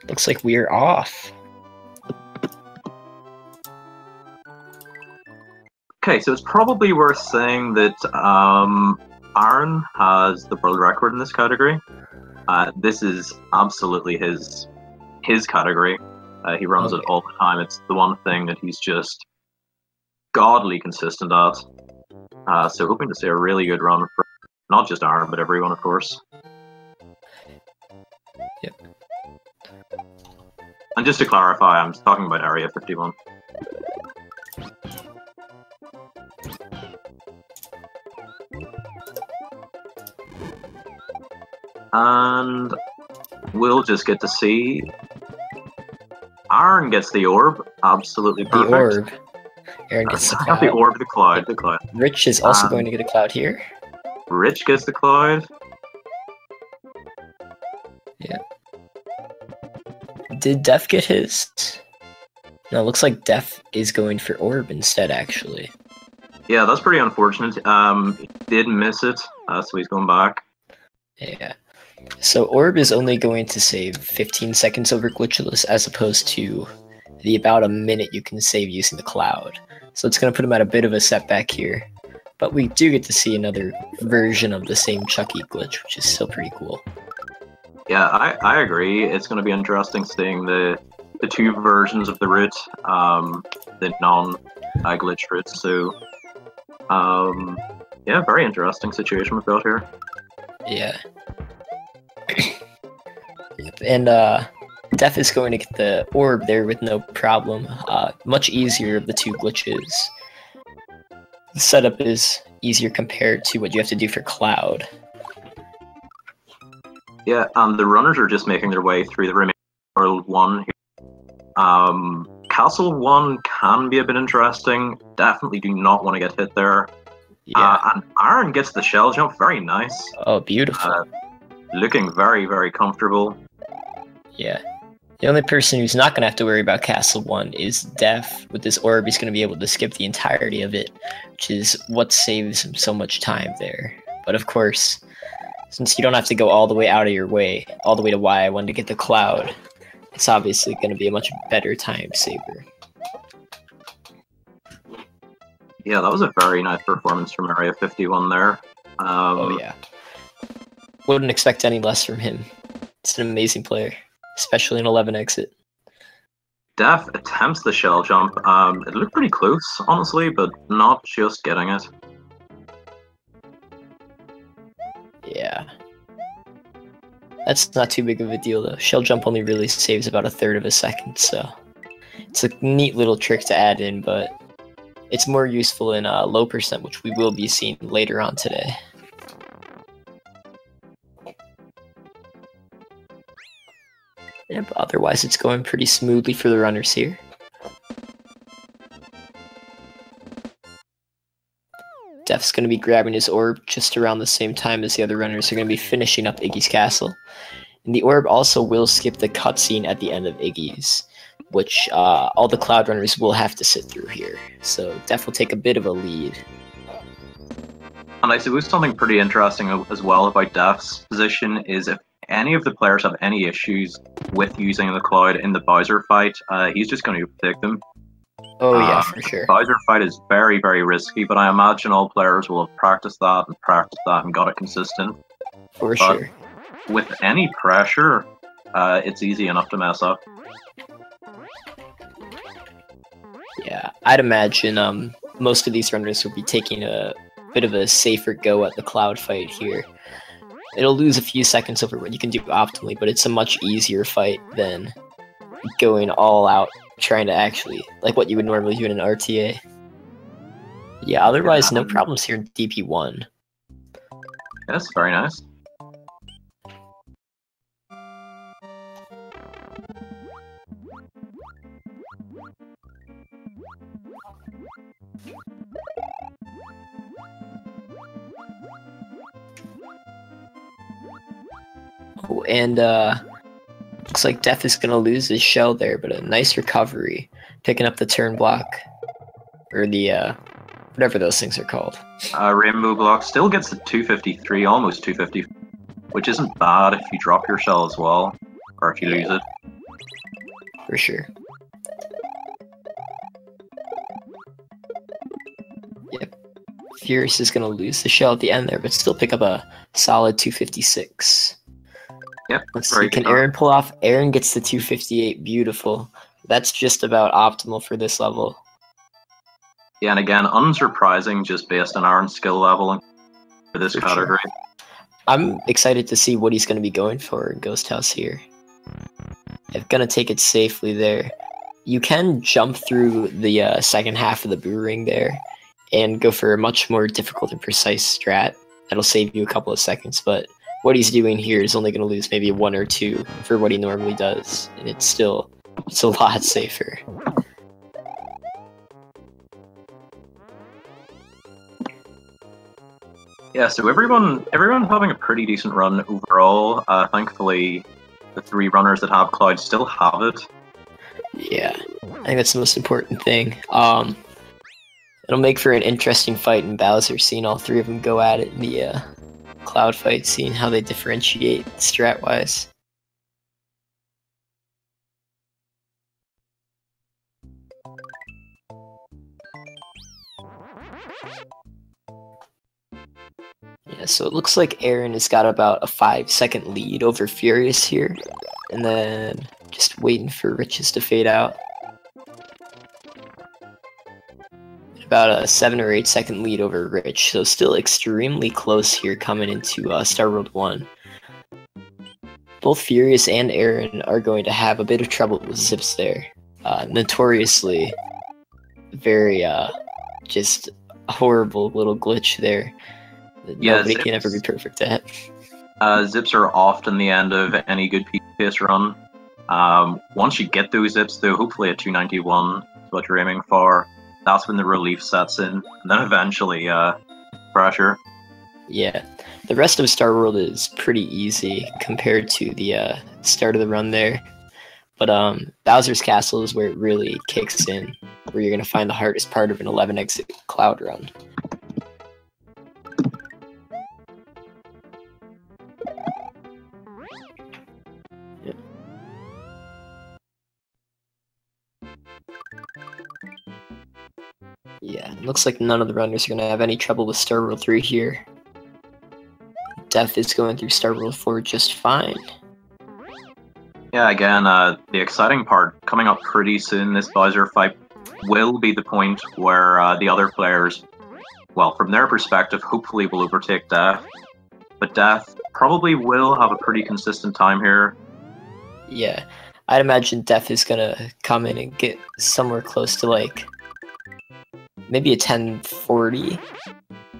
Looks like we're off. Okay, so it's probably worth saying that Aaron has the world record in this category. This is absolutely his category. He runs it all the time. It's the one thing that he's just godly consistent at. So hoping to see a really good run for not just Aaron, but everyone, of course. Yep. And just to clarify, I'm talking about Area 51. And we'll just get to see Aaron gets the orb. Absolutely perfect. The orb. Aaron gets the cloud. Not the orb, the cloud. The cloud. Rich is also going to get a cloud here. Rich gets the cloud. Yeah. Did Def get his? No, it looks like Def is going for orb instead, actually. Yeah, that's pretty unfortunate. He did miss it, so he's going back. Yeah. So orb is only going to save 15 seconds over glitchless as opposed to the about a minute you can save using the cloud. So it's going to put him at a bit of a setback here. But we do get to see another version of the same Chucky glitch, which is still pretty cool. Yeah, I agree. It's going to be interesting seeing the two versions of the route, the non-glitch route. So, yeah, very interesting situation we've got here. Yeah. And Def is going to get the orb there with no problem. Much easier of the two glitches. The setup is easier compared to what you have to do for Cloud. Yeah, and the runners are just making their way through the remaining World 1 here. Castle 1 can be a bit interesting. Definitely do not want to get hit there. Yeah. And Aaron gets the shell jump. Very nice. Oh, beautiful. Looking very, very comfortable. Yeah. The only person who's not going to have to worry about Castle 1 is Def. With this orb, he's going to be able to skip the entirety of it, which is what saves him so much time there. But of course, since you don't have to go all the way out of your way, all the way to Y1 to get the cloud, it's obviously going to be a much better time saver. Yeah, that was a very nice performance from Area 51 there. Oh yeah. Wouldn't expect any less from him. It's an amazing player, especially in 11 exit. Def attempts the shell jump. It looked pretty close, honestly, but not just getting it. Yeah. That's not too big of a deal, though. Shell jump only really saves about 1/3 of a second, so it's a neat little trick to add in, but it's more useful in low percent, which we will be seeing later on today. Yeah, but otherwise it's going pretty smoothly for the runners here. Def's going to be grabbing his orb just around the same time as the other runners are going to be finishing up Iggy's castle. And the orb also will skip the cutscene at the end of Iggy's, which all the cloud runners will have to sit through here. So Def will take a bit of a lead. And I suppose something pretty interesting as well about Def's position is if any of the players have any issues with using the cloud in the Bowser fight, he's just going to take them. Oh yeah, for sure. Bowser fight is very, very risky, but I imagine all players will have practiced that and got it consistent. For sure. With any pressure, it's easy enough to mess up. Yeah, I'd imagine most of these runners will be taking a bit of a safer go at the cloud fight here. It'll lose a few seconds over what you can do optimally, but it's a much easier fight than going all out trying to actually, like what you would normally do in an RTA. Yeah, otherwise no problems here in DP1. Yes, very nice. Oh, and looks like Def is going to lose his shell there, but a nice recovery. Picking up the turn block. Or the, whatever those things are called. Rainbow block still gets the 253, almost 250, which isn't bad if you drop your shell as well, or if you lose it. for sure. Yep. Furious is going to lose the shell at the end there, but still pick up a solid 256. Yep. Let's see, can Aaron pull off? Aaron gets the 258. Beautiful. That's just about optimal for this level. Yeah, and again, unsurprising just based on Aaron's skill level for this category. Sure. I'm excited to see what he's going to be going for in Ghost House here. I'm going to take it safely there. You can jump through the second half of the Boo Ring there and go for a much more difficult and precise strat. That'll save you a couple of seconds, but what he's doing here is only going to lose maybe 1 or 2 for what he normally does, and it's a lot safer. Yeah, so everyone's having a pretty decent run overall. Thankfully, the 3 runners that have Cloud still have it. Yeah, I think that's the most important thing. It'll make for an interesting fight in Bowser, seeing all 3 of them go at it in the Cloud fight, seeing how they differentiate strat-wise. Yeah, so it looks like Aaron has got about a 5-second lead over Furious here, and then just waiting for Riches to fade out. About a 7 or 8 second lead over Rich, so still extremely close here coming into Star World 1. Both Furious and Aaron are going to have a bit of trouble with Zips there. Notoriously very just horrible little glitch there. Yeah, nobody can ever be perfect at. Zips are often the end of any good pace run. Once you get those zips, though, hopefully at 291 is what you're aiming for. That's when the relief sets in, and then eventually pressure. Yeah, the rest of Star World is pretty easy compared to the start of the run there. But Bowser's Castle is where it really kicks in, where you're going to find the hardest part of an 11 exit Cloud run. Yeah, it looks like none of the runners are going to have any trouble with Star World 3 here. Death is going through Star World 4 just fine. Yeah, again, the exciting part coming up pretty soon, this Bowser fight will be the point where the other players, well, from their perspective, hopefully will overtake Death. But Death probably will have a pretty consistent time here. Yeah, I'd imagine Death is going to come in and get somewhere close to like maybe a 1040,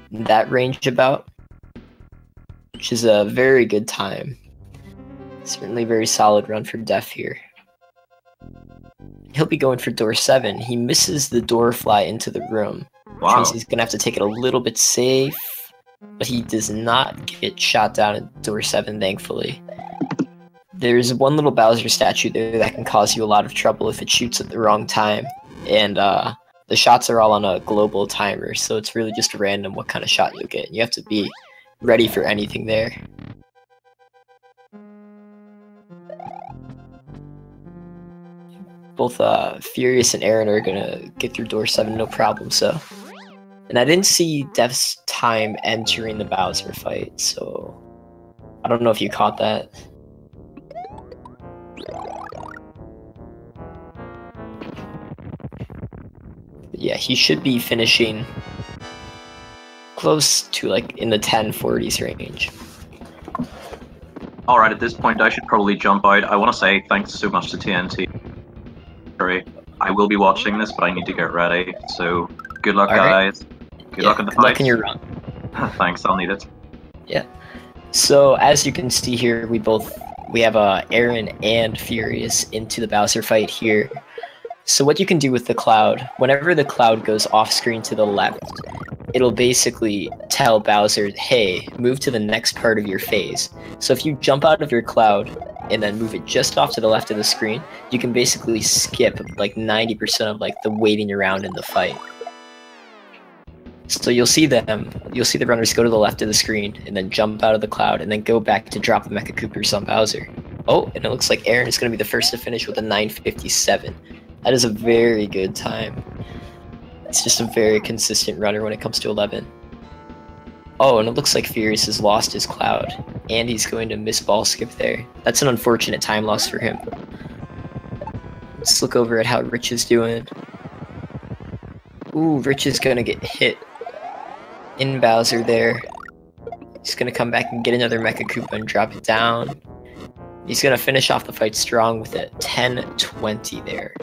that range about, which is a very good time. Certainly very solid run for Death here. He'll be going for door 7. He misses the door fly into the room, which means he's going to have to take it a little bit safe, but he does not get shot down at door 7, thankfully. There's one little Bowser statue there that can cause you a lot of trouble if it shoots at the wrong time, and the shots are all on a global timer, so it's really just random what kind of shot you'll get. You have to be ready for anything there. Both Furious and Aaron are gonna get through door 7 no problem, so. And I didn't see Death's time entering the Bowser fight, so I don't know if you caught that. Yeah, he should be finishing close to like in the 1040s range. Alright, at this point I should probably jump out. I want to say thanks so much to TNT. Sorry, I will be watching this, but I need to get ready. So, good luck, guys. Good luck in the fight. Good luck in your run. Thanks, I'll need it. Yeah. So, as you can see here, we have Aaron and Furious into the Bowser fight here. So what you can do with the Cloud, whenever the Cloud goes off screen to the left, it'll basically tell Bowser, hey, move to the next part of your phase. So if you jump out of your Cloud and then move it just off to the left of the screen, you can basically skip like 90% of like the waiting around in the fight. So you'll see the runners go to the left of the screen and then jump out of the Cloud and then go back to drop the Mecha Coopers on Bowser. Oh, and it looks like Aaron is going to be the first to finish with a 9:57. That is a very good time. It's just a very consistent runner when it comes to 11. Oh, and it looks like Furious has lost his cloud, and he's going to miss ball skip there. That's an unfortunate time loss for him. Let's look over at how Rich is doing. Ooh, Rich is going to get hit in Bowser there. He's going to come back and get another Mecha Koopa and drop it down. He's going to finish off the fight strong with a 10-20 there.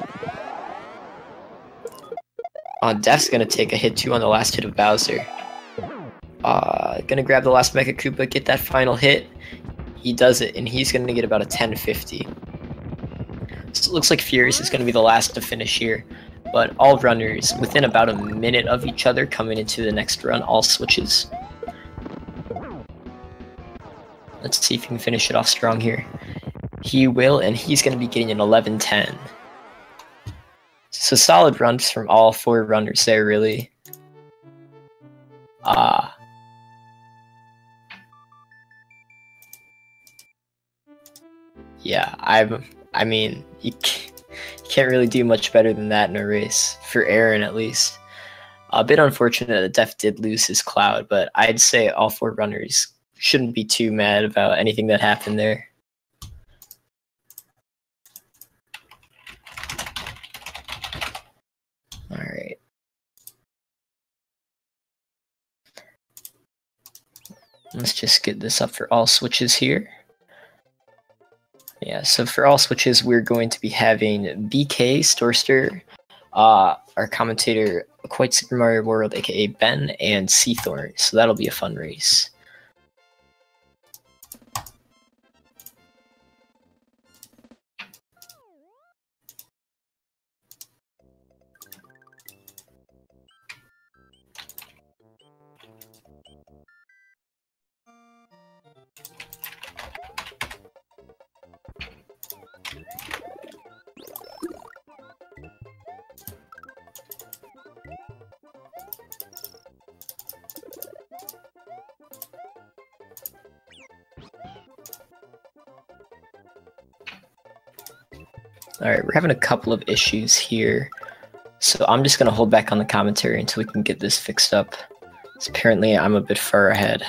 Def's going to take a hit too on the last hit of Bowser. Gonna grab the last Mecha Koopa, get that final hit. He does it, and he's gonna get about a 10-50. So it looks like Furious is gonna be the last to finish here, but all runners within about a minute of each other coming into the next run, all switches. Let's see if he can finish it off strong here. He will, and he's gonna be getting an 11-10. So solid runs from all four runners there, really. Yeah, I mean, you can't really do much better than that in a race, for Aaron at least. A bit unfortunate that Def did lose his cloud, but I'd say all four runners shouldn't be too mad about anything that happened there. Alright. Let's just get this up for all switches here. Yeah, so for all switches, we're going to be having BK, Storster, our commentator, Quite Super Mario World, aka Ben, and Seathorn. So that'll be a fun race. Alright, we're having a couple of issues here. So I'm just going to hold back on the commentary until we can get this fixed up. So apparently I'm a bit far ahead.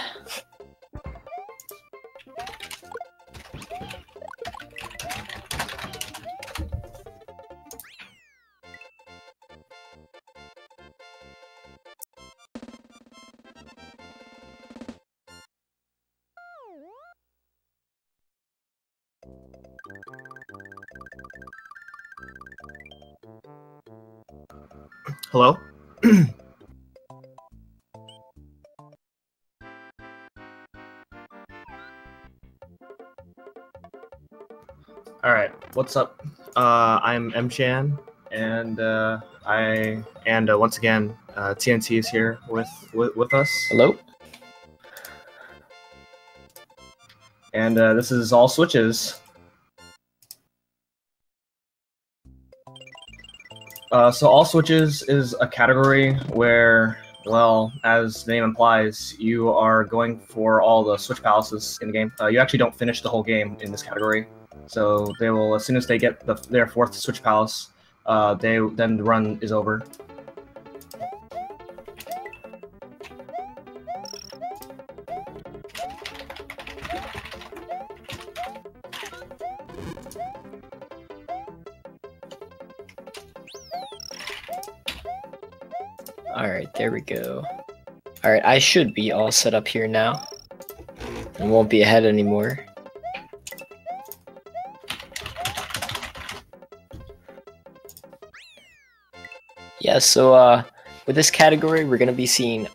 Hello? Alright, what's up? I'm M-Chan, and once again, TNT is here with us. Hello? And this is All Switches. So All Switches is a category where, well, as the name implies, you are going for all the Switch Palaces in the game. You actually don't finish the whole game in this category. So they will, as soon as they get their fourth Switch Palace, then the run is over. Alright, there we go. Alright, I should be all set up here now. And won't be ahead anymore. Yeah, so with this category, we're going to be seeing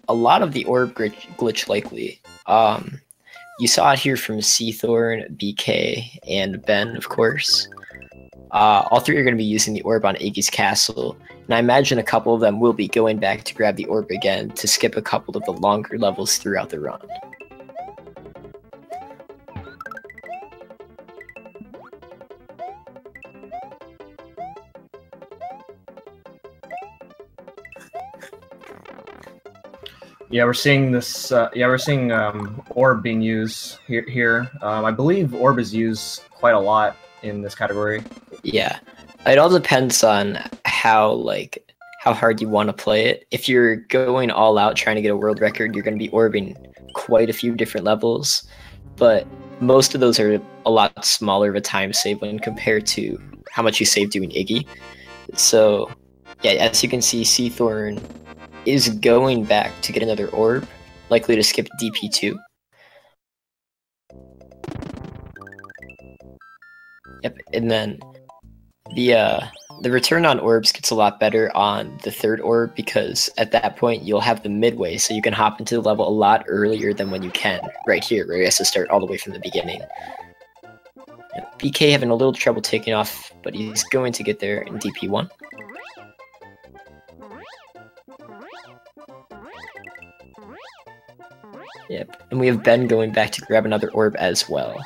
a lot of the orb glitch likely. You saw it here from Seathorn, BK, and Ben, of course. All three are going to be using the orb on Iggy's castle, and I imagine a couple of them will be going back to grab the orb again to skip a couple of the longer levels throughout the run. Yeah, we're seeing this. Yeah, we're seeing orb being used here. I believe orb is used quite a lot in this category. Yeah, it all depends on how hard you want to play it. If you're going all out trying to get a world record, you're going to be orbing quite a few different levels, but most of those are a lot smaller of a time save when compared to how much you save doing Iggy. So yeah, as you can see, Seathorn is going back to get another orb, likely to skip DP2. Yep, and then the return on orbs gets a lot better on the third orb, because at that point you'll have the midway, so you can hop into the level a lot earlier than when you can right here, where he has to start all the way from the beginning. BK having a little trouble taking off, but he's going to get there in DP1. Yep, and we have Ben going back to grab another orb as well.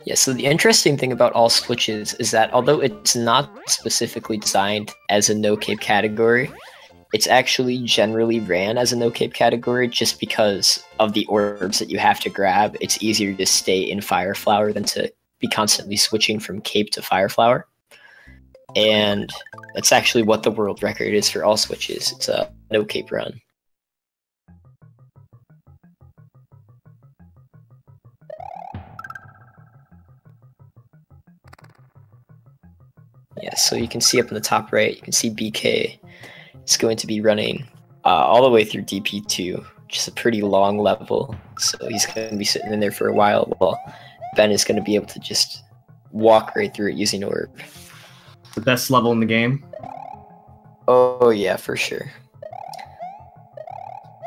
Yeah, so the interesting thing about all switches is that although it's not specifically designed as a no-cape category, it's actually generally ran as a no-cape category just because of the orbs that you have to grab. It's easier to stay in Fire Flower than to be constantly switching from cape to Fire Flower. And that's actually what the world record is for all switches. It's a no-cape run. Yeah, so you can see up in the top right, you can see BK is going to be running all the way through DP2, which is a pretty long level. So he's going to be sitting in there for a while Ben is going to be able to just walk right through it using orb. The best level in the game? Oh yeah, for sure.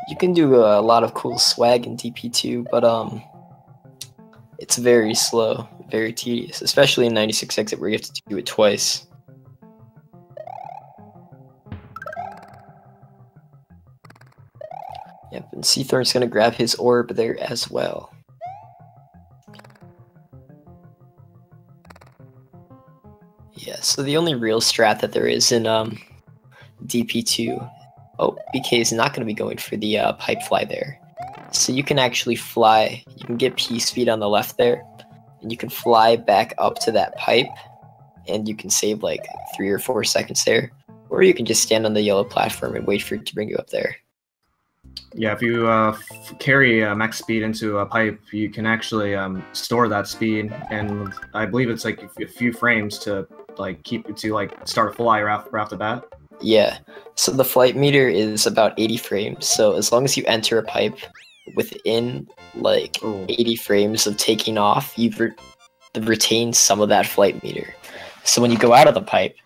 You can do a lot of cool swag in DP2, but it's very slow, very tedious, especially in 96 exit where you have to do it twice. Yep, and Seathorn's gonna grab his orb there as well. Yeah, so the only real strat that there is in DP2, oh, BK is not gonna be going for the pipe fly there. So you can actually fly, you can get P speed on the left there, and you can fly back up to that pipe, and you can save like 3 or 4 seconds there. Or you can just stand on the yellow platform and wait for it to bring you up there. Yeah, if you carry max speed into a pipe, you can actually store that speed, and I believe it's like a few frames to like keep it to like start a fly right off the bat. Yeah, so the flight meter is about 80 frames, so as long as you enter a pipe within like 80 frames of taking off, you've retained some of that flight meter. So when you go out of the pipe,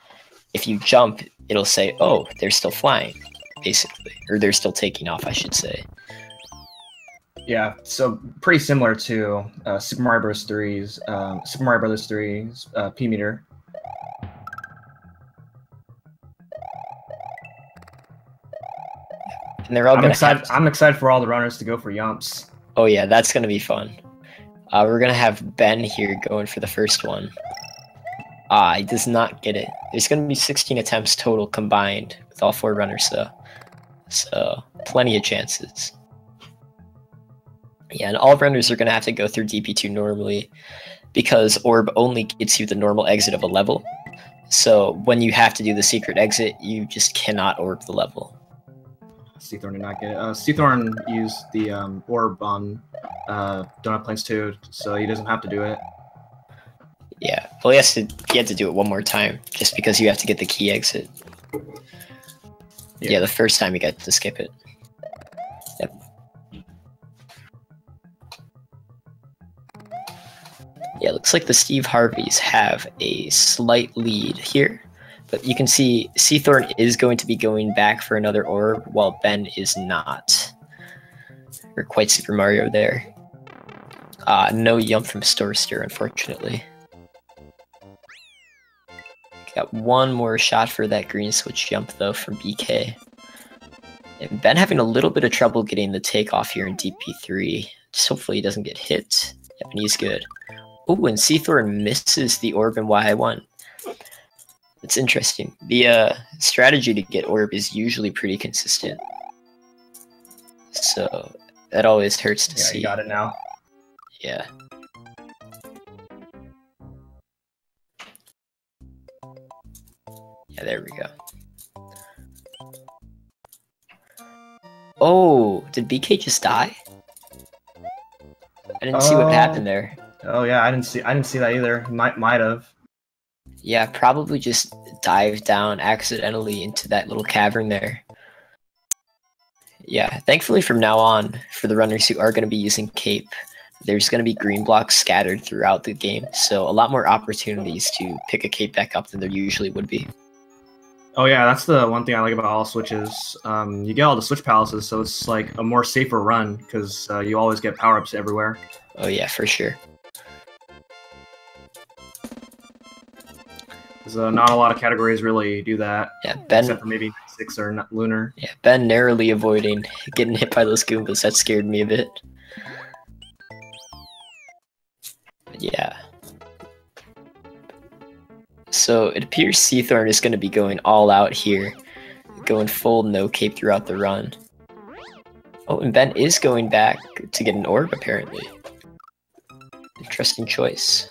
if you jump, it'll say, oh, they're still flying, basically, or they're still taking off, I should say. Yeah, so pretty similar to Super Mario Bros. 3's Super Mario Bros. 3's P meter. And they're all I'm excited for all the runners to go for yumps. Oh yeah, that's gonna be fun. We're gonna have Ben here going for the first one. He does not get it. There's gonna be 16 attempts total combined with all 4 runners, though. So plenty of chances. Yeah, and all runners are gonna have to go through DP2 normally, because orb only gets you the normal exit of a level. So when you have to do the secret exit, you just cannot orb the level. Seathorn did not get it. Seathorn used the orb on Donut Plains 2, so he doesn't have to do it. Yeah, well, he had to do it one more time, just because you have to get the key exit. Yeah, the first time you get to skip it. Yep. Yeah, looks like the Steve Harveys have a slight lead here. But you can see Seathorn is going to be going back for another orb, while Ben is not. Or quite Super Mario there. No yump from Storster, unfortunately. Got one more shot for that green switch jump, though, from BK. And Ben having a little bit of trouble getting the takeoff here in DP3. Just hopefully he doesn't get hit. Yep, and he's good. Oh, and Seathorn misses the orb in YI1. It's interesting. The strategy to get orb is usually pretty consistent. So that always hurts to see. You got it now. Yeah. Yeah, there we go. Oh, did BK just die? I didn't see what happened there. Oh yeah, I didn't see that either. Might have. Yeah, probably just dived down accidentally into that little cavern there. Yeah, thankfully from now on, for the runners who are going to be using Cape, there's going to be green blocks scattered throughout the game, so a lot more opportunities to pick a Cape back up than there usually would be. Oh yeah, that's the one thing I like about all switches. You get all the switch palaces, so it's like a more safer run, because you always get power-ups everywhere. Oh yeah, for sure. Not a lot of categories really do that. Yeah, Ben. Except for maybe 6 or Lunar. Yeah, Ben narrowly avoiding getting hit by those Goombas. That scared me a bit. But yeah. So it appears Seathorn is going to be going all out here, going full no cape throughout the run. Oh, and Ben is going back to get an orb apparently. Interesting choice.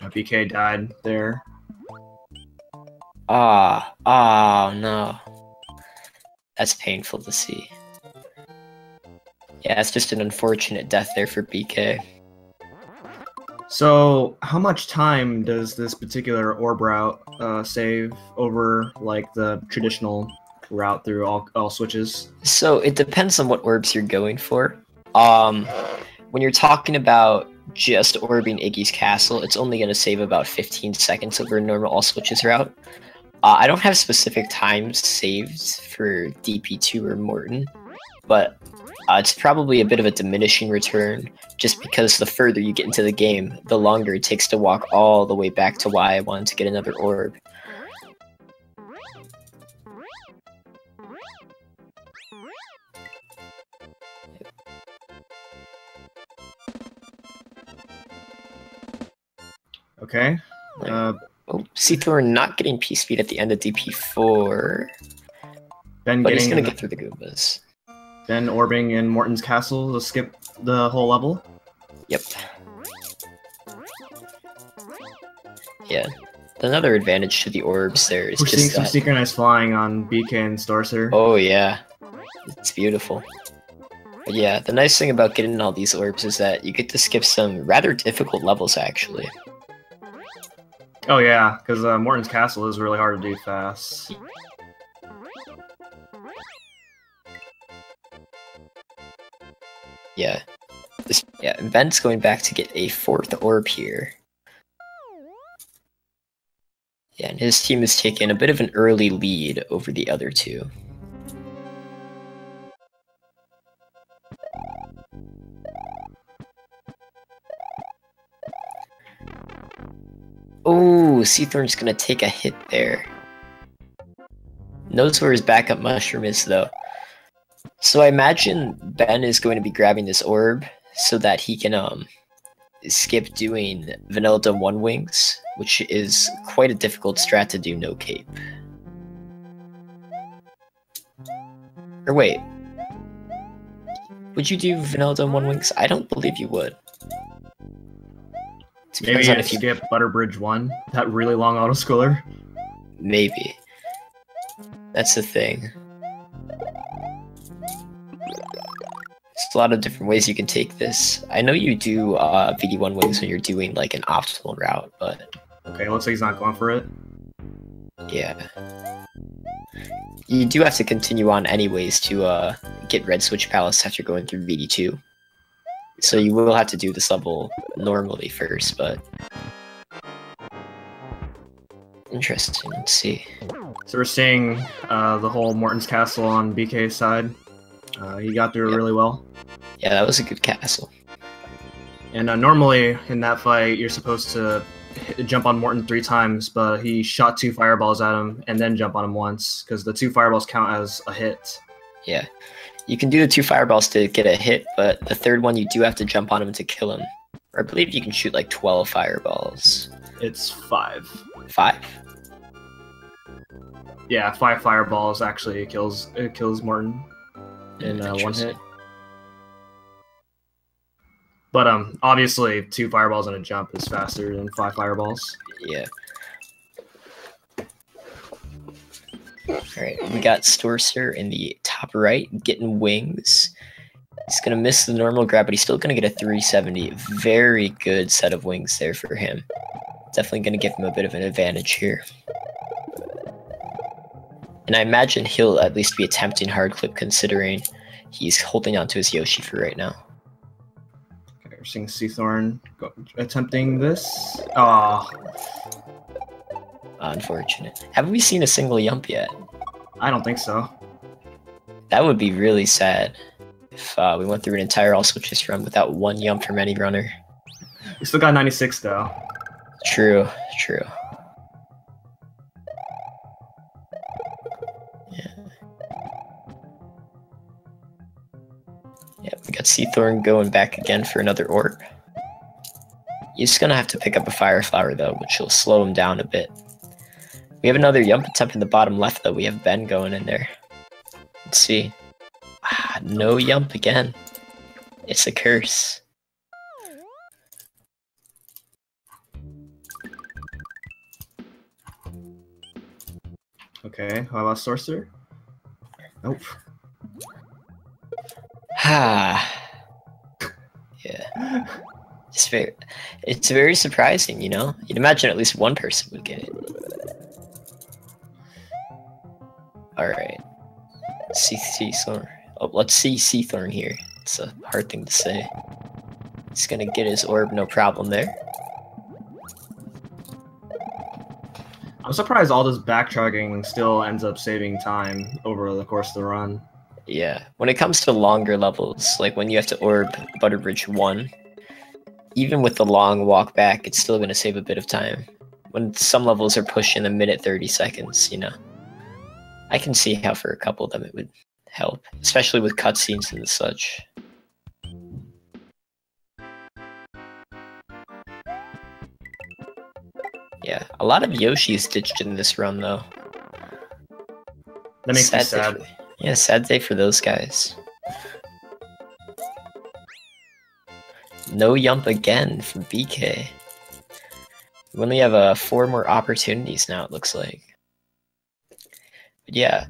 BK died there. Oh no. That's painful to see. Yeah, it's just an unfortunate death there for BK. So, how much time does this particular orb route save over like the traditional route through all switches? So it depends on what orbs you're going for. When you're talking about just orbing Iggy's castle, it's only going to save about 15 seconds over a normal all switches route. I don't have specific times saved for DP2 or Morton, but it's probably a bit of a diminishing return, just because the further you get into the game, the longer it takes to walk all the way back to why I wanted to get another orb. Okay. Oh, Seathorn not getting P-Speed at the end of DP4. But he's going to get through the Goombas. Ben orbing in Morton's castle to skip the whole level? Yep. Yeah. Another advantage to the orbs there is We're seeing just some that... synchronized flying on BK and Starcer. Oh yeah. It's beautiful. But yeah, the nice thing about getting all these orbs is that you get to skip some rather difficult levels actually. Oh yeah, because Morton's castle is really hard to do fast. Yeah. And Ben's going back to get a 4th orb here. Yeah, and his team is taking a bit of an early lead over the other two. Oh, Seathorn's gonna take a hit there. Knows where his backup mushroom is though. So I imagine Ben is going to be grabbing this orb so that he can skip doing Vanilla Dome 1 wings, which is quite a difficult strat to do no cape. Or wait. Would you do Vanilla Dome 1 wings? I don't believe you would. Maybe if you skip Butter Bridge 1, that really long autoscroller. Maybe. That's the thing. There's a lot of different ways you can take this. I know you do VD1 wings when you're doing like an optimal route, but... Okay, looks like he's not going for it. Yeah. You do have to continue on anyways to get Red Switch Palace after going through VD2. So you will have to do this level normally first, but... Interesting, let's see. So we're seeing the whole Morton's castle on BK's side. He got through it really well. Yeah, that was a good castle. And normally in that fight, you're supposed to jump on Morton 3 times, but he shot 2 fireballs at him and then jump on him once, because the 2 fireballs count as a hit. Yeah. You can do the 2 fireballs to get a hit, but the 3rd one you do have to jump on him to kill him. Or I believe you can shoot like 12 fireballs. It's 5. 5? Yeah, 5 fireballs actually kills Martin in one Interesting. hit. But obviously 2 fireballs and a jump is faster than 5 fireballs. Yeah. Alright, we got Storcer in the top right, getting wings. He's going to miss the normal grab, but he's still going to get a 370. Very good set of wings there for him. Definitely going to give him a bit of an advantage here. And I imagine he'll at least be attempting hard clip considering he's holding on to his Yoshi for right now. Okay, we're seeing Seathorn attempting this. Unfortunate. Haven't we seen a single Yump yet? I don't think so. That would be really sad if we went through an entire all switches run without one Yump from any runner. We still got 96 though. True, true. Yeah, we got Seathorn going back again for another orb. He's just gonna have to pick up a Fire Flower though, which will slow him down a bit. We have another Yump attempt in the bottom left though. We have Ben going in there. Let's see. No Yump again. It's a curse. Okay, how about Sorcerer? Nope. Yeah. It's very surprising, you know? You'd imagine at least one person would get it. Alright. Seathorn. Oh, let's see Seathorn here. It's a hard thing to say. He's gonna get his orb, no problem there. I'm surprised all this backtracking still ends up saving time over the course of the run. Yeah, when it comes to longer levels, like when you have to orb Butterbridge 1, even with the long walk back, it's still going to save a bit of time. When some levels are pushing a minute 30 seconds, you know. I can see how for a couple of them it would help, especially with cutscenes and such. Yeah, a lot of Yoshis ditched in this run, though. That makes me sad. Yeah, sad day for those guys. No Yump again from BK. We only have 4 more opportunities now, it looks like. But yeah.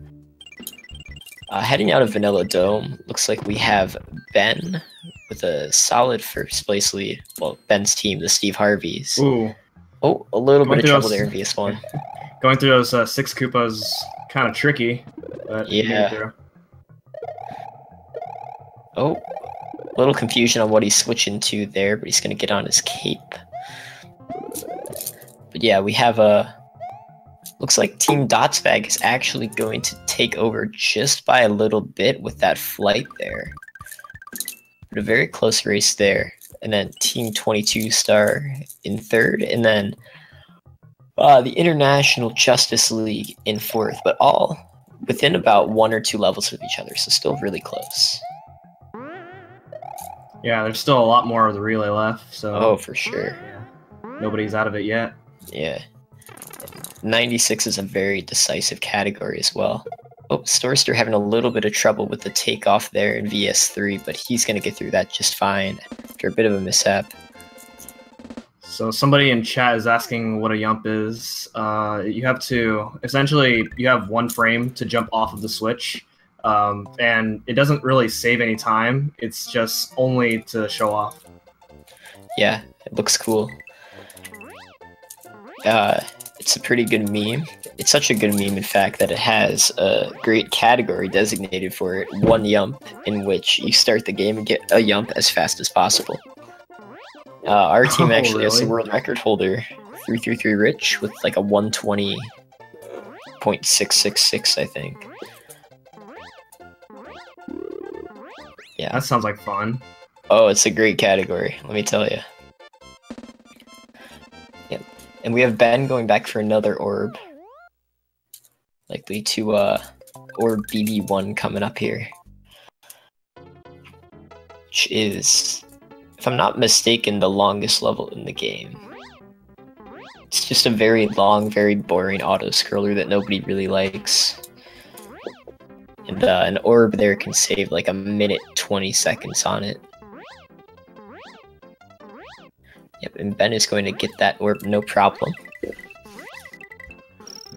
Heading out of Vanilla Dome, looks like we have Ben with a solid first place lead. Well, Ben's team, the Steve Harveys. Ooh. Oh, a little bit of trouble there in VS1. Going through those 6 Koopas kind of tricky. But yeah. Oh, a little confusion on what he's switching to there, but he's going to get on his cape. But yeah, we have looks like Team Dotsbag is actually going to take over just by a little bit with that flight there. But a very close race there. And then Team 22 Star in 3rd, and then the International Justice League in 4th, but all within about 1 or 2 levels of each other, so still really close. Yeah, there's still a lot more of the relay left, so... Oh, for sure. Yeah. Nobody's out of it yet. Yeah. 96 is a very decisive category as well. Oh, Storster having a little bit of trouble with the takeoff there in VS3, but he's going to get through that just fine after a bit of a mishap. So somebody in chat is asking what a Yump is. You have to, essentially, you have 1 frame to jump off of the switch, and it doesn't really save any time. It's just only to show off. Yeah, it looks cool. It's a pretty good meme. It's such a good meme, in fact, that it has a great category designated for it, 1 Yump, in which you start the game and get a Yump as fast as possible. Our team actually has the world record holder, 333 Rich, with like a 120.666, I think. Yeah. That sounds like fun. Oh, it's a great category, let me tell you. Yep. And we have Ben going back for another orb. Likely to orb BB1 coming up here. Which is, if I'm not mistaken, the longest level in the game. It's just a very long, very boring auto-scroller that nobody really likes. And an orb there can save like a minute 20 seconds on it. Yep, and Ben is going to get that orb no problem.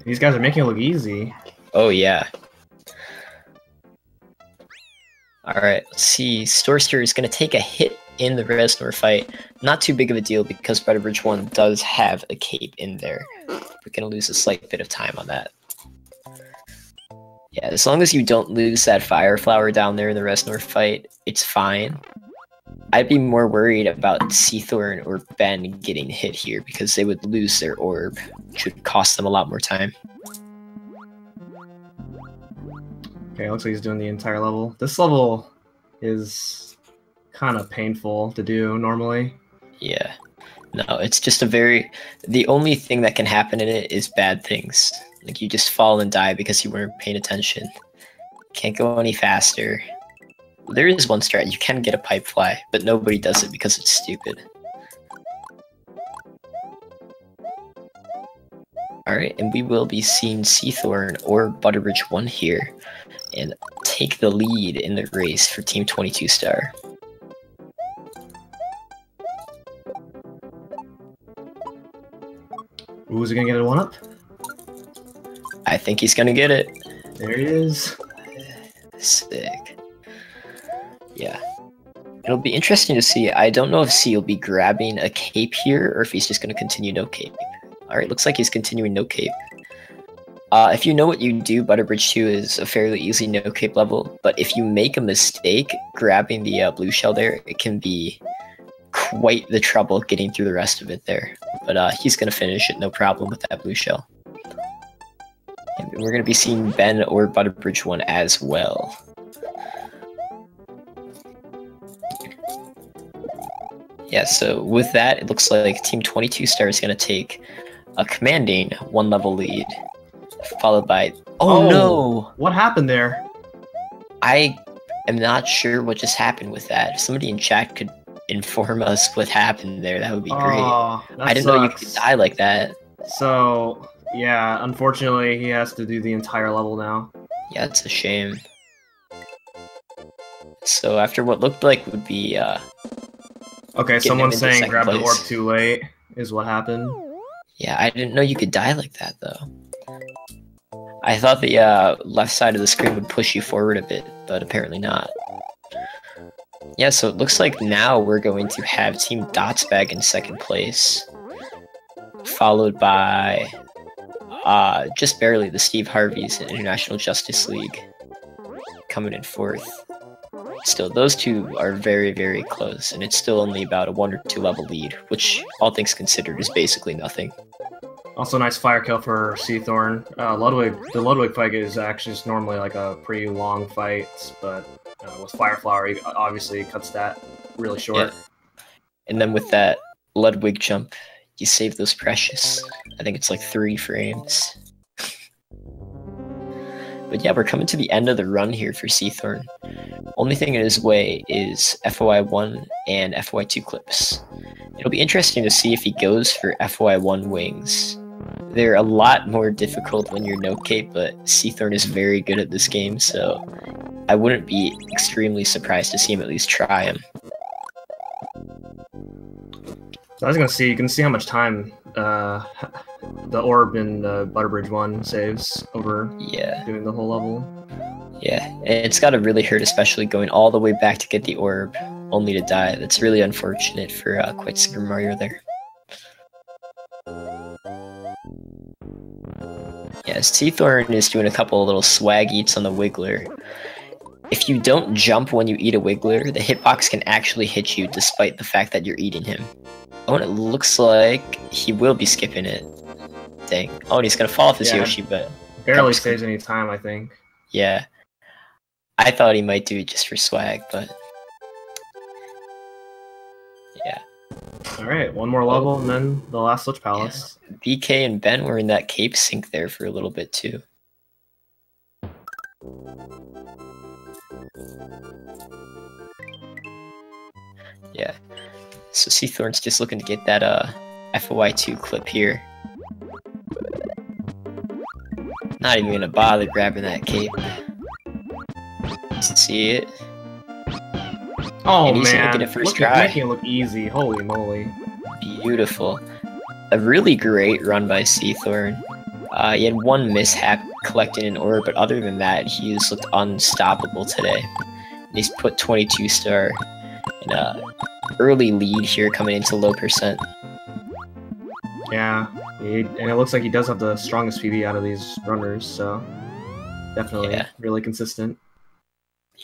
These guys are making it look easy. Oh yeah. Alright, let's see. Storster is going to take a hit in the Reznor fight. Not too big of a deal because Butterbridge 1 does have a cape in there. We're going to lose a slight bit of time on that. Yeah, as long as you don't lose that Fire Flower down there in the Reznor fight, it's fine. I'd be more worried about Seathorn or Ben getting hit here because they would lose their orb, which would cost them a lot more time. Okay, looks like he's doing the entire level. This level is kind of painful to do normally. Yeah. No, it's just a very... The only thing that can happen in it is bad things. Like, you just fall and die because you weren't paying attention. Can't go any faster. There is one strat, you can get a pipe fly, but nobody does it because it's stupid. Alright, and we will be seeing Seathorn or Butterbridge 1 here, and take the lead in the race for Team 22 Star. Ooh, is he gonna get a 1-up? I think he's gonna get it. There he is. Sick. Yeah. It'll be interesting to see. I don't know if C will be grabbing a cape here, or if he's just gonna continue no cape. Alright, looks like he's continuing no cape. If you know what you do, Butterbridge 2 is a fairly easy no cape level, but if you make a mistake grabbing the blue shell there, it can be quite the trouble getting through the rest of it there. But he's going to finish it no problem with that blue shell. And we're going to be seeing Ben or Butterbridge 1 as well. Yeah, so with that, it looks like Team 22 Star is going to take a commanding 1-level lead. Followed by... Oh no! What happened there? I am not sure what just happened with that. If somebody in chat could inform us what happened there, that would be great. I didn't know you could die like that. So, yeah, unfortunately, he has to do the entire level now. Yeah, it's a shame. So after what looked like would be... okay, someone's saying grab the orb place. too late is what happened. Yeah, I didn't know you could die like that, though. I thought the left side of the screen would push you forward a bit, but apparently not. Yeah, so it looks like now we're going to have Team Dotsbag in second place, followed by just barely the Steve Harveys in International Justice League coming in fourth. Still, those two are very, very close, and it's still only about a 1 or 2 level lead, which, all things considered, is basically nothing. Also, nice fire kill for Seathorn. The Ludwig fight is actually just normally like a pretty long fight, but with Fire Flower, he obviously cuts that really short. Yeah. And then with that Ludwig jump, you save those precious. I think it's like 3 frames. But yeah, we're coming to the end of the run here for Seathorn. Only thing in his way is FOI 1 and FOI 2 clips. It'll be interesting to see if he goes for FOI 1 wings. They're a lot more difficult when you're no cape, but Seathorn is very good at this game, so I wouldn't be extremely surprised to see him at least try him. So I was gonna see, you can see how much time the orb in Butterbridge 1 saves over doing the whole level. Yeah, and it's gotta really hurt, especially going all the way back to get the orb, only to die. That's really unfortunate for Quite Super Mario there. Yes, Seathorn is doing a couple of little swag eats on the Wiggler. If you don't jump when you eat a Wiggler, the hitbox can actually hit you despite the fact that you're eating him. Oh, and it looks like he will be skipping it. Dang. Oh, and he's gonna fall off his Yoshi, but... Barely saves any time, I think. Yeah. I thought he might do it just for swag, but... yeah. Alright, one more level and then the last Switch Palace. Yeah. BK and Ben were in that cape sync there for a little bit too. Yeah. So Seathorn's just looking to get that FOI 2 clip here. Not even gonna bother grabbing that cape. See it? Oh And he's gonna man, get it first look at try. making it look easy. Holy moly! Beautiful. A really great run by Seathorn. He had one mishap collecting an orb, but other than that, he's looked unstoppable today. And he's put 22 star in a early lead here coming into low percent. Yeah, and it looks like he does have the strongest PB out of these runners, so definitely Yeah. really consistent.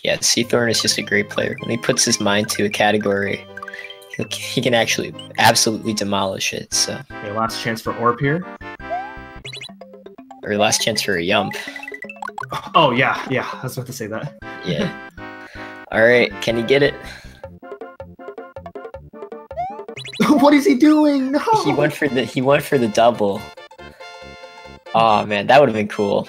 Yeah, Seathorn is just a great player. When he puts his mind to a category, he can actually absolutely demolish it. So, Okay, last chance for Orb here. or last chance for a Yump. Oh yeah, I was about to say that. Yeah. All right, can he get it? What is he doing? No. He went for the double. Oh man, that would have been cool.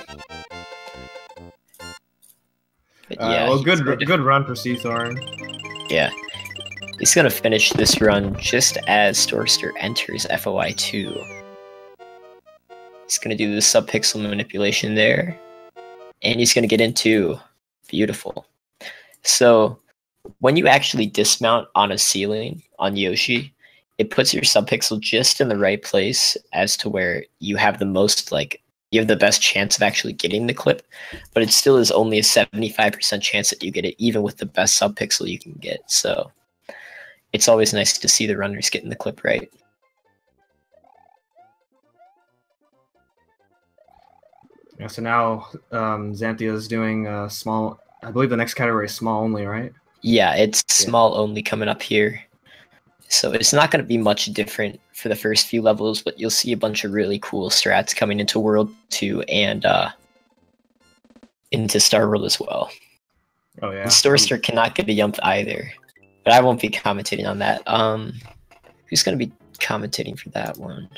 But yeah, well, he's good going to- good run for Seathorn. Yeah, he's gonna finish this run just as Storster enters FOI 2. He's gonna do the sub-pixel manipulation there, and he's gonna get into beautiful. So when you actually dismount on a ceiling on Yoshi, it puts your sub-pixel just in the right place as to where you have the most, like, you have the best chance of actually getting the clip, but it still is only a 75% chance that you get it, even with the best sub-pixel you can get. So it's always nice to see the runners getting the clip right. Yeah, so now Xanthia is doing small. I believe the next category is small only, right? Yeah, it's small only coming up here. So it's not going to be much different for the first few levels, but you'll see a bunch of really cool strats coming into World 2 and into Star World as well. Oh yeah. And Storster cannot get a Yump either, but I won't be commentating on that. Who's going to be commentating for that one?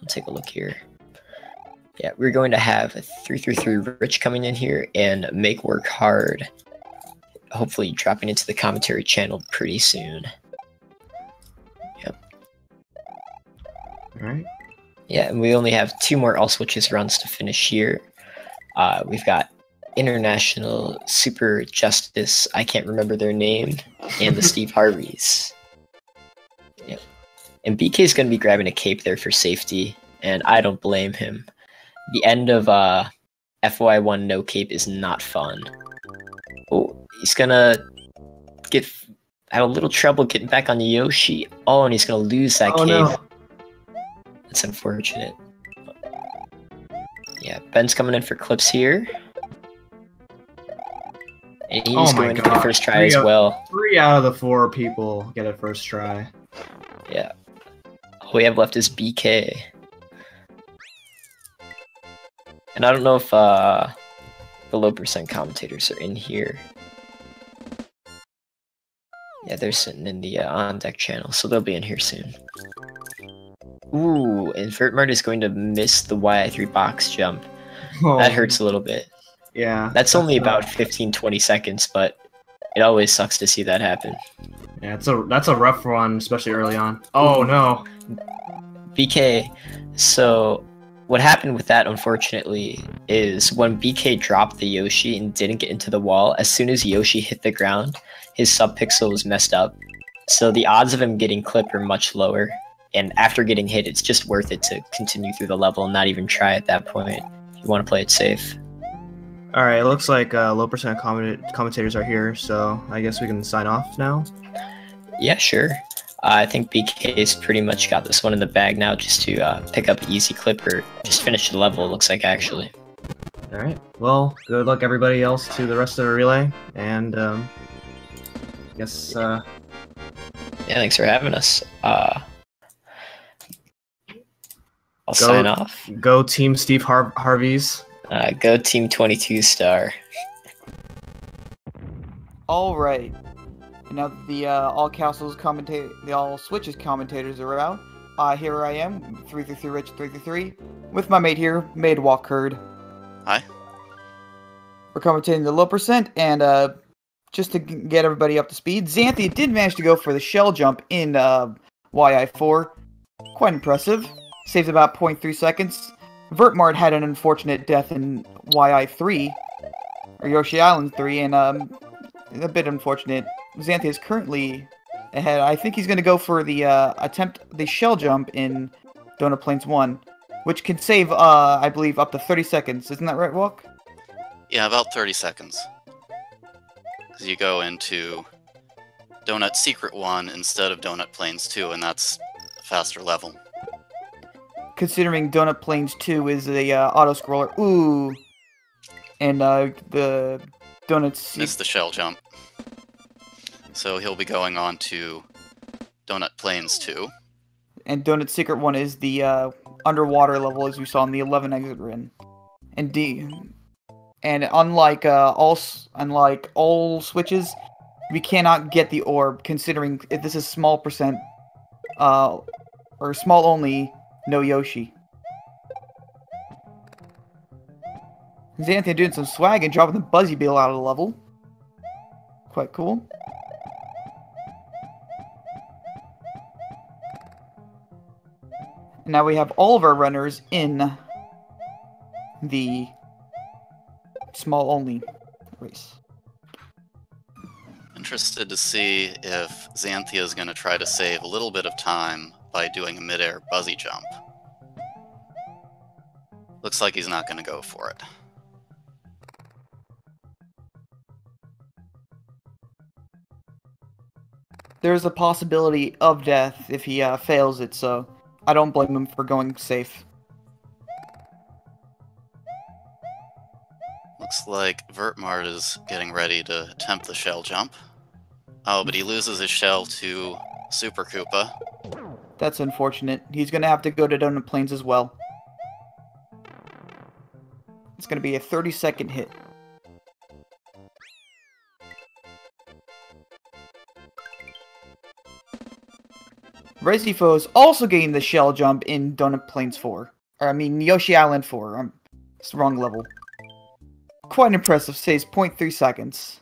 Let's take a look here. Yeah, we're going to have 333 Rich coming in here and Make Work Hard. Hopefully dropping into the commentary channel pretty soon. Yep. All right. Yeah, and we only have 2 more All Switches runs to finish here. We've got International Super Justice, I can't remember their name, and the Steve Harveys. Yep. And BK is going to be grabbing a cape there for safety, and I don't blame him. The end of FY1 no cape is not fun. Oh, he's gonna have a little trouble getting back on the Yoshi. Oh, and he's gonna lose that cave. No. That's unfortunate. Yeah, Ben's coming in for clips here. And he's going to get the first try as well. 3 out of the 4 people get it first try. Yeah. All we have left is BK. And I don't know if the low percent commentators are in here. Yeah, they're sitting in the on deck channel, so they'll be in here soon. Ooh, and Vertmart is going to miss the YI3 box jump. Oh, That hurts a little bit. Yeah. That's only about 15-20 seconds, but it always sucks to see that happen. Yeah, that's a rough one, especially early on. Oh no. BK, so what happened with that, unfortunately, is when BK dropped the Yoshi and didn't get into the wall, as soon as Yoshi hit the ground, his sub-pixel was messed up. So the odds of him getting clipped are much lower, and after getting hit, it's just worth it to continue through the level and not even try at that point. You want to play it safe. Alright, it looks like low percent commentators are here, so I guess we can sign off now. Yeah, sure. I think BK's pretty much got this one in the bag now, just to pick up an easy clip or just finish the level, it looks like, actually. Alright, well, good luck everybody else to the rest of the relay, and guess Yeah, thanks for having us. I'll sign off. go Team Steve Harveys. Go Team 22 star. All right. And now that the all switches commentators are out, here I am, 333 Rich 333, with my mate here, Made Walkherd. Hi. We're commentating the low percent, and just to get everybody up to speed, Xanthia did manage to go for the shell jump in YI4. Quite impressive. Saved about 0.3 seconds. Vertmart had an unfortunate death in YI3, or Yoshi Island 3, and a bit unfortunate. Xanthia is currently ahead. I think he's going to go for the the shell jump in Donut Plains 1, which can save, I believe, up to 30 seconds. Isn't that right, Walk? Yeah, about 30 seconds. Because you go into Donut Secret 1 instead of Donut Plains 2, and that's a faster level. Considering Donut Plains 2 is a auto-scroller. Ooh! And the Donuts... Missed the shell jump. So he'll be going on to Donut Plains 2. And Donut Secret 1 is the underwater level, as we saw in the 11 exit run. And unlike all switches, we cannot get the orb, considering if this is small percent, or small only, no Yoshi. Xanthia doing some swag and dropping the Buzzy Beetle out of the level. Quite cool. Now we have all of our runners in the small only race. Interested to see if Xanthia is going to try to save a little bit of time by doing a mid-air Buzzy jump. Looks like he's not going to go for it. There's a possibility of death if he fails it, so I don't blame him for going safe. Looks like Vertmart is getting ready to attempt the shell jump. Oh, but he loses his shell to Super Koopa. That's unfortunate. He's gonna have to go to Donut Plains as well. It's gonna be a 30-second hit. Resifo is also getting the shell jump in Donut Plains 4. Or, I mean, Yoshi Island 4. It's the wrong level. Quite impressive. Saves 0.3 seconds.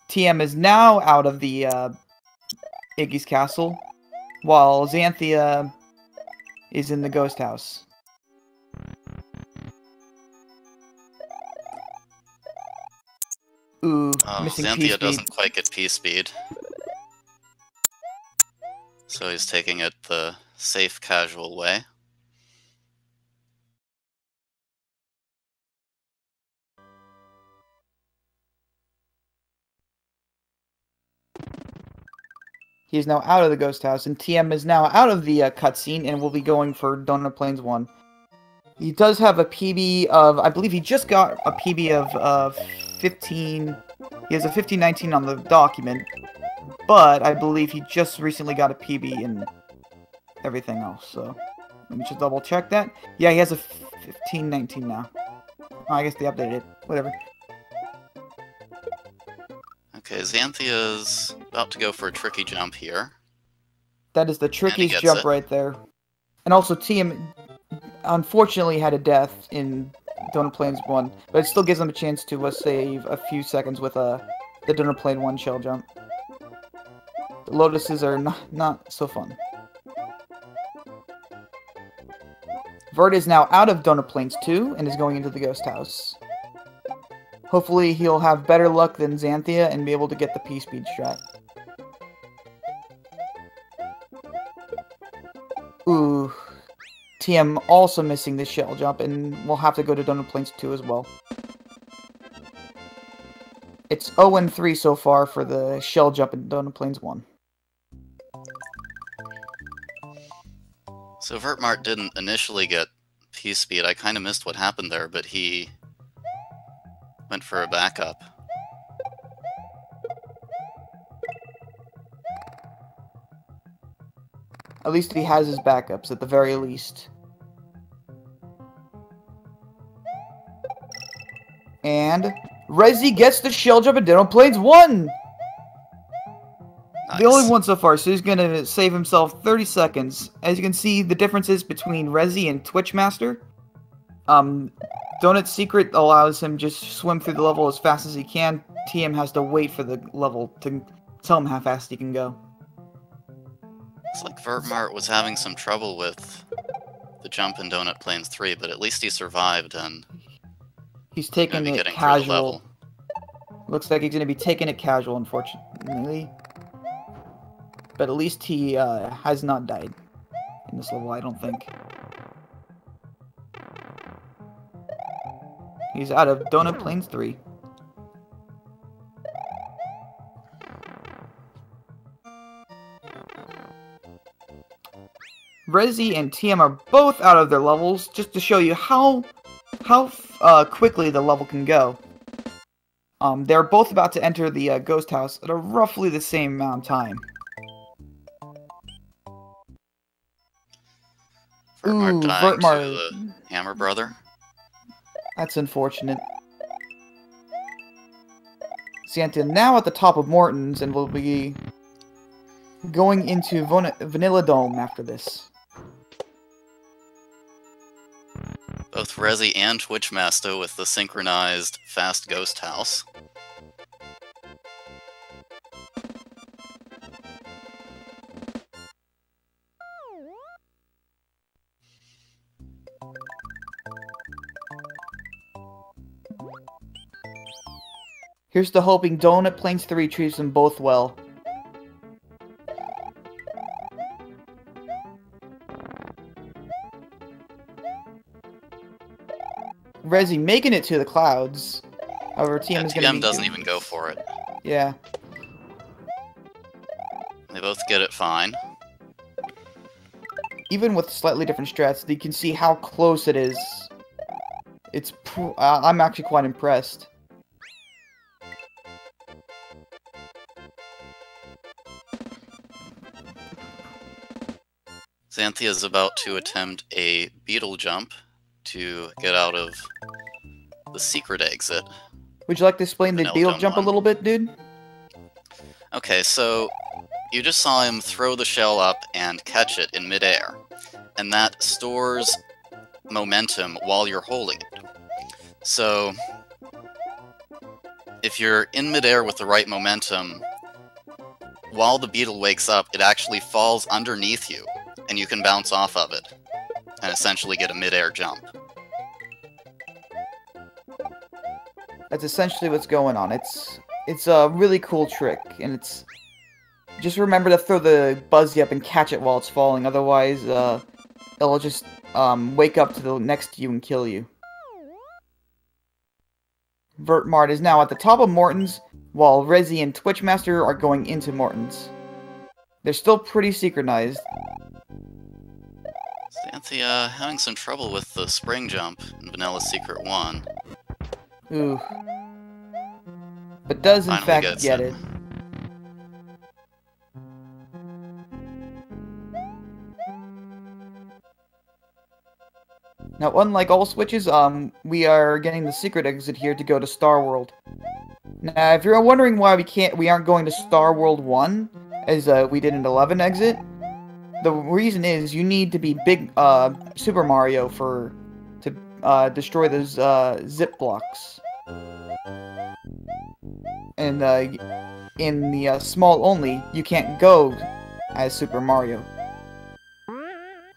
TM is now out of the Iggy's castle, while Xanthia is in the ghost house. Ooh, missing Xanthia P-speed. doesn't quite get P-speed. So he's taking it the safe, casual way. He is now out of the ghost house, and TM is now out of the cutscene and will be going for Donut Plains 1. He does have a PB of, I believe he just got a PB of 15, he has a 1519 on the document, but I believe he just recently got a PB and everything else, so let me just double check that. Yeah, he has a 1519 now. Oh, I guess they updated it, whatever. Okay, Xanthia's about to go for a tricky jump here. That is the trickiest jump right there. And also, TM unfortunately had a death in Donut Plains 1, but it still gives them a chance to save a few seconds with the Donut Plain 1 shell jump. The Lotuses are not so fun. Vert is now out of Donut Plains 2 and is going into the ghost house. Hopefully he'll have better luck than Xanthia and be able to get the P-speed strat. Ooh. TM also missing the shell jump, and we'll have to go to Donut Plains 2 as well. It's 0-3 so far for the shell jump in Donut Plains 1. So Vertmart didn't initially get P-speed. I kind of missed what happened there, but he went for a backup. At least he has his backups, at the very least. And Rezi gets the shell jump in Donut Plains 1! Nice. The only one so far, so he's gonna save himself 30 seconds. As you can see, the differences between Rezi and Twitchmaster. Donut Secret allows him just swim through the level as fast as he can. TM has to wait for the level to tell him how fast he can go. Looks like Vertmart was having some trouble with the jump in Donut Plains 3, but at least he survived and He's taking maybe it getting through the casual. level. Looks like he's going to be taking it casual, unfortunately. But at least he has not died in this level, I don't think. He's out of Donut Plains 3. Rezi and TM are both out of their levels, just to show you how quickly the level can go. They're both about to enter the ghost house at a roughly the same amount of time. Vertmart dying Vertmart. to the Hammer Brother. That's unfortunate. Xanthia now at the top of Morton's and will be going into Vanilla Dome after this. Both Rezi and Twitchmaster with the synchronized fast ghost house. Here's to hoping Donut Plains 3 treats them both well. Rezi making it to the clouds. However, TM is going to be... TM doesn't even go for it. Yeah. They both get it fine. Even with slightly different strats, you can see how close it is. It's... I'm actually quite impressed. Xanthia is about to attempt a beetle jump to get out of the secret exit. Would you like to explain the Vanilla beetle Dome jump a 1. little bit, dude? Okay, so you just saw him throw the shell up and catch it in midair, and that stores momentum while you're holding it. So, if you're in midair with the right momentum, while the beetle wakes up, it actually falls underneath you, and you can bounce off of it, and essentially get a midair jump. That's essentially what's going on. It's a really cool trick, and it's... Just remember to throw the Buzzy up and catch it while it's falling, otherwise, it'll just, wake up to the next to you and kill you. Vertmart is now at the top of Morton's, while Rezi and Twitchmaster are going into Morton's. They're still pretty synchronized. Xanthia having some trouble with the spring jump in Vanilla Secret 1. Ooh. But does in Finally fact gets get it. it. Now, unlike all switches, we are getting the secret exit here to go to Star World. Now, if you're wondering why we aren't going to Star World 1, as we did in 11 exit, the reason is you need to be big Super Mario to destroy those zip blocks. And in the small only, you can't go as Super Mario.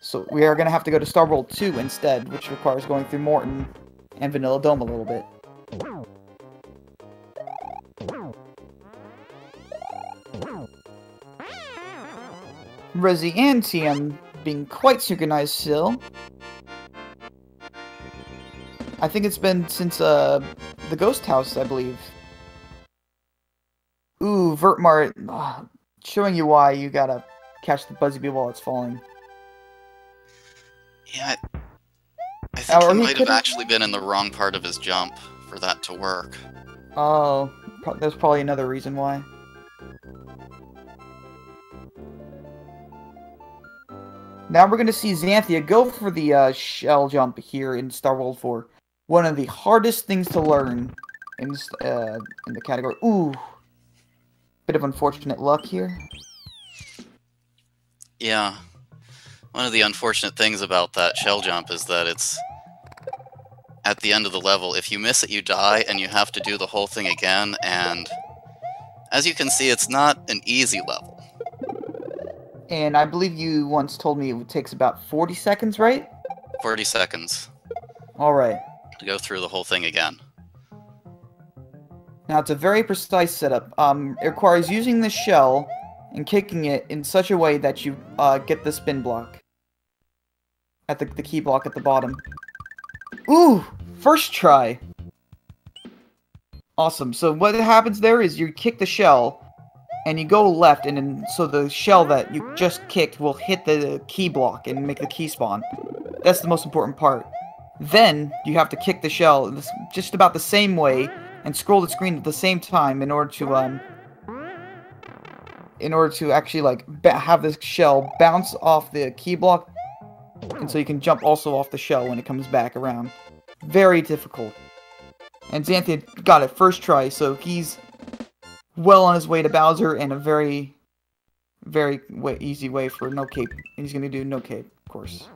So we are going to have to go to Star World 2 instead, which requires going through Morton and Vanilla Dome a little bit. Rezi and TM being quite synchronized still. I think it's been since the Ghost House, I believe. Ooh, Vertmart, showing you why you gotta catch the Buzzy Bee while it's falling. Yeah, I think Or he he might have could've- actually been in the wrong part of his jump for that to work. Oh, there's probably another reason why. Now we're gonna see Xanthia go for the shell jump here in Star World 4. One of the hardest things to learn in the category. Ooh, bit of unfortunate luck here. Yeah. One of the unfortunate things about that shell jump is that it's at the end of the level. If you miss it, you die, and you have to do the whole thing again, and as you can see, it's not an easy level. And I believe you once told me it takes about 40 seconds, right? 40 seconds Alright. to go through the whole thing again. Now, it's a very precise setup. It requires using the shell and kicking it in such a way that you get the spin block. At the key block at the bottom. Ooh! First try! Awesome. So what happens there is you kick the shell, and you go left, and then so the shell that you just kicked will hit the key block and make the key spawn. That's the most important part. Then, you have to kick the shell just about the same way, and scroll the screen at the same time in order to actually like have the shell bounce off the key block, and so you can jump also off the shell when it comes back around. Very difficult. And Xanthia got it first try, so he's well on his way to Bowser, and a very, very easy way for no cape. And he's gonna do no cape, of course.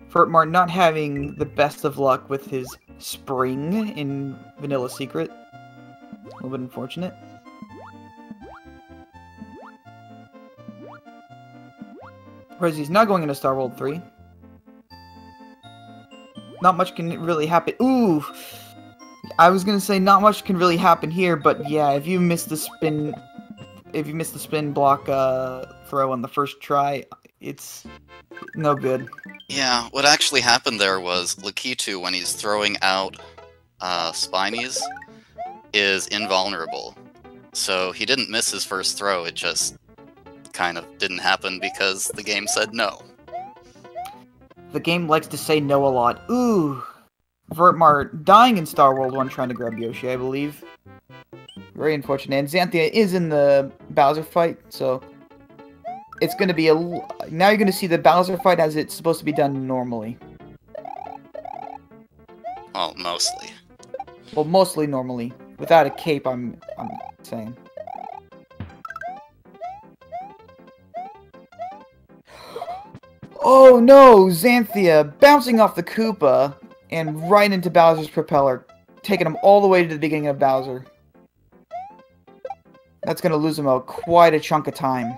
Vertmart not having the best of luck with his spring in Vanilla Secret. A little bit unfortunate. Whereas he's now going into Star World 3. Not much can really happen. Ooh! I was gonna say not much can really happen here, but yeah, if you miss the spin... If you miss the spin block throw on the first try, it's no good. Yeah, what actually happened there was Lakitu, when he's throwing out Spinies, is invulnerable. So he didn't miss his first throw, it just kind of didn't happen because the game said no. The game likes to say no a lot. Ooh! Vertmart dying in Star World 1 trying to grab Yoshi, I believe. Very unfortunate. And Xanthia is in the Bowser fight, so... It's gonna be now you're gonna see the Bowser fight as it's supposed to be done normally. Well, mostly. Well, mostly normally. Without a cape, I'm saying. Oh no! Xanthia bouncing off the Koopa and right into Bowser's propeller, taking him all the way to the beginning of Bowser. That's gonna lose him quite a chunk of time.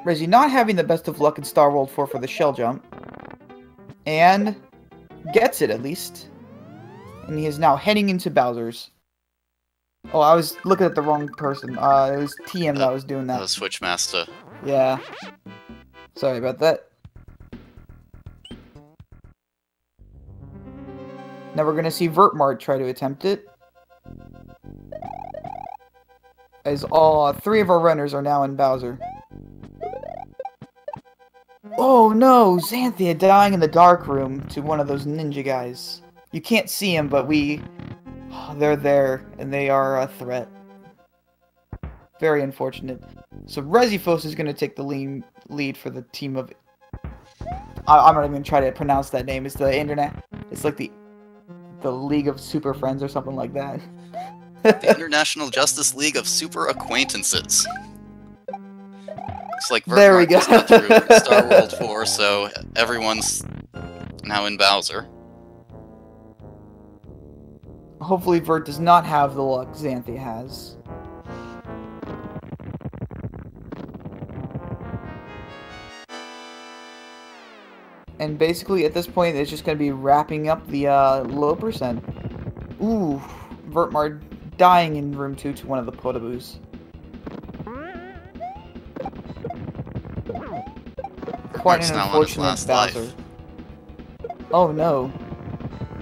Rezi not having the best of luck in Star World 4 for the shell jump. And gets it, at least. And he is now heading into Bowser's. Oh, I was looking at the wrong person. It was TM that was doing that. That was Switchmaster. Yeah. Sorry about that. Now we're gonna see Vertmart try to attempt it. As all 3 of our runners are now in Bowser. Oh no! Xanthia dying in the dark room to one of those ninja guys. You can't see him, but they're there, and they are a threat. Very unfortunate. So Rezifos is going to take the lead for the team of... I'm not even going to try to pronounce that name. It's the internet. It's like the League of Super Friends or something like that. The International Justice League of Super Acquaintances. Looks like There we go. Vertmart just got through Star World 4, so everyone's now in Bowser. Hopefully Vert does not have the luck Xanthia has. And basically at this point it's just going to be wrapping up the low percent. Ooh, Vertmart dying in room 2 to one of the Podoboos. Quite an unfortunate Bowser. Oh no.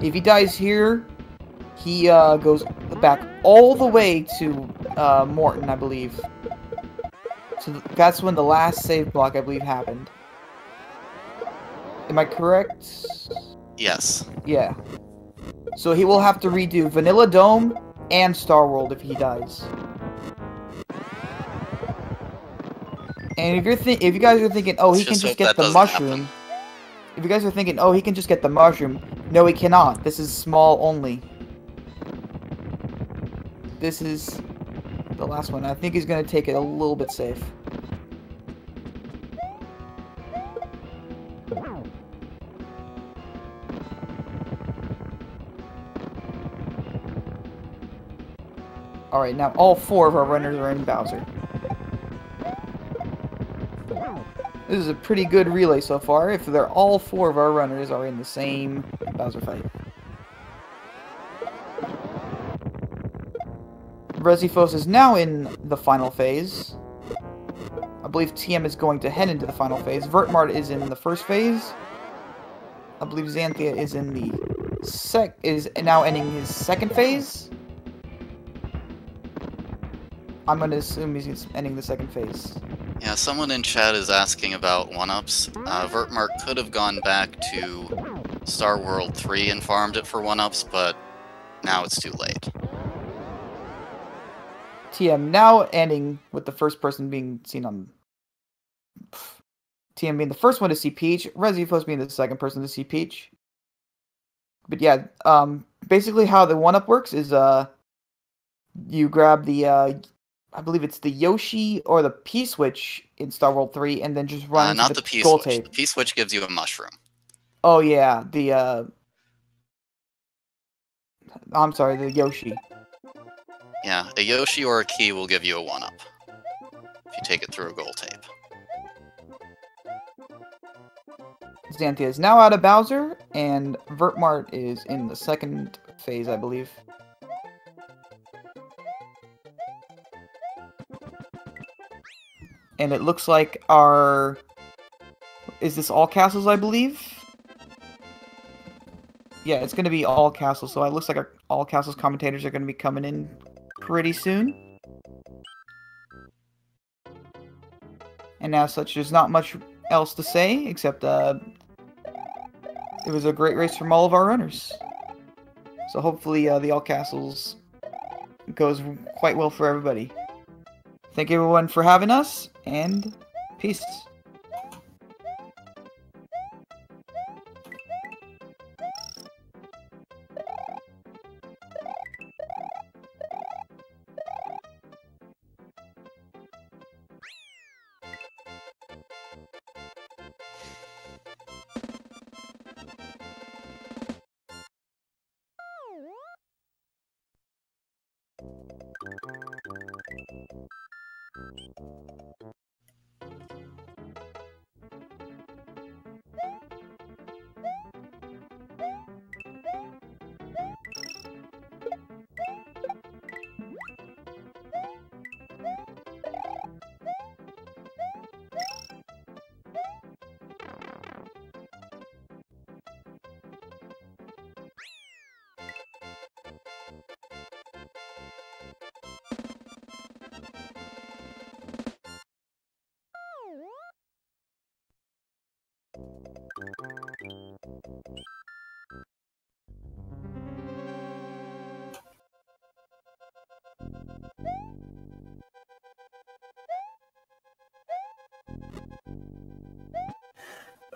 If he dies here, he goes back all the way to Morton, I believe. So that's when the last save block, I believe, happened. Am I correct? Yes. Yeah. So he will have to redo Vanilla Dome and Star World if he dies. And if you guys are thinking, oh, he can just get the mushroom. If you guys are thinking, oh, he can just get the mushroom. No, he cannot. This is small only. This is the last one. I think he's going to take it a little bit safe. Alright, now all 4 of our runners are in Bowser. This is a pretty good relay so far, if they're all 4 of our runners are in the same Bowser fight. Resifos is now in the final phase. I believe TM is going to head into the final phase. Vertmart is in the first phase. I believe Xanthia is in the is now ending his second phase. I'm gonna assume he's ending the second phase. Yeah, someone in chat is asking about 1-ups. Vertmark could have gone back to Star World 3 and farmed it for 1-ups, but now it's too late. TM now ending with the first person being seen on... TM being the first one to see Peach, Resifos being the second person to see Peach. But yeah, basically how the 1-up works is you grab the... I believe it's the Yoshi or the P-Switch in Star World 3, and then just run Not into the the goal P-Switch. tape. The P-Switch gives you a mushroom. Oh yeah, I'm sorry, the Yoshi. Yeah, a Yoshi or a key will give you a 1-up. If you take it through a goal tape. Xanthia is now out of Bowser, and Vertmart is in the second phase, I believe. And it looks like our... Is this all castles, I believe? Yeah, it's going to be all castles, so it looks like our all castles commentators are going to be coming in pretty soon. And as such, there's not much else to say, except it was a great race from all of our runners. So hopefully the all castles goes quite well for everybody. Thank you everyone for having us, and peace.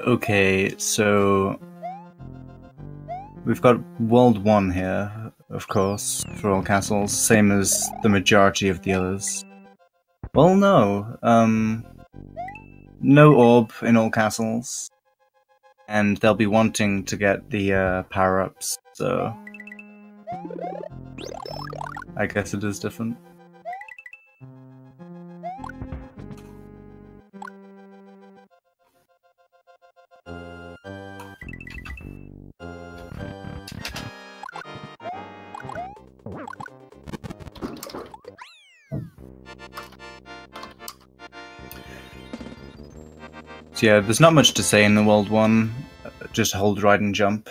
Okay, so we've got World 1 here, of course, for all castles, same as the majority of the others. Well, no. No orb in all castles, and they'll be wanting to get the power-ups, so I guess it is different. So yeah, there's not much to say in the World 1, just hold, ride, and jump.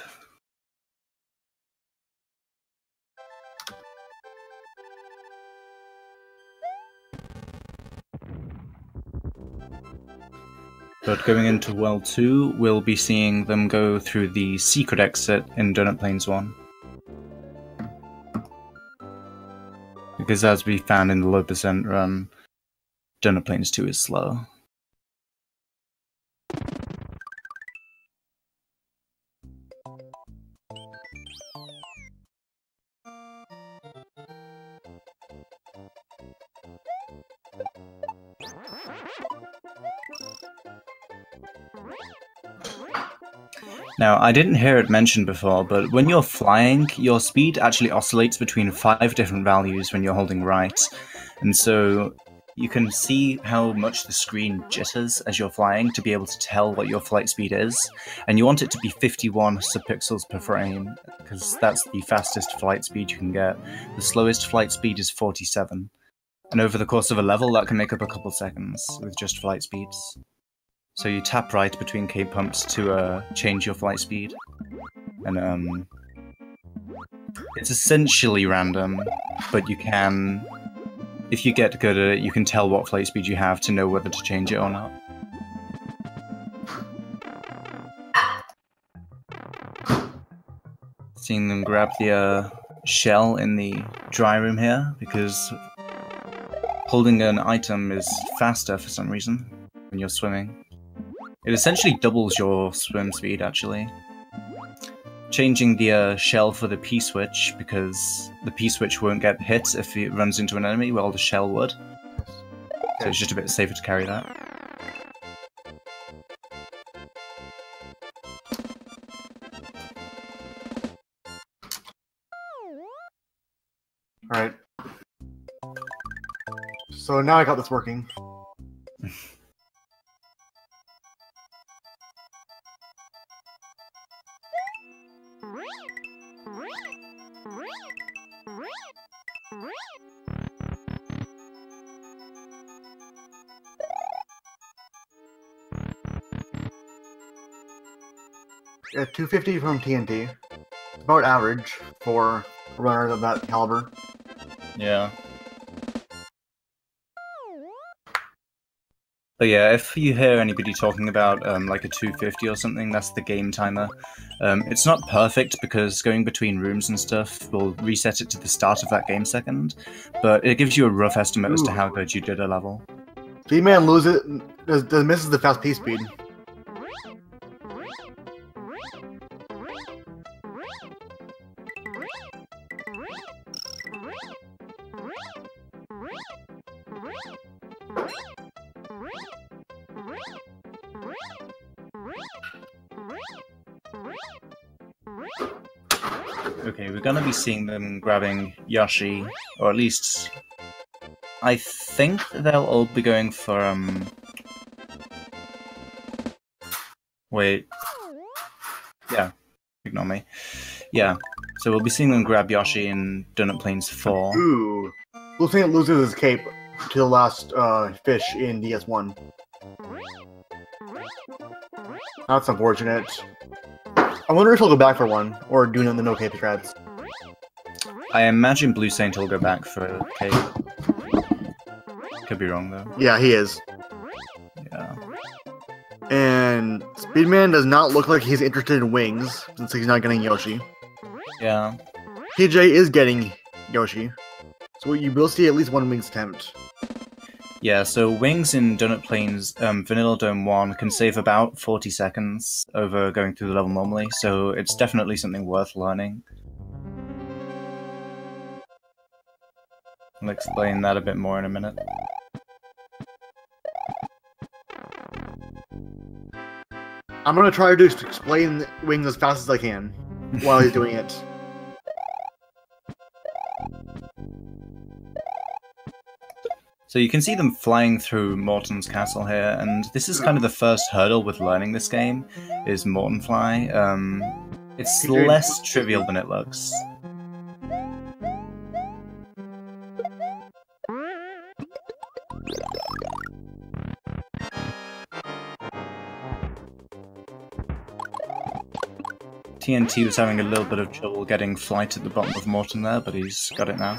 But going into World 2, we'll be seeing them go through the secret exit in Donut Plains 1. Because as we found in the low percent run, Donut Plains 2 is slow. Now, I didn't hear it mentioned before, but when you're flying, your speed actually oscillates between 5 different values when you're holding right. And so you can see how much the screen jitters as you're flying to be able to tell what your flight speed is. And you want it to be 51 subpixels per frame, because that's the fastest flight speed you can get. The slowest flight speed is 47. And over the course of a level, that can make up a couple seconds with just flight speeds. So you tap right between K-pumps to change your flight speed. And it's essentially random, but you can, if you get good at it, you can tell what flight speed you have to know whether to change it or not. Seeing them grab the shell in the dry room here, because holding an item is faster for some reason when you're swimming. It essentially doubles your swim speed, actually. Changing the shell for the P-switch, because the P-switch won't get hit if it runs into an enemy, while the shell would. So it's just a bit safer to carry that. Alright. So now I got this working. Yeah, 250 from TNT. About average for runners of that caliber. Yeah. But yeah, if you hear anybody talking about like a 250 or something, that's the game timer. It's not perfect because going between rooms and stuff will reset it to the start of that game second, but it gives you a rough estimate as to how good you did a level. Speedman loses misses the fast P speed. Okay, we're gonna be seeing them grabbing Yoshi, or at least I think they'll all be going for wait. Yeah, ignore me. Yeah, so we'll be seeing them grab Yoshi in Donut Plains 4. Ooh. Lieutenant loses his cape to the last fish in DS1. That's unfortunate. I wonder if he'll go back for one, or do the no cape strats. I imagine Blue Saint will go back for a cape. Could be wrong though. Yeah, he is. Yeah. And Speedman does not look like he's interested in wings, since he's not getting Yoshi. Yeah. PJ is getting Yoshi, so you will see at least one wings attempt. Yeah, so wings in Donut Plains Vanilla Dome 1 can save about 40 seconds over going through the level normally, so it's definitely something worth learning. I'll explain that a bit more in a minute. I'm gonna try to explain wings as fast as I can while he's doing it. So you can see them flying through Morton's castle here, and this is kind of the first hurdle with learning this game, is Morton Fly. It's less trivial than it looks. TNT was having a little bit of trouble getting flight at the bottom of Morton there, but he's got it now.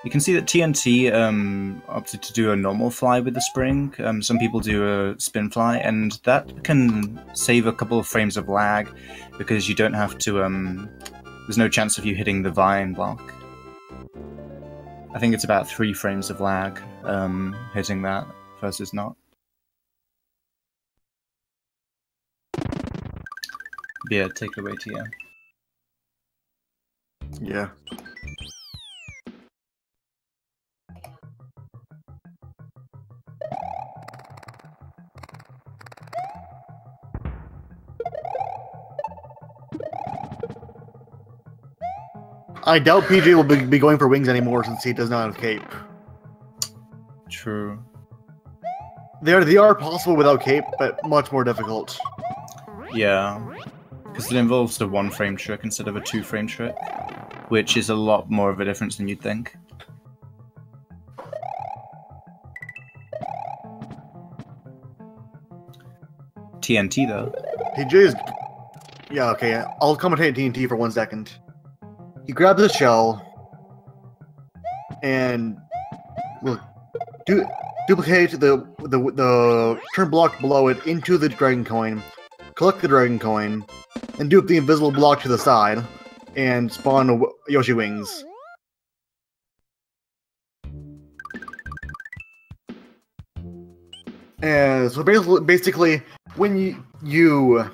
You can see that TNT opted to do a normal fly with the spring. Some people do a spin fly, and that can save a couple of frames of lag because you don't have to. There's no chance of you hitting the vine block. I think it's about 3 frames of lag hitting that versus not. Yeah, take it away, TM. Yeah. I doubt PJ will be going for wings anymore since he does not have cape. True. They are possible without cape, but much more difficult. Yeah. Because it involves a 1-frame trick instead of a 2-frame trick, which is a lot more of a difference than you'd think. TNT though. PJ is... Yeah, okay, I'll commentate TNT for 1 second. He grabs the shell, and will duplicate the turn block below it into the Dragon Coin, collect the Dragon Coin, and dupe the invisible block to the side, and spawn Yoshi Wings. So basically, when you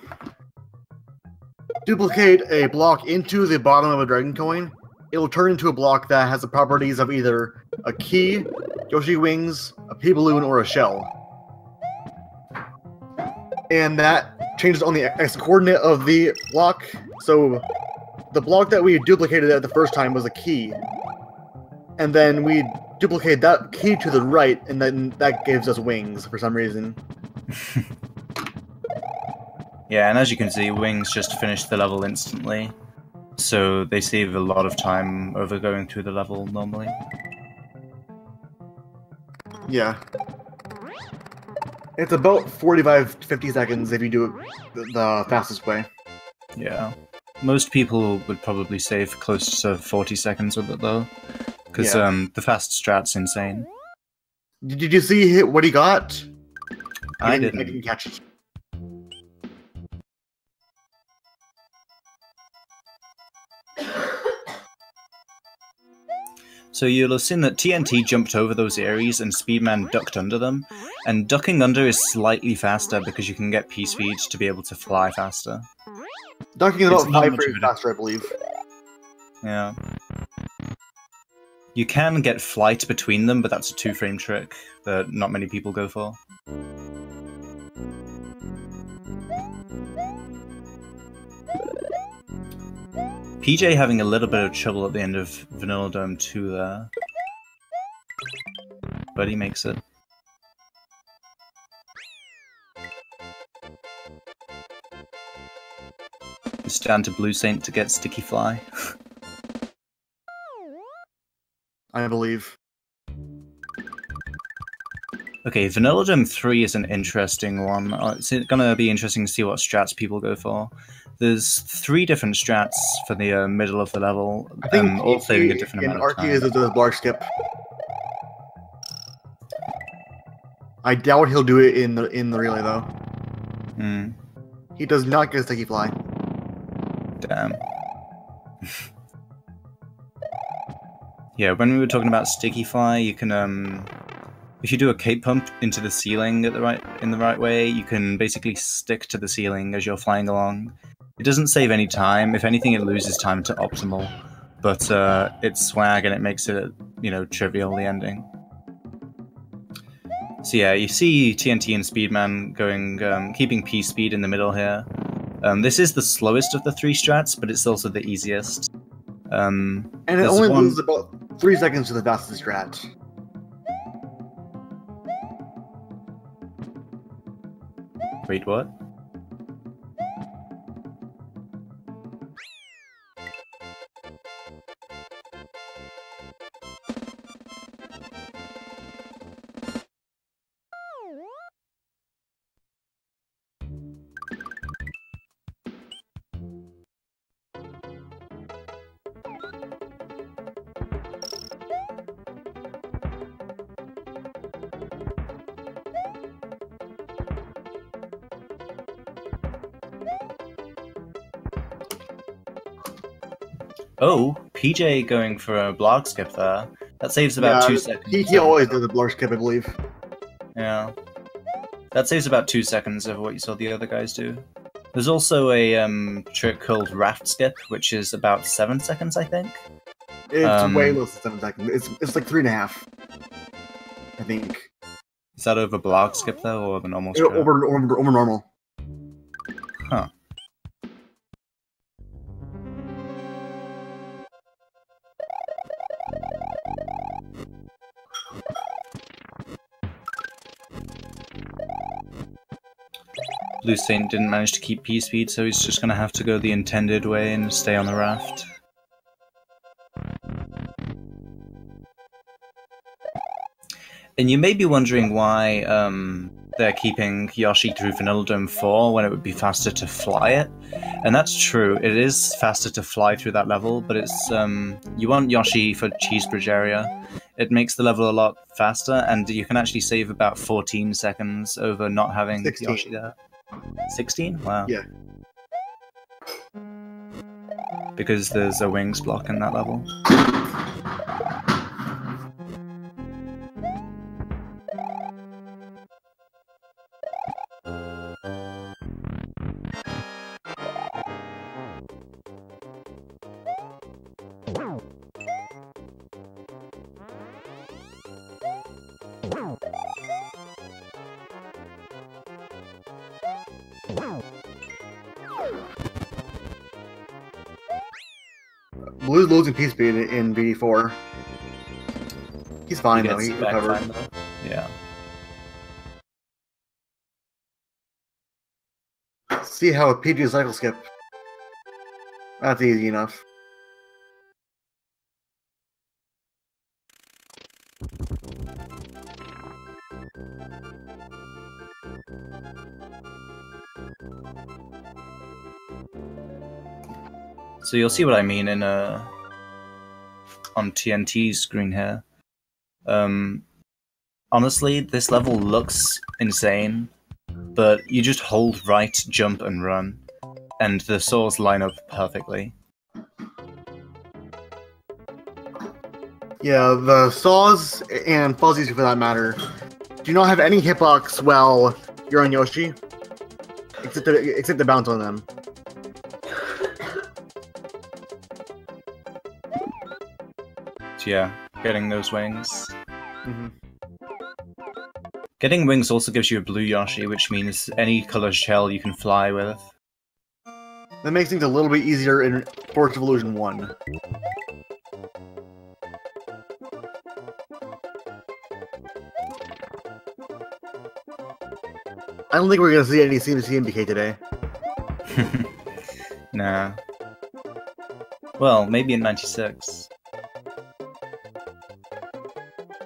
duplicate a block into the bottom of a Dragon Coin, it will turn into a block that has the properties of either a key, Yoshi Wings, a P-Balloon, or a shell. And that changes on the x-coordinate of the block, so the block that we duplicated at the first time was a key. And then we duplicate that key to the right, and then that gives us wings for some reason. Yeah, and as you can see, Wings just finished the level instantly, so they save a lot of time over going through the level normally. Yeah. It's about 45 to 50 seconds if you do it the fastest way. Yeah. Most people would probably save close to 40 seconds with it though, because the fast strat's insane. Did you see what he got? I I didn't. didn't catch it. So you'll have seen that TNT jumped over those areas and Speedman ducked under them, and ducking under is slightly faster because you can get P-Speed to be able to fly faster. Ducking is It's about not 5 much of frames a- faster, I believe. Yeah. You can get flight between them, but that's a 2-frame trick that not many people go for. PJ having a little bit of trouble at the end of Vanilla Dome 2 there. But he makes it. It's down to Blue Saint to get Sticky Fly. I believe. Okay, Vanilla Dome 3 is an interesting one. It's gonna be interesting to see what strats people go for. There's 3 different strats for the middle of the level, I think all saving a different in amount of Arceus time. is a block skip. I doubt he'll do it in the relay though. Hmm, He does not get a sticky fly. damn. Yeah, when we were talking about Sticky Fly, you can if you do a cape pump into the ceiling in the right way, you can basically stick to the ceiling as you're flying along. It doesn't save any time. If anything, it loses time to optimal, but it's swag and it makes it, trivial, the ending. So yeah, you see TNT and Speedman going, keeping P-Speed in the middle here. This is the slowest of the 3 strats, but it's also the easiest. And it There's only one- loses about 3 seconds to the fastest strat. Wait, what? Oh, PJ going for a block skip there. That saves about 2 seconds. He always does a block skip, I believe. Yeah. That saves about 2 seconds of what you saw the other guys do. There's also a trick called Raft Skip, which is about 7 seconds, I think. It's way less than 7 seconds. It's like 3.5. I think. Is that over Block Skip though, or the normal skip? Over normal. Huh. Blue Saint didn't manage to keep P-Speed, so he's just gonna have to go the intended way and stay on the raft. And you may be wondering why they're keeping Yoshi through Vanilla Dome 4 when it would be faster to fly it. And that's true, it is faster to fly through that level, but it's you want Yoshi for Cheesebridge area. It makes the level a lot faster, and you can actually save about 14 seconds over not having 16. Yoshi there. 16? Wow. Yeah. Because there's a wings block in that level. Blue's losing P-Speed in BD4. He's fine though, he gets it back recovered. fine, though. Yeah. See how a PG cycle skip. That's easy enough. So you'll see what I mean in on TNT's screen here. Honestly, this level looks insane, but you just hold right, jump, and run, and the saws line up perfectly. Yeah, the saws and fuzzies for that matter do not have any hitbox while you're on Yoshi, except to bounce on them. So yeah, getting those wings. Mm-hmm. Getting wings also gives you a blue Yoshi, which means any color shell you can fly with. That makes things a little bit easier in Force of Illusion 1. I don't think we're gonna see any CMDK today. Nah. Well, maybe in 96.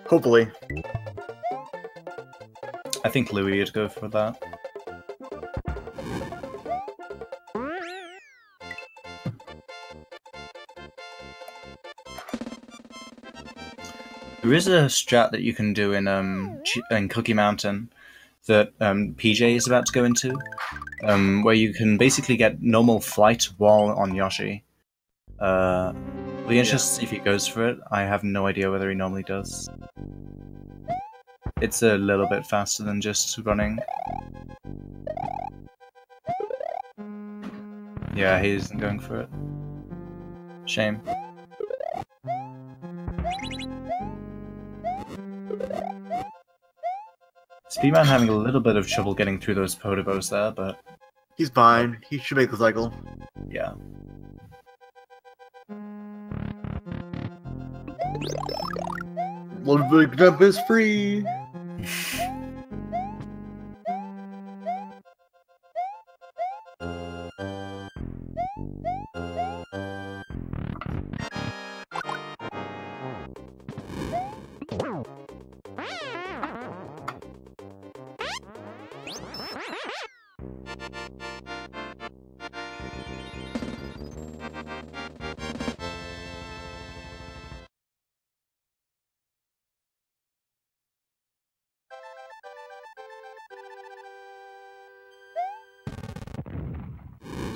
Hopefully. I think Louis would go for that. There is a strat that you can do in Cookie Mountain that PJ is about to go into, where you can basically get normal flight while on Yoshi. We'll be interested to see if he goes for it. I have no idea whether he normally does. It's a little bit faster than just running. Yeah, he isn't going for it. Shame. Speedman having a little bit of trouble getting through those Podobos there, but He's fine. He should make the cycle. yeah. Ludwig jump is free.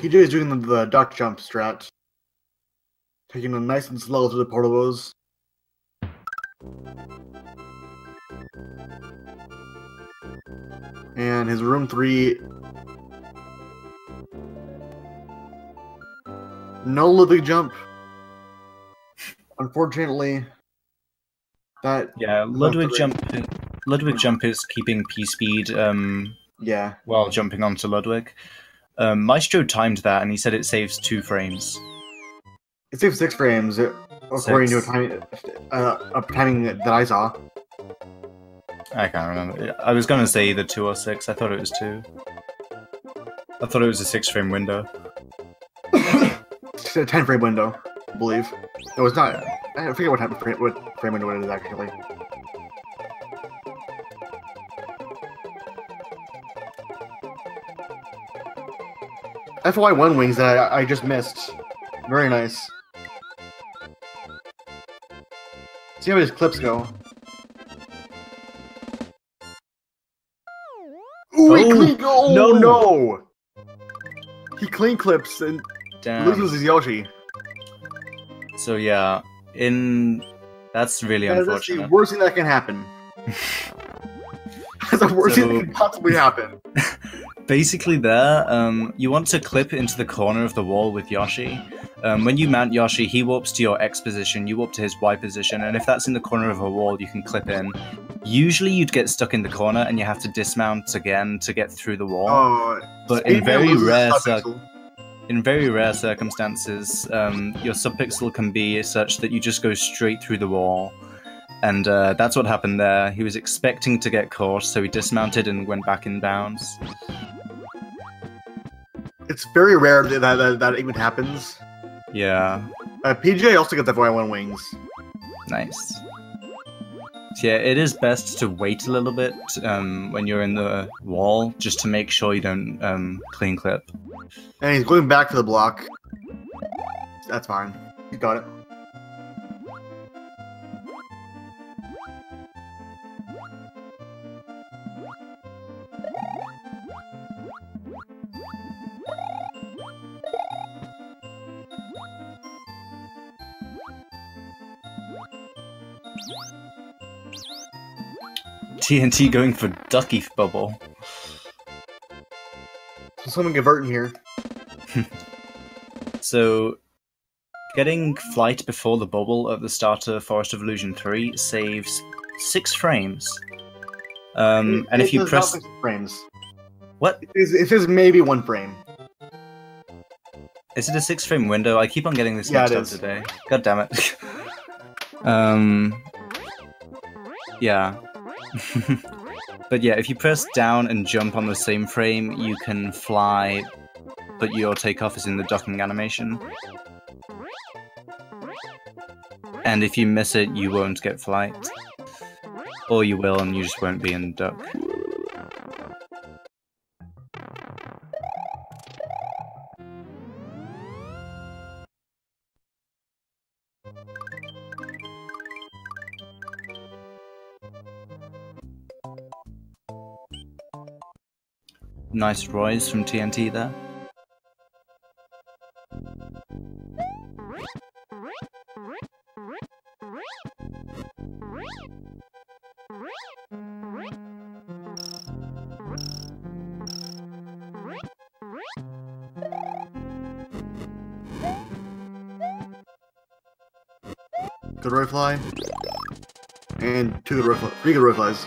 PJ is doing the duck jump strat. Taking them nice and slow through the portables. And his room 3 No Ludwig jump. Unfortunately, that Yeah, Ludwig jump is keeping P speed yeah. while jumping onto Ludwig. Maestro timed that, and he said it saves 2 frames. It saves 6 frames according to a timing that I saw. I can't remember. I was gonna say either 2 or 6. I thought it was 2. I thought it was a 6-frame window. It's a 10-frame window, I believe. No, it's not. I forget what frame window it is actually. FY1 wings that I just missed. Very nice. See how his clips go. Ooh, he clean! Oh no! He clean clips and loses his Yoshi. So yeah, that's really unfortunate. That's the worst thing that can happen. That's the worst thing that can possibly happen. Basically there, you want to clip into the corner of the wall with Yoshi. When you mount Yoshi, he warps to your X position, you warp to his Y position, and if that's in the corner of a wall, you can clip in. Usually you'd get stuck in the corner and you have to dismount again to get through the wall. But in very rare circumstances, your subpixel can be such that you just go straight through the wall. And that's what happened there. He was expecting to get caught, so he dismounted and went back in bounds. It's very rare that even happens. Yeah. PJ also gets FY1 wings. Nice. So yeah, it is best to wait a little bit when you're in the wall, just to make sure you don't clean clip. And he's going back for the block. That's fine. He got it. TNT going for Ducky Bubble. Someone convert in here. So, getting flight before the bubble at the start of Forest of Illusion 3 saves 6 frames. And if you press... Not 6 frames. What? It says maybe 1 frame. Is it a 6-frame window? I keep on getting this mixed up today. God damn it. Yeah. But yeah, if you press down and jump on the same frame, you can fly, but your takeoff is in the docking animation. And if you miss it, you won't get flight. Or you will, and you just won't be in duck. Nice Roy's from TNT there. Good road fly. And 2 good road flies. 3 good road flies.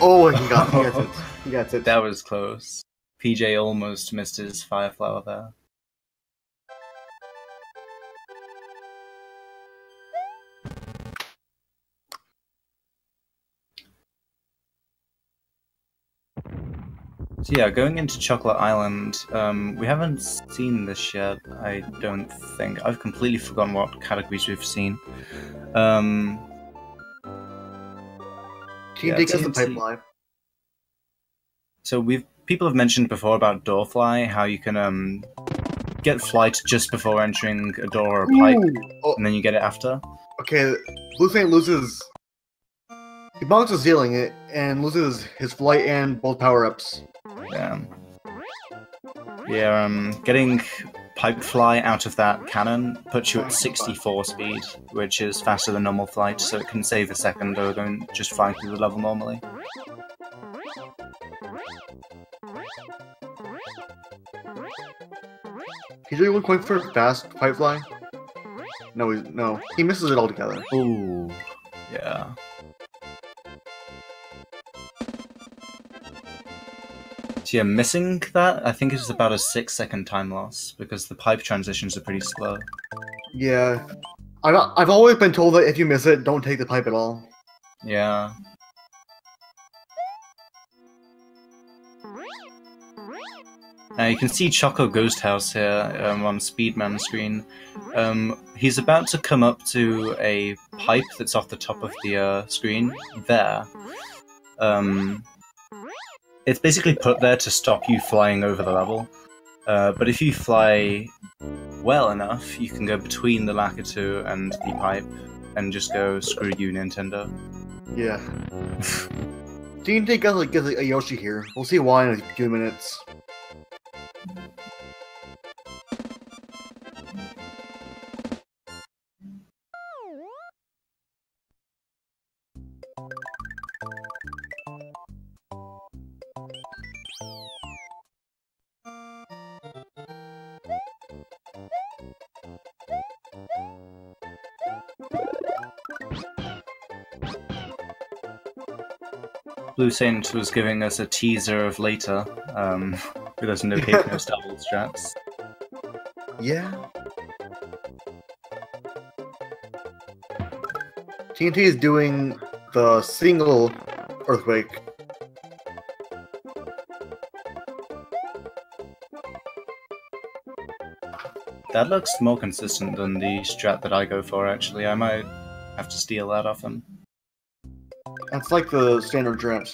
Oh, he gets it. He gets it. That was close. PJ almost missed his Fire Flower there. So yeah, going into Chocolate Island, we haven't seen this yet, I don't think. I've completely forgotten what categories we've seen. TNT gets the pipeline. So people have mentioned before about Doorfly, how you can get flight just before entering a door or a pipe, and then you get it after. Okay, Blue Saint loses... He bonks the ceiling and loses his flight and both power-ups. Yeah. Yeah, getting pipe fly out of that cannon puts you at 64 speed, which is faster than normal flight, so it can save a second over than just flying through the level normally. He's really going for a fast pipe fly? No, he misses it altogether. Ooh, yeah. So yeah, missing that, I think is about a 6-second time loss, because the pipe transitions are pretty slow. Yeah. I've always been told that if you miss it, don't take the pipe at all. Yeah. Now you can see Choco Ghost House here on Speedman screen. He's about to come up to a pipe that's off the top of the screen there. It's basically put there to stop you flying over the level. But if you fly well enough, you can go between the Lakitu and the pipe and just go, screw you, Nintendo. Yeah. TNT gets a Yoshi here. We'll see why in a few minutes. Blue Saint was giving us a teaser of later, with us no cake, no double strats. Yeah. TNT is doing the single earthquake. That looks more consistent than the strat that I go for, actually. I might have to steal that off him. That's like the standard strat.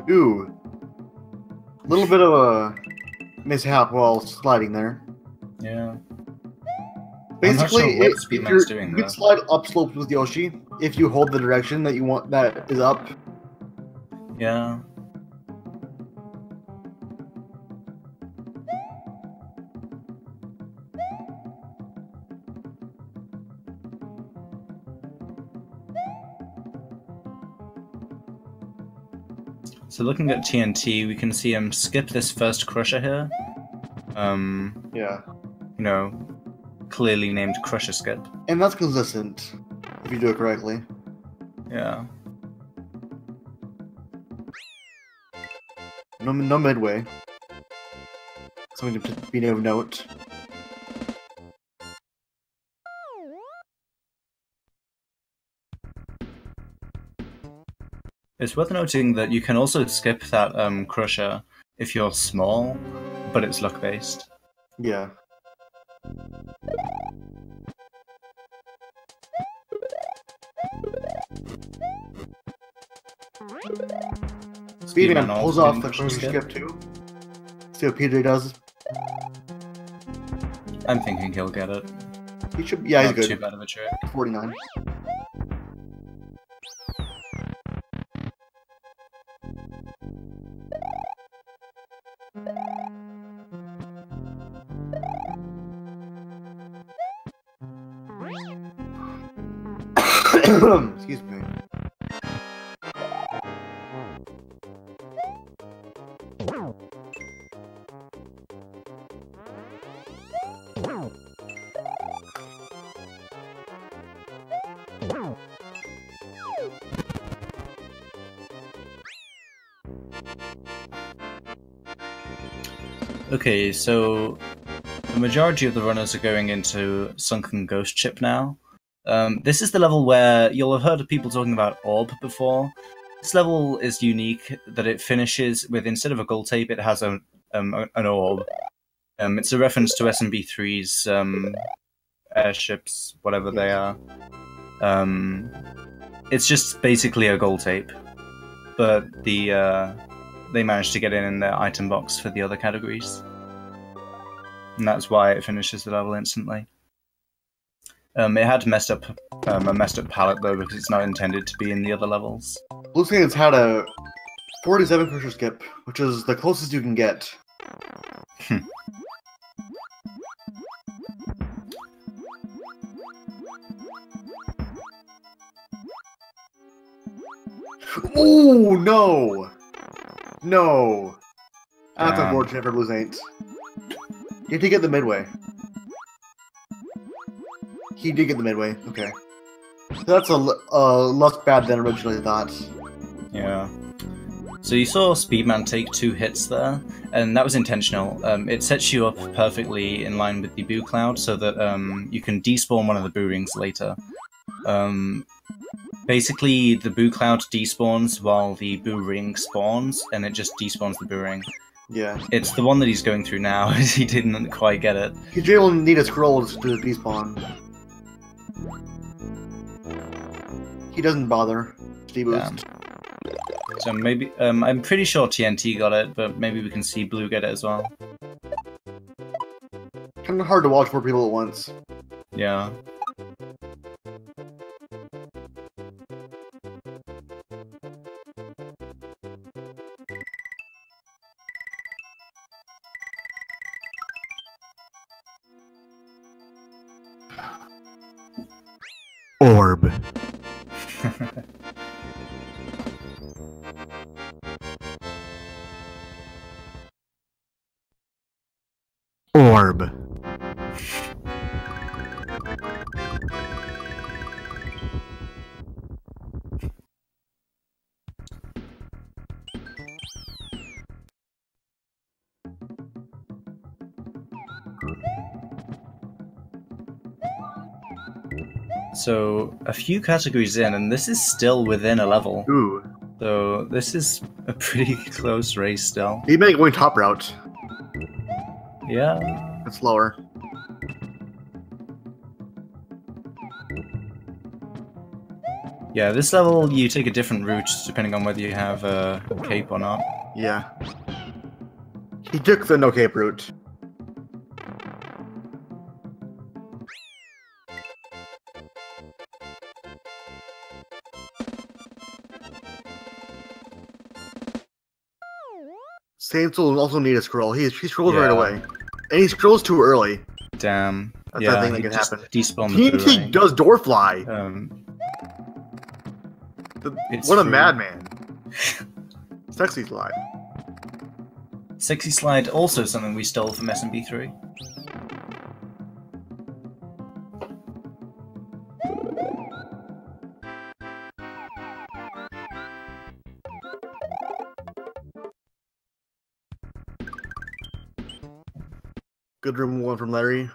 Ooh. A little bit of a mishap while sliding there. Yeah. Basically, what if Speedman's doing, you though. can slide up slopes with Yoshi if you hold the direction that you want that is up. Yeah. So looking at TNT, we can see him skip this first crusher here. Yeah. You know, clearly named Crusher Skip. And that's consistent, if you do it correctly. Yeah. No midway. Something to be of note. It's worth noting that you can also skip that crusher if you're small, but it's luck-based. Yeah. Speedman pulls off the crusher skip too. See what PJ does. I'm thinking he'll get it. He should. Yeah, he's Not good. too bad of a trick. 49. Excuse me. Okay, so the majority of the runners are going into Sunken Ghost Chip now. This is the level where you'll have heard of people talking about Orb before. This level is unique that it finishes with, instead of a gold tape, it has a an orb. It's a reference to SMB3's airships, whatever they are. It's just basically a gold tape, but they managed to get in their item box for the other categories, and that's why it finishes the level instantly. It had a messed up palette though, because it's not intended to be in the other levels. Blue Saints had a 47 cruiser skip, which is the closest you can get. Oh no! No! That's unfortunate for Blue Saints. Did he get the midway? He did get the midway, okay. That's a less bad than originally thought. Yeah. So you saw Speedman take 2 hits there, and that was intentional. It sets you up perfectly in line with the Boo Cloud, so that you can despawn one of the Boo Rings later. Basically, the Boo Cloud despawns while the Boo Ring spawns, and it just despawns the Boo Ring. Yeah. It's the one that he's going through now, as he didn't quite get it. He's able to need a scroll to despawn. He doesn't bother. Steve Boost. So maybe, I'm pretty sure TNT got it, but maybe we can see Blue get it as well. Kind of hard to watch 4 people at once. Yeah. Orb. Orb. So, a few categories in, and this is still within a level. Ooh. So, this is a pretty close race still. He may going top route. Yeah. It's lower. Yeah, this level you take a different route depending on whether you have a cape or not. Yeah. He took the no cape route. Saints will also need a scroll. He scrolls right away. And he scrolls too early. Damn. That's yeah, the thing that he can just happen. despawned the TNT Boo-ray. does door fly. It's What a true. madman. Sexy slide. Sexy Slide, also something we stole from SMB3. Good room 1 from Larry.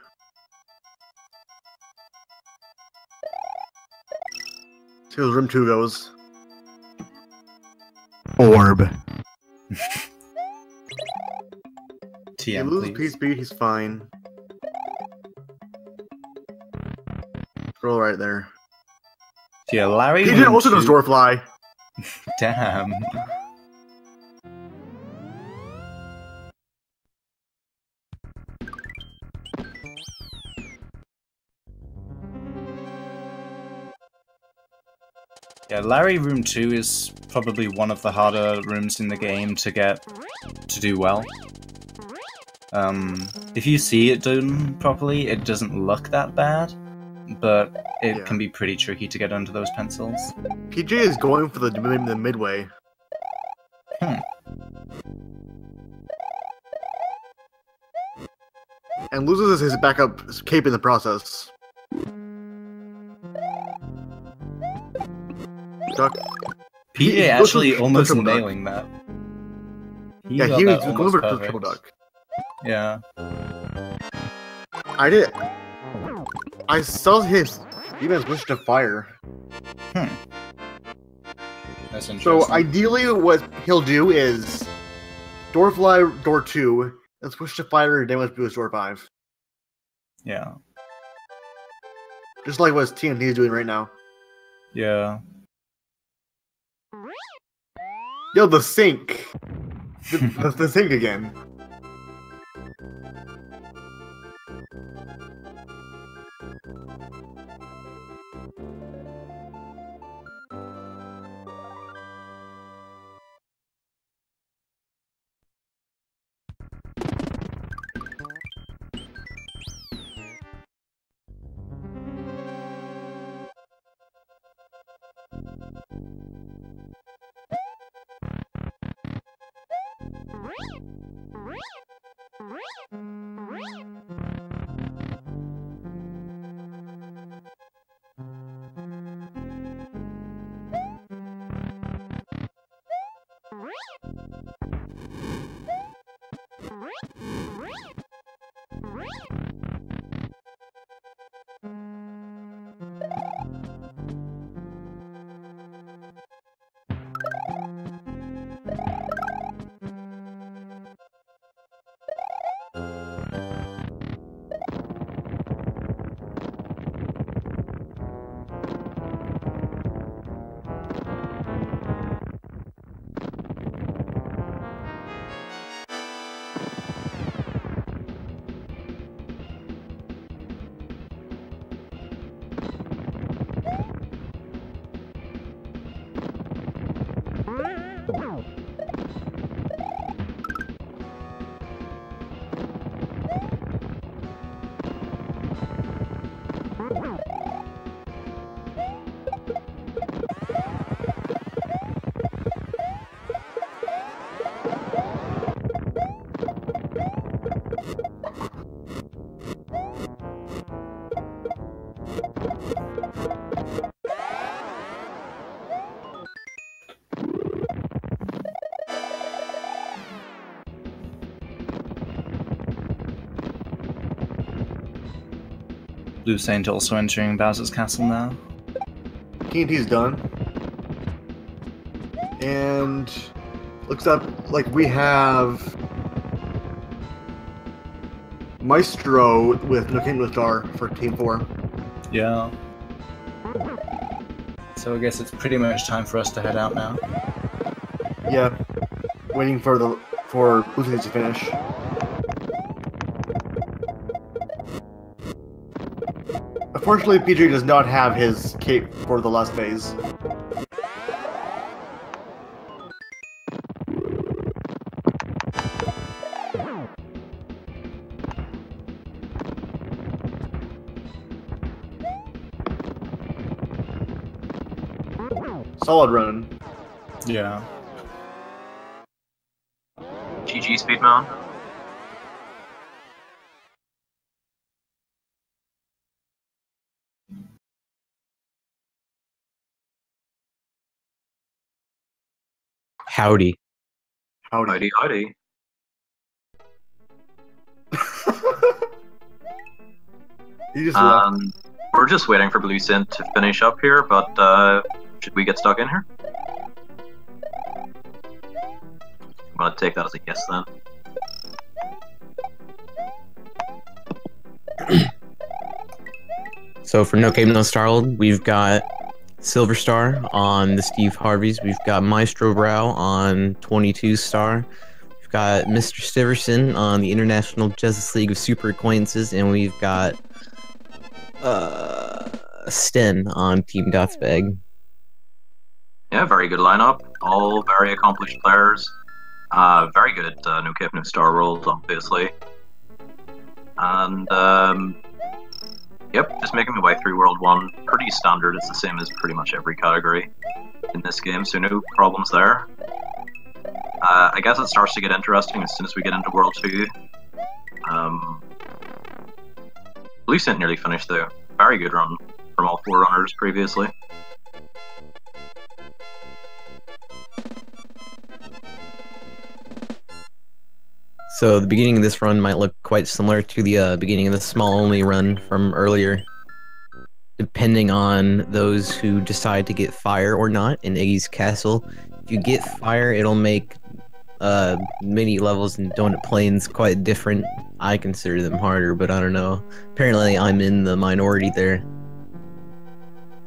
See how room 2 goes. Orb. He TM, loses please. P speed, he's fine. Scroll right there. Yeah, Larry. He also does door fly. Damn. Yeah, Larry Room 2 is probably one of the harder rooms in the game to get to do well. If you see it done properly, it doesn't look that bad, but it can be pretty tricky to get under those pencils. PJ is going for the midway. And loses his backup cape in the process. Duck. PJ actually almost nailing that. Yeah, got he was that going almost for perfect. triple duck. Yeah. I saw his even switch to fire. That's interesting. So ideally, what he'll do is Door Fly, Door 2, and switch to Fire, Damage Boost, Door 5. Yeah. Just like what TNT is doing right now. Yeah. Yo, the sink! The sink again. Blue Saint also entering Bowser's Castle now. TNT's done. And looks up like we have Maestro with No Kingdom Star for Team 4. Yeah. So I guess it's pretty much time for us to head out now. Yeah. Waiting for Blue Saint to finish. Unfortunately, PJ does not have his cape for the last phase. Solid run. Yeah. GG, Speedman. Howdy. Howdy, howdy. He just left. We're just waiting for Blue Saint to finish up here, but should we get stuck in here? I'm gonna take that as a yes then. So for No Cape No Starled, we've got Silver Star on the Steve Harveys. We've got Maestro Brow on 22 Star. We've got Mr. Stiverson on the International Justice League of Super Acquaintances, and we've got Sten on Team Dotsbag. Yeah, very good lineup. All very accomplished players. Very good No Cape No Star roles, obviously. And yep, just making my way through World 1. Pretty standard, it's the same as pretty much every category in this game, so no problems there. I guess it starts to get interesting as soon as we get into World 2. Blue Saint nearly finished though. Very good run from all 4 runners previously. So the beginning of this run might look quite similar to the beginning of the small only run from earlier, depending on those who decide to get fire or not in Iggy's Castle. If you get fire, it'll make mini levels in Donut Plains quite different. I consider them harder, but I don't know. Apparently, I'm in the minority there.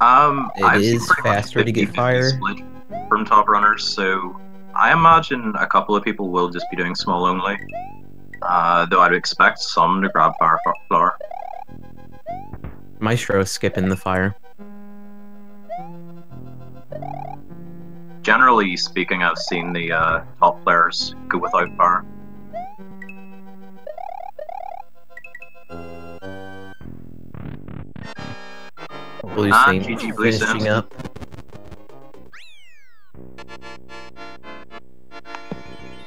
It is faster to get fire from top runners, so I imagine a couple of people will just be doing small only. Though I'd expect some to grab fire flower. Maestro is skipping the fire. Generally speaking, I've seen the top players go without fire. Blue Saint GG Blue finishing Saint. up.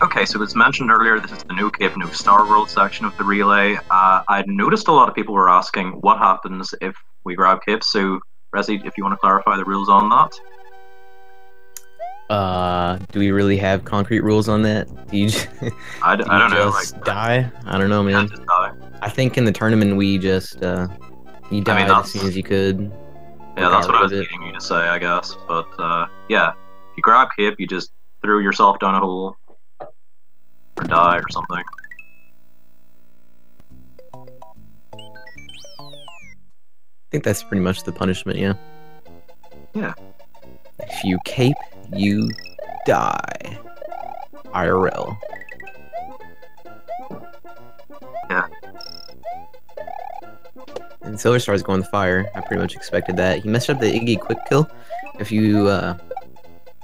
Okay, so as mentioned earlier, this is the No Cape, No Star World section of the relay. I'd noticed a lot of people were asking what happens if we grab Cape, so Resi, if you want to clarify the rules on that. Do we really have concrete rules on that? Do you, I don't know. Just die? I don't know, man. Just die. I think in the tournament we just, you died as soon as you could. Yeah, that's what I was needing you to say, I guess. But, yeah, if you grab Cape, you just throw yourself down a hole. Or die or something. I think that's pretty much the punishment, yeah. Yeah. If you cape, you die. IRL. Yeah. And Silver Star's going to fire. I pretty much expected that. He messed up the Iggy quick kill. If you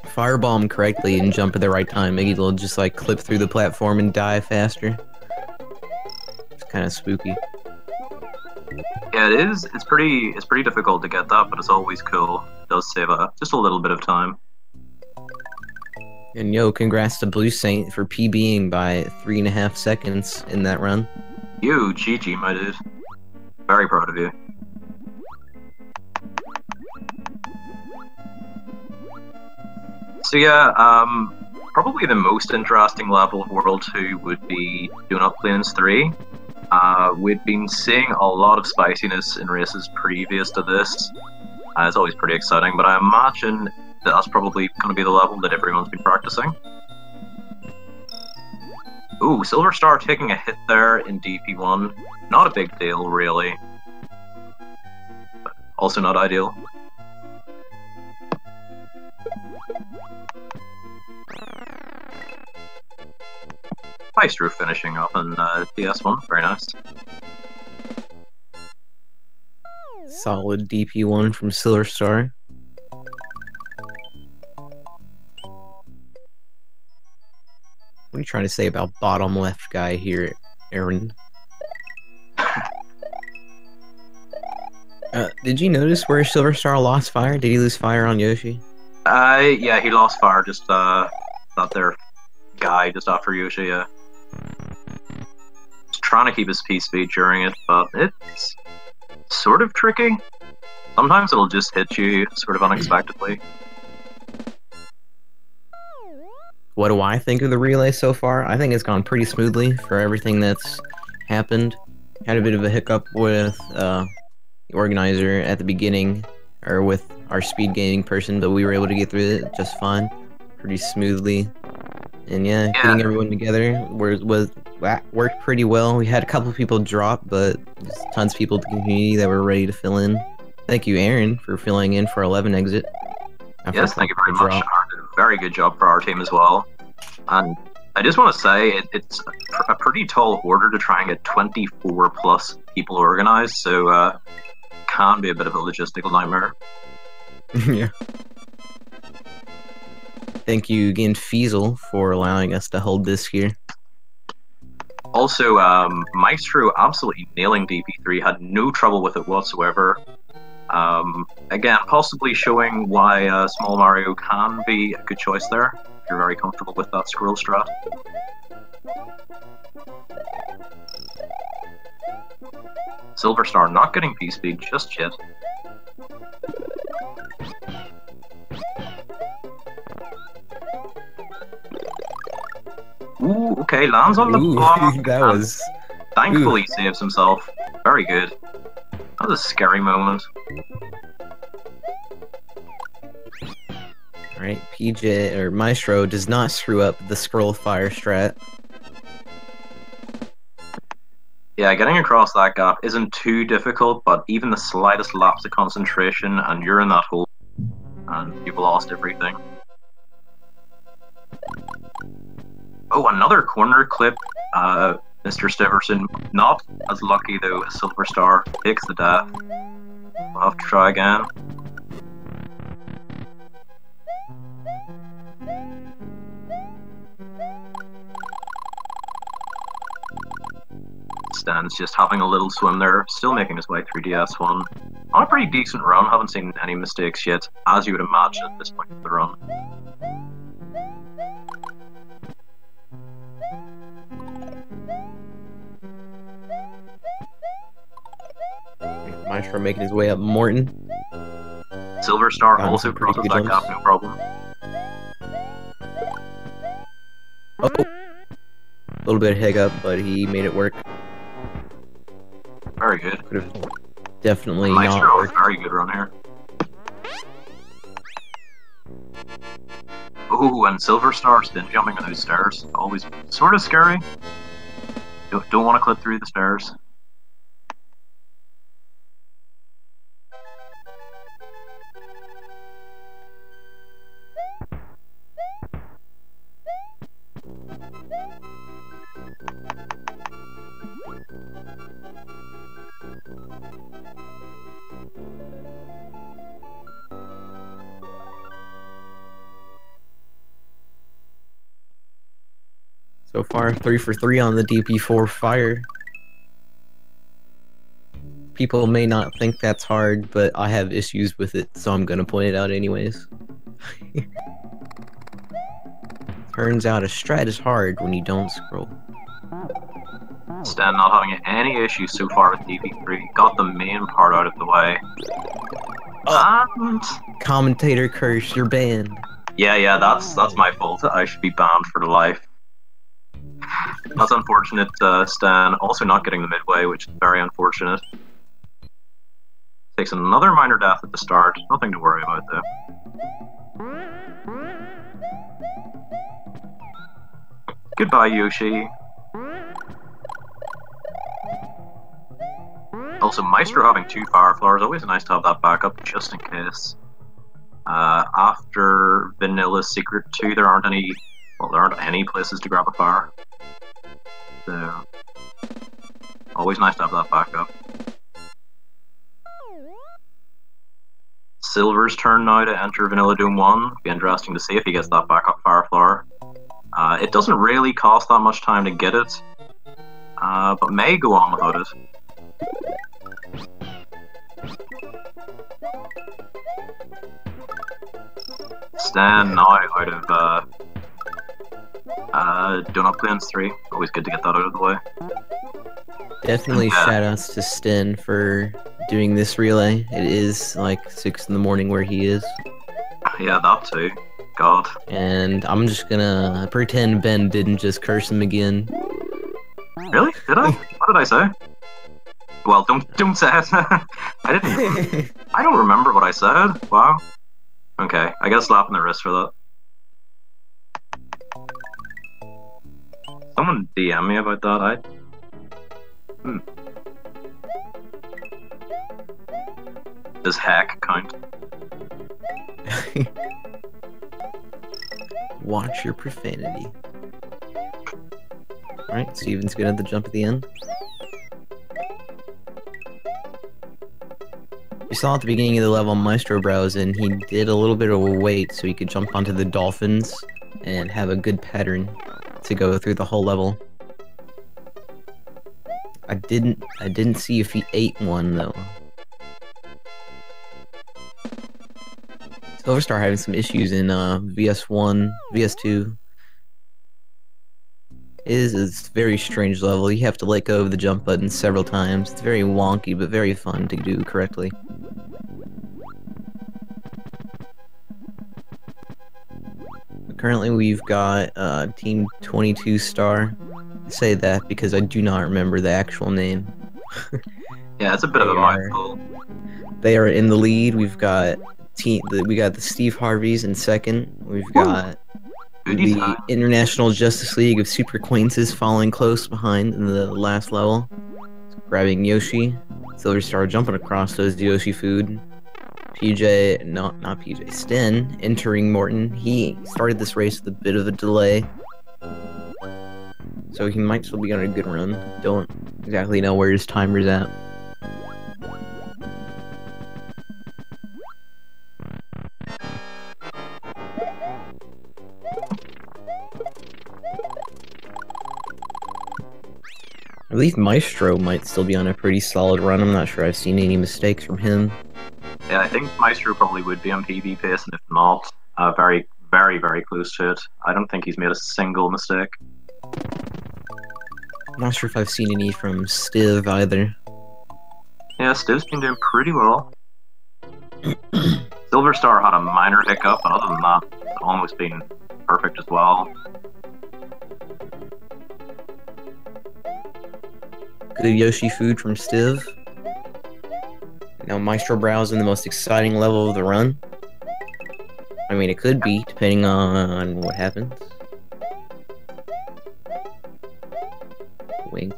firebomb correctly and jump at the right time, Iggy will just like clip through the platform and die faster. It's kind of spooky. Yeah, it is. It's pretty difficult to get that, but it's always cool. It does save just a little bit of time. And yo, congrats to Blue Saint for PBing by 3.5 seconds in that run. You, GG, my dude. Very proud of you. So yeah, probably the most interesting level of World 2 would be Donut Plains 3. We'd been seeing a lot of spiciness in races previous to this. It's always pretty exciting, but I imagine that's probably going to be the level that everyone's been practicing. Ooh, Silver Star taking a hit there in DP1. Not a big deal, really. But also not ideal. Maestro finishing up in DS1, very nice. Solid DP1 from Silver Star. What are you trying to say about bottom left guy here, Aaron? Did you notice where Silver Star lost fire? Did he lose fire on Yoshi? Yeah, he lost fire just, that there guy just after Yoshi, yeah. He's trying to keep his P-speed during it, but it's sort of tricky. Sometimes it'll just hit you sort of unexpectedly. What do I think of the relay so far? I think it's gone pretty smoothly for everything that's happened. Had a bit of a hiccup with the organizer at the beginning, or with our speed gaming person, but we were able to get through it just fine, pretty smoothly. And yeah, getting everyone together worked pretty well. We had a couple people drop, but there's tons of people in the community that were ready to fill in. Thank you, Aaron, for filling in for 11 exit. Yes, thank you very much. Aaron did a very good job for our team as well. And I just want to say it's a pretty tall order to try and get 24 plus people organized, so can be a bit of a logistical nightmare. Yeah. Thank you again, Feasel, for allowing us to hold this here. Also, Maestro absolutely nailing DP3, had no trouble with it whatsoever. Again, possibly showing why Small Mario can be a good choice there, if you're very comfortable with that scroll strat. Silver Star not getting P-speed just yet. Ooh, okay, lands on the block. That was... Thankfully saves himself. Very good. That was a scary moment. Alright, PJ, or Maestro, does not screw up the scroll fire strat. Yeah, getting across that gap isn't too difficult, but even the slightest lapse of concentration and you're in that hole, and you've lost everything. Oh, another corner clip. Mr. Stiverson, not as lucky though as Silver Star, takes the death. We'll have to try again. Stan's just having a little swim there, still making his way through DS1. On a pretty decent run, haven't seen any mistakes yet, as you would imagine at this point of the run. Maestro making his way up Morton. Silver Star Got also some pretty crosses good that gap, jumps. no problem. Oh! A little bit of hiccup, but he made it work. Very good. Could have definitely not Maestro, worked. very good run here. Ooh, and Silver Star spin jumping on those stairs. Always sort of scary. Don't want to clip through the stairs. So far, 3 for 3 on the DP4 fire. People may not think that's hard, but I have issues with it, so I'm gonna point it out anyways. Turns out a strat is hard when you don't scroll. Stan not having any issues so far with DP3. Got the main part out of the way. And Commentator curse, you're banned. yeah, that's my fault. I should be banned for life. That's unfortunate, Stan. Also not getting the midway, which is very unfortunate. Takes another minor death at the start. Nothing to worry about though. Goodbye, Yoshi. Also, Maestro having 2 fire flowers, always nice to have that backup just in case. After Vanilla's Secret 2, there aren't any places to grab a fire. So, always nice to have that backup. Silver's turn now to enter Vanilla Dome 1. Be interesting to see if he gets that backup fire flower. It doesn't really cost that much time to get it, but may go on without it. Stan now out of Donut Plains 3. Always good to get that out of the way. Definitely Yeah. shoutouts to Sten for doing this relay. It is like 6 in the morning where he is. Yeah, that too. God. And I'm just gonna pretend Ben didn't just curse him again. Really? Did I? What did I say? Well, don't say it. I didn't. I don't remember what I said. Wow. Okay, I get a slap in the wrist for that. Someone DM me about that. Does hack count? Watch your profanity. Alright, Steven's gonna have the jump at the end. You saw at the beginning of the level Maestro browse and he did a little bit of a wait so he could jump onto the dolphins and have a good pattern to go through the whole level. I didn't see if he ate one though. Silverstar having some issues in VS1, VS2. It is a very strange level. You have to let go of the jump button several times. It's very wonky, but very fun to do correctly. Currently, we've got Team 22 Star. I say that because I do not remember the actual name. Yeah, it's a bit of a They are- mouthful. They are in the lead. We've got we got the Steve Harveys in second. We've got Goodies the time. International Justice League of Super Acquaintances following close behind in the last level, grabbing Yoshi. Silver Star jumping across those Yoshi food. PJ, not PJ, Sten entering Morton. He started this race with a bit of a delay, so he might still be on a good run. Don't exactly know where his timer's at. I believe Maestro might still be on a pretty solid run. I'm not sure I've seen any mistakes from him. Yeah, I think Maestro probably would be on PB pace, and if not, very, very, very close to it. I don't think he's made a single mistake. I'm not sure if I've seen any from Stiv either. Yeah, Stiv's been doing pretty well. Silver Star had a minor hiccup, but other than that, it's almost been perfect as well. Good Yoshi food from Stiv. Now Maestro Brow's in the most exciting level of the run. I mean, it could be, depending on what happens. Wink.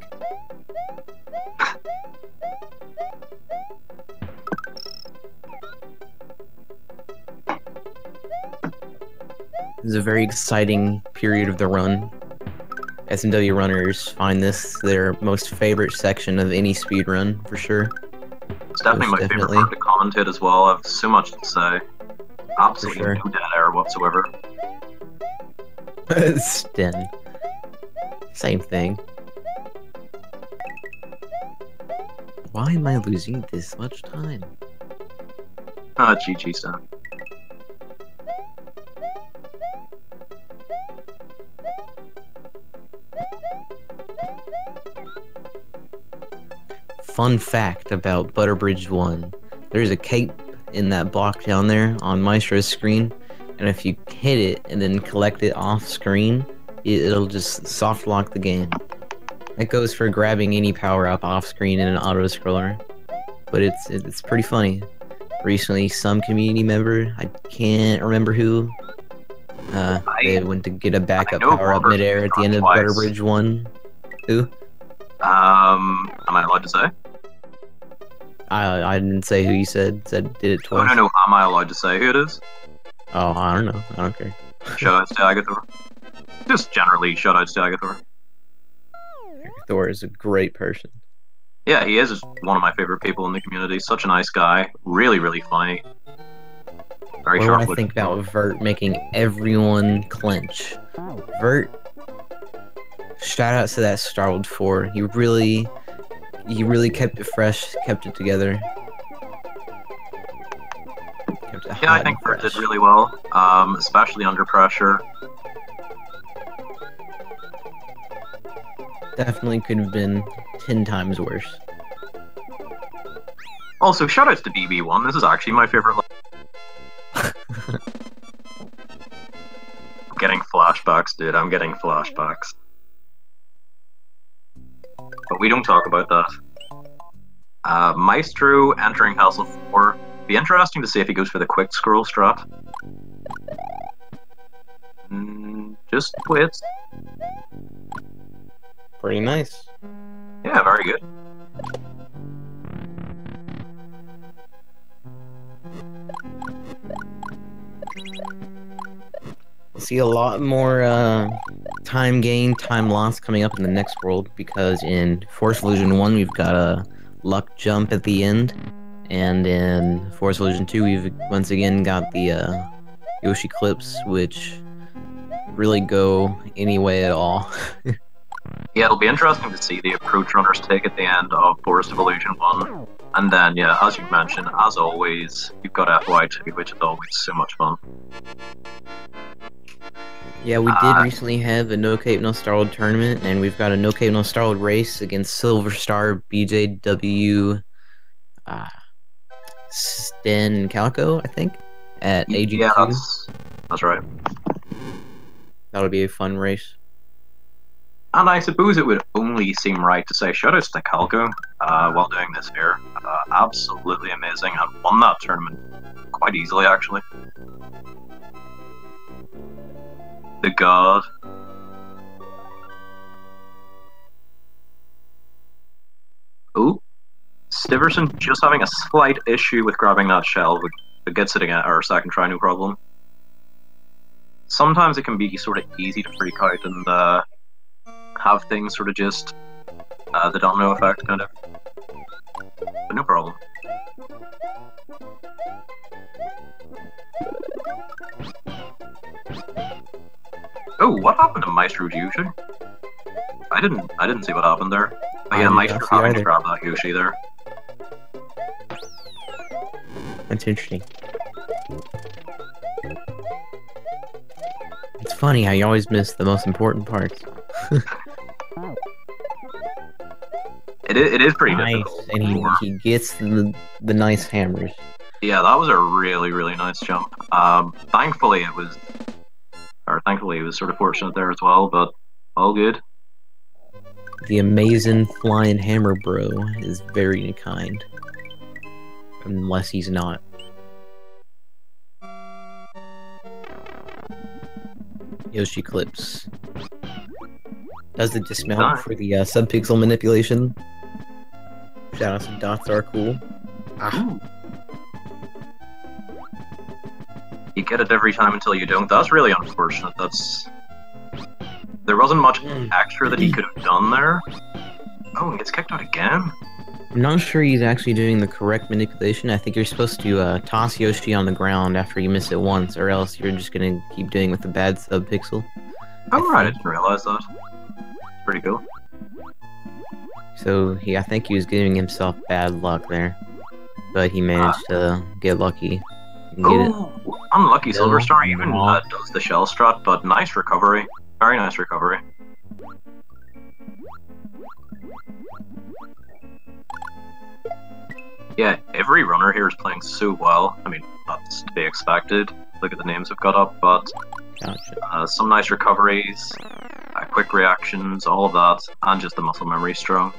This is a very exciting period of the run. SMW runners find this their most favorite section of any speed run, for sure. It's definitely Most my favorite definitely. part to commentate as well. I have so much to say. Absolutely sure. no dead air whatsoever. Sten. Same thing. Why am I losing this much time? GG Stan. Fun fact about Butterbridge 1. There's a cape in that block down there on Maestro's screen, and if you hit it and then collect it off screen, it'll just soft lock the game. That goes for grabbing any power up off screen in an auto scroller, but it's pretty funny. Recently, some community member, I can't remember who, they went to get a backup know power up Robert midair at the end of twice. Butterbridge 1. Who? Am I allowed to say? I didn't say who you said did it Oh, twice. no, am I allowed to say who it is? Oh, I don't know. I don't care. Shoutouts to Agathor. Just generally, shoutouts to Agathor. Thor is a great person. Yeah, he is one of my favorite people in the community. Such a nice guy. Really, really funny. Very What do I sharp-witted. think about Vert making everyone clench? Vert, shout out to that Starwood 4. He really kept it fresh, kept it together. Kept it Yeah, I hot think and Bert did fresh. really well, especially under pressure. Definitely could have been 10 times worse. Also, shoutouts to BB1. This is actually my favorite level. I'm getting flashbacks, dude. I'm getting flashbacks. But we don't talk about that. Maestro entering Hassel 4. Be interesting to see if he goes for the quick scroll strat. Just wait. Pretty nice. Yeah, very good. We'll see a lot more time gain, time loss coming up in the next world, because in Force Illusion 1 we've got a luck jump at the end, and in Force Illusion 2 we've once again got the Yoshi clips, which really go any way at all. Yeah, it'll be interesting to see the approach runners take at the end of Forest of Illusion 1. And then, yeah, as you mentioned, as always, you've got FY2, which is always so much fun. Yeah, we did recently have a No Cape No Starwood tournament, and we've got a No Cape No Starwood race against Silver Star, BJW, Sten and Calico, I think, at AG2. Yeah, that's right. That'll be a fun race. And I suppose it would only seem right to say shoutouts to Calco while doing this here. Absolutely amazing, and won that tournament quite easily, actually. The god. Ooh. Stiverson just having a slight issue with grabbing that shell, but gets it again, or second try, no problem. Sometimes it can be sort of easy to freak out and have things sort of just the domino effect, kind of. But no problem. Oh, what happened to Maestro's Yoshi? I didn't see what happened there. But yeah, Maestro having to grab that Yoshi there. That's interesting. It's funny how you always miss the most important parts. It is pretty nice, difficult. And he gets the nice hammers. Yeah, that was a really, really nice jump. Thankfully it was sort of fortunate there as well, but all good. The amazing flying hammer bro is very kind. Unless he's not. Yoshi Clips. Does the dismount for the subpixel manipulation. Shout out to Dots are cool. Ah. You get it every time until you don't. That's really unfortunate. There wasn't much extra that he could have done there. Oh, and gets kicked out again? I'm not sure he's actually doing the correct manipulation. I think you're supposed to toss Yoshi on the ground after you miss it once, or else you're just gonna keep doing with the bad subpixel. Oh, right, I didn't realize that. Pretty cool. So, I think he was giving himself bad luck there. But he managed to get lucky. And get it. Unlucky Silver Star even does the shell strut, but nice recovery. Very nice recovery. Yeah, every runner here is playing so well. I mean, that's to be expected. Look at the names we've got up, but Gotcha. Some nice recoveries, quick reactions, all of that, and just the muscle memory strong.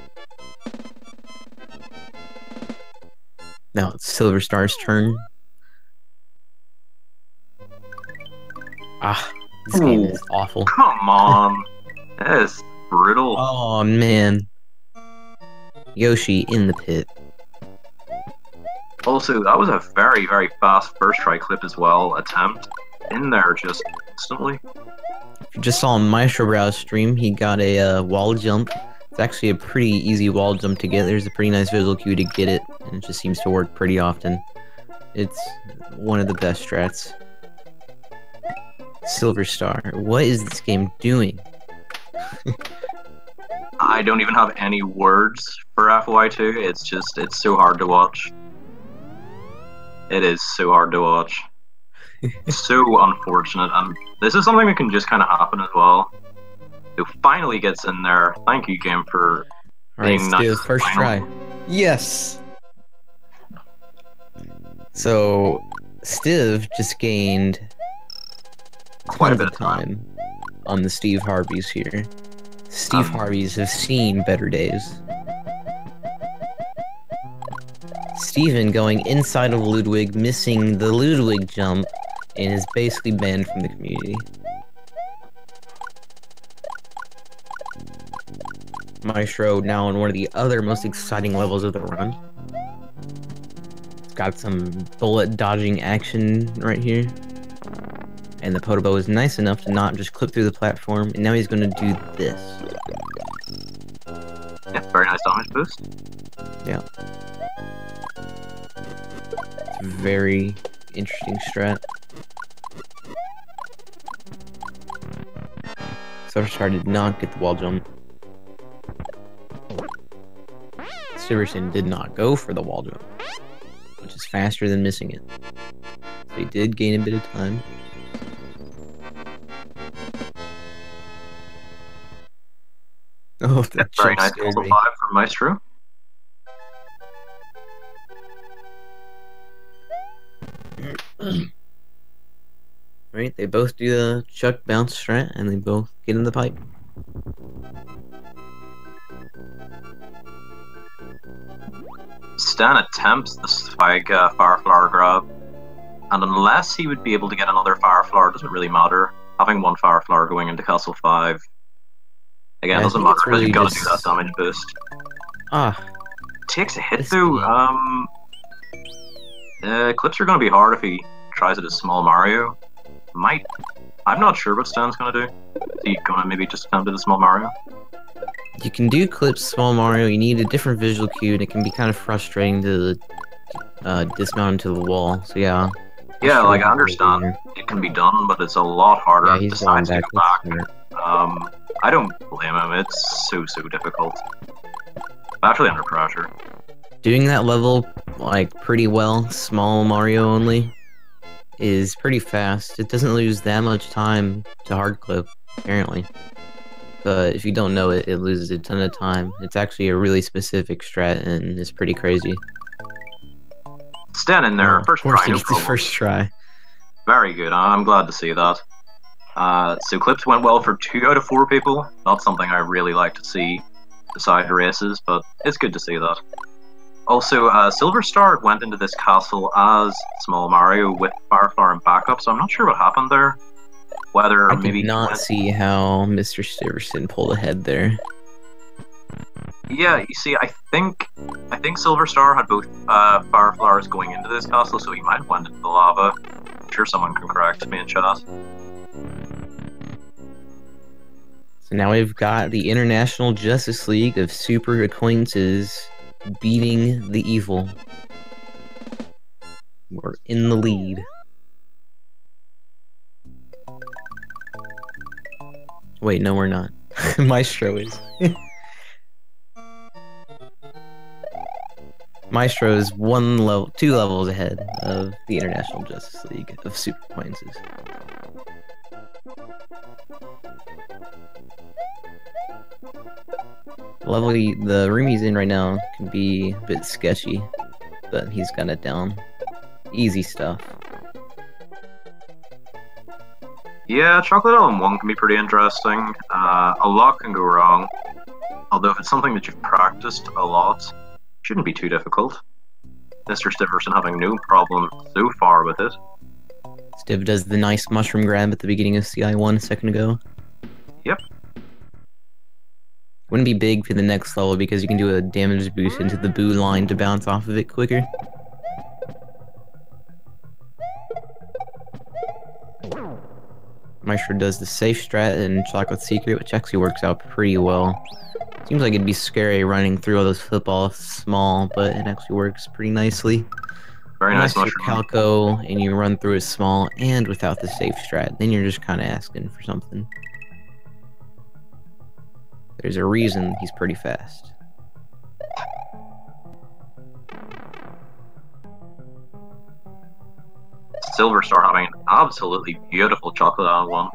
Now it's Silver Star's turn. Ah, this game is awful. Come on! That is brutal. Oh man. Yoshi in the pit. Also, that was a very, very fast first try clip as well, attempt. In there just instantly. If you just saw Maestro Brow's stream, he got a wall jump. It's actually a pretty easy wall jump to get. There's a pretty nice visual cue to get it, and it just seems to work pretty often. It's one of the best strats. Silver Star, what is this game doing? I don't even have any words for FY2. It's so hard to watch. It is so hard to watch. So unfortunate, and this is something that can just kind of happen as well. Who finally gets in there. Thank you, game, for being nice. First try. Yes. So, Stiv just gained quite a bit of time on the Steve Harveys here. Steve Harveys have seen better days. Steven going inside of Ludwig, missing the Ludwig jump, and is basically banned from the community. Maestro now on one of the other most exciting levels of the run. It's got some bullet dodging action right here. And the Podobo is nice enough to not just clip through the platform, and now he's going to do this. Yeah, very nice damage boost. Yeah. It's a very interesting strat. Silverstar did not get the wall jump. Silverson did not go for the wall jump, which is faster than missing it. So he did gain a bit of time. Oh, that very nice level 5 from Maestro. Right, they both do the chuck bounce strat, and they both get in the pipe. Stan attempts the Spike Fire Flower grab. and unless he would be able to get another Fire Flower, doesn't really matter. Having one Fire Flower going into Castle 5, again, I doesn't think matter it's because really you've got to just- do that damage boost. Ah, Takes a hit This though. game. Clips are going to be hard if he tries it as Small Mario. I'm not sure what Stan's going to do. Is he going to maybe just attempt it as Small Mario? you can do clips Small Mario. You need a different visual cue, and it can be kind of frustrating to dismount into the wall. So yeah. Yeah, Sure, like I understand it can be done, but it's a lot harder Yeah, he's going besides to back. go back. That's smart. I don't blame him. It's so difficult, especially under pressure. Doing that level like pretty well, Small Mario only, is pretty fast. It doesn't lose that much time to hard clip, apparently. But if you don't know it, it loses a ton of time. It's actually a really specific strat, and it's pretty crazy. Stan in there, Of first course, try, no it's the problem. first try. Very good. I'm glad to see that. So clips went well for 2 out of 4 people. Not something I really like to see decide races, but it's good to see that. Also, Silver Star went into this castle as Small Mario with Fire Flower and backup, so I'm not sure what happened there. Whether I maybe did he not went- see how Mr. Stiverson pulled ahead there. Yeah, you see, I think Silver Star had both Fire Flowers going into this castle, so he might have went into the lava. I'm sure someone can correct me in chat. So now we've got the International Justice League of Super Acquaintances beating the evil. We're in the lead. Wait, no, we're not. Maestro is. Maestro is 2 levels ahead of the International Justice League of Super Acquaintances. The room he's in right now can be a bit sketchy, but he's got it down. Easy stuff. Yeah, Chocolate Island 1 can be pretty interesting. A lot can go wrong. Although if it's something that you've practiced a lot, it shouldn't be too difficult. Mr. Stiverson having no problem so far with it. Stiv does the nice mushroom grab at the beginning of CI1 a second ago. Yep. Wouldn't be big for the next level because you can do a damage boost into the boo line to bounce off of it quicker. Maestro does the safe strat and Chocolate Secret, which actually works out pretty well. Seems like it'd be scary running through all those footballs small, but it actually works pretty nicely. Very nice Unless you're mushroom. Calco and you run through it small and without the safe strat, then you're just kind of asking for something. There's a reason he's pretty fast. Silver Star having an absolutely beautiful Chocolate Island 1.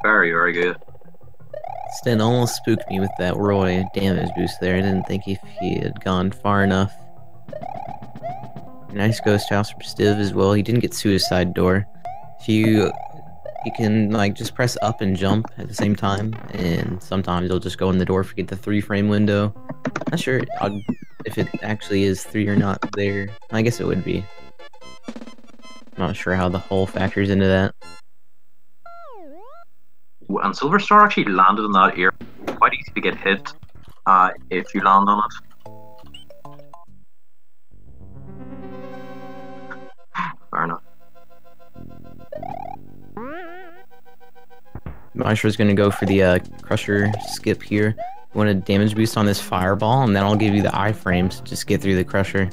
Very good. Sten almost spooked me with that Roy damage boost there. I didn't think if he had gone far enough. Nice ghost house from Stiv as well. He didn't get suicide door. If you can like just press up and jump at the same time, and sometimes you'll just go in the door, forget the 3-frame window. Not sure if it actually is 3 or not there. I guess it would be. Not sure how the hole factors into that. And Silver Star actually landed in that area. Quite easy to get hit if you land on it. Fair enough. Maestro's gonna go for the Crusher skip here. You want a damage boost on this Fireball, and that'll give you the iframes to just get through the Crusher.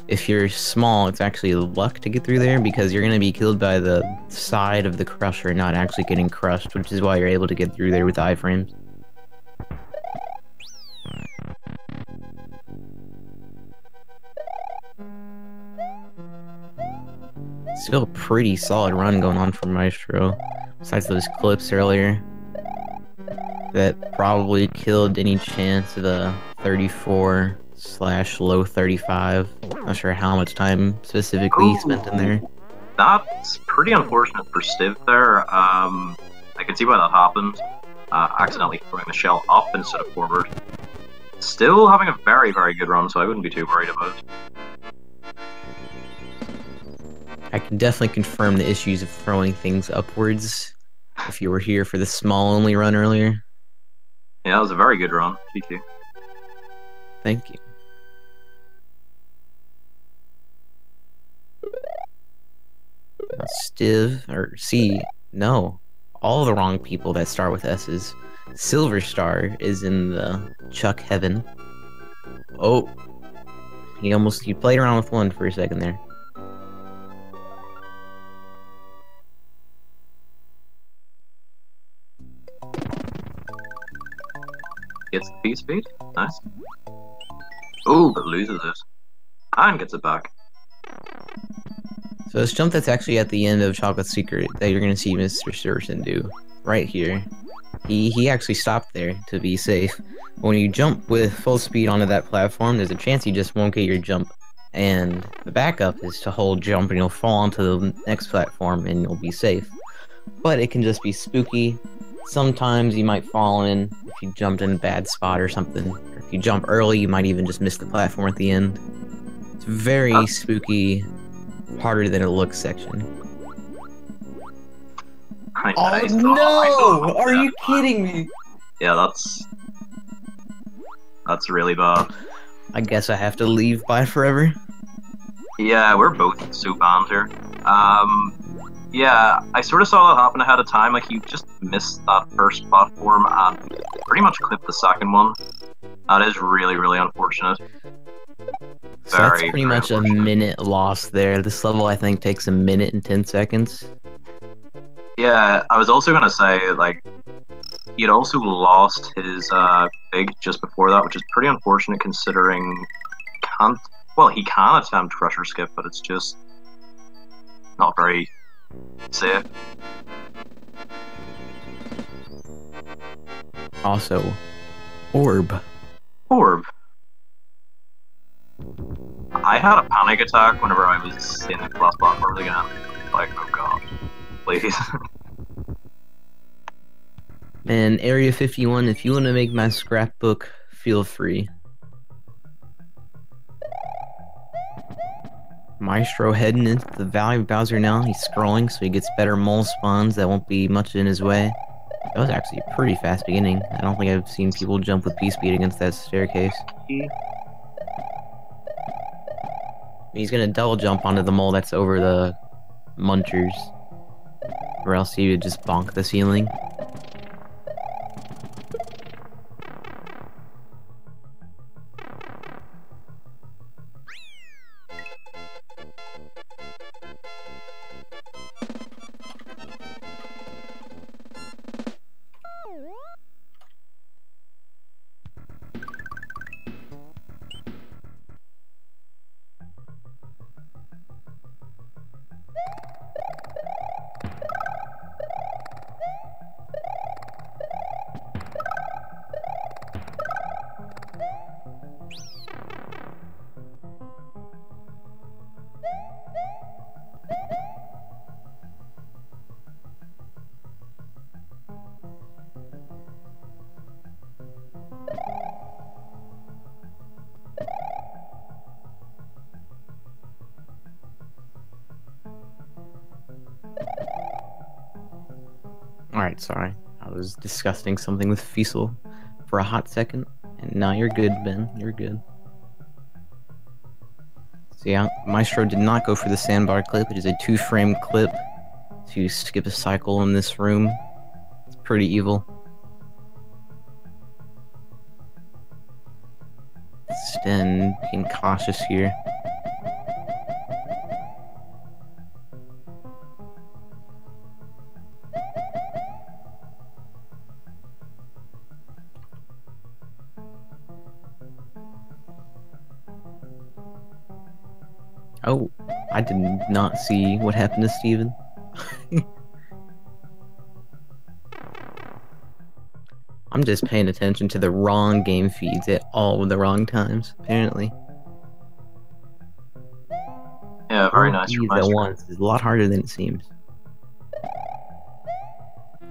If you're small, it's actually luck to get through there because you're gonna be killed by the side of the Crusher, not actually getting crushed, which is why you're able to get through there with the iframes. Still a pretty solid run going on for Maestro. Besides those clips earlier that probably killed any chance of a 34/low 35. Not sure how much time specifically he spent in there. That's pretty unfortunate for Stiv there. I can see why that happened. Accidentally throwing the shell up instead of forward. Still having a very good run, so I wouldn't be too worried about it. can definitely confirm the issues of throwing things upwards. If you were here for the small only run earlier. Yeah, that was a very good run. GG. Thank you. Stiv, or C, no. All the wrong people that start with S's. Silver Star is in the Chuck heaven. Oh. He played around with one for a second there. Gets the P-speed. Nice. Ooh, but loses it. And gets it back. So this jump that's actually at the end of Chocolate Secret that you're going to see Mr. Sturgeon do. Right here. He actually stopped there to be safe. When you jump with full speed onto that platform, there's a chance you just won't get your jump. And the backup is to hold jump and you'll fall onto the next platform and you'll be safe. But it can just be spooky. Sometimes you might fall in if you jumped in a bad spot or something. Or if you jump early, you might even just miss the platform at the end. It's very spooky, harder than it looks section. Nice. No! Are you kidding me? Yeah, that's really bad. I guess I have to leave by forever. Yeah, we're both so banned here. Yeah, I sort of saw that happen ahead of time. Like, you just missed that first platform and pretty much clipped the second one. That is really, really unfortunate. So that's pretty much a minute lost there. This level, I think, takes a minute and 10 seconds. Yeah, I was also gonna say, like, he'd also lost his big just before that, which is pretty unfortunate considering he can attempt Crusher Skip, but it's just not very safe. Also, Orb. I had a panic attack whenever I was in the class platforms again. Like, oh god, please. Man, Area 51, if you want to make my scrapbook, feel free. Maestro heading into the Valley of Bowser now. He's scrolling so he gets better mole spawns that won't be much in his way. That was actually a pretty fast beginning. I don't think I've seen people jump with P-speed against that staircase. He's gonna double jump onto the mole that's over the munchers. Or else he would just bonk the ceiling. Alright, sorry. I was discussing something with Fiesel for a hot second, and now you're good, Ben. You're good. So yeah, Maestro did not go for the sandbar clip. It is a 2-frame clip to skip a cycle in this room. It's pretty evil. Sten being cautious here. Oh, I did not see what happened to Steven. I'm just paying attention to the wrong game feeds at all the wrong times, apparently. Yeah, very nice. At once is a lot harder than it seems.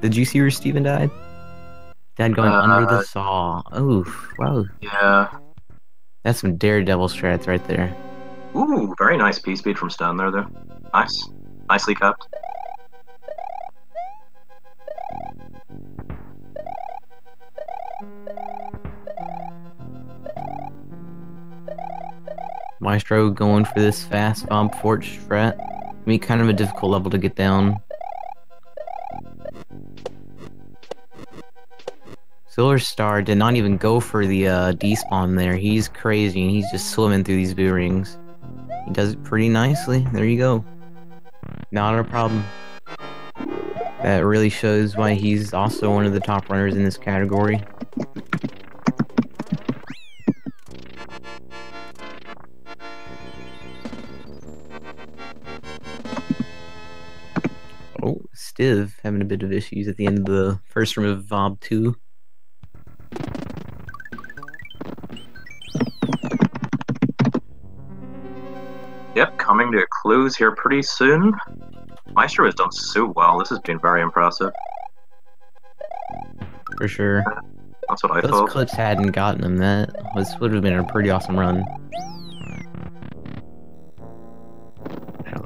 Did you see where Steven died? Dad going under the saw. Oof, wow. Yeah. That's some Daredevil strats right there. Ooh, very nice P-speed from Stan there, though. Nice. Nicely kept. Maestro going for this fast Bob Forge strat. I mean, kind of a difficult level to get down. Silver Star did not even go for the despawn there. He's crazy and he's just swimming through these boo rings. He does it pretty nicely. There you go. Not a problem. That really shows why he's also one of the top runners in this category. Oh, Stiv having a bit of issues at the end of the first room of Vob 2. Yep, coming to a close here pretty soon. Maestro has done so well. This has been very impressive. For sure. That's what I Those thought. clips hadn't gotten him. Would have been a pretty awesome run.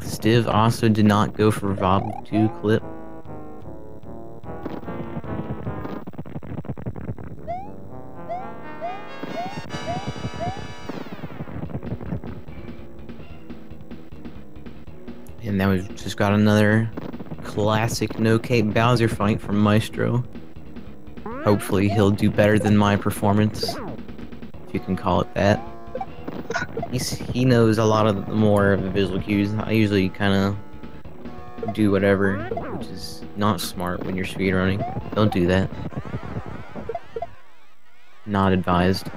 Stiv also did not go for Vob 2 clip. And now we've just got another classic no-cape Bowser fight from Maestro. Hopefully he'll do better than my performance, if you can call it that. He knows a lot of the more of the visual cues. I usually kind of do whatever, which is not smart when you're speedrunning. Don't do that. Not advised.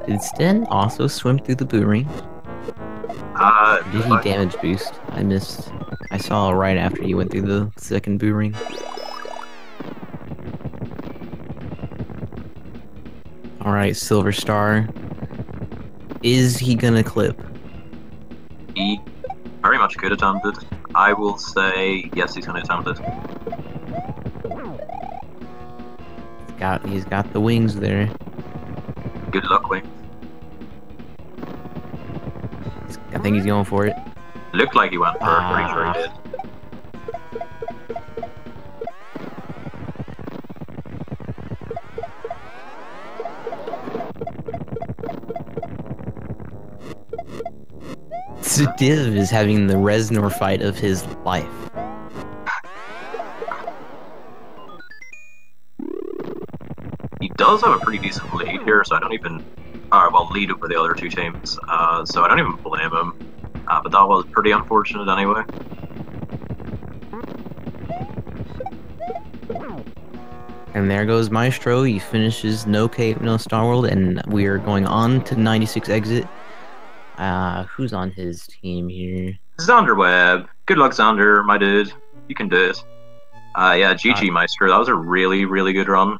Did Sten also swim through the boo ring? Did he damage boost? I missed. I saw right after he went through the second boo ring. Alright, Silver Star. Is he gonna clip? He very much could attempt it. I will say yes, he's going to attempt it. He's got the wings there. Good luck, Wing. I think he's going for it. Looked like he went for it, pretty sure he did. Div is having the Reznor fight of his life. He does have a pretty decent lead here, so I don't even... well, lead over the other two teams, so I don't even blame him. But that was pretty unfortunate anyway. And there goes Maestro. He finishes No Cape, No Star World, and we are going on to 96 exit. Who's on his team here? Xander Webb. Good luck, Xander, my dude. You can do it. Yeah, GG Maestro. That was a really, really good run.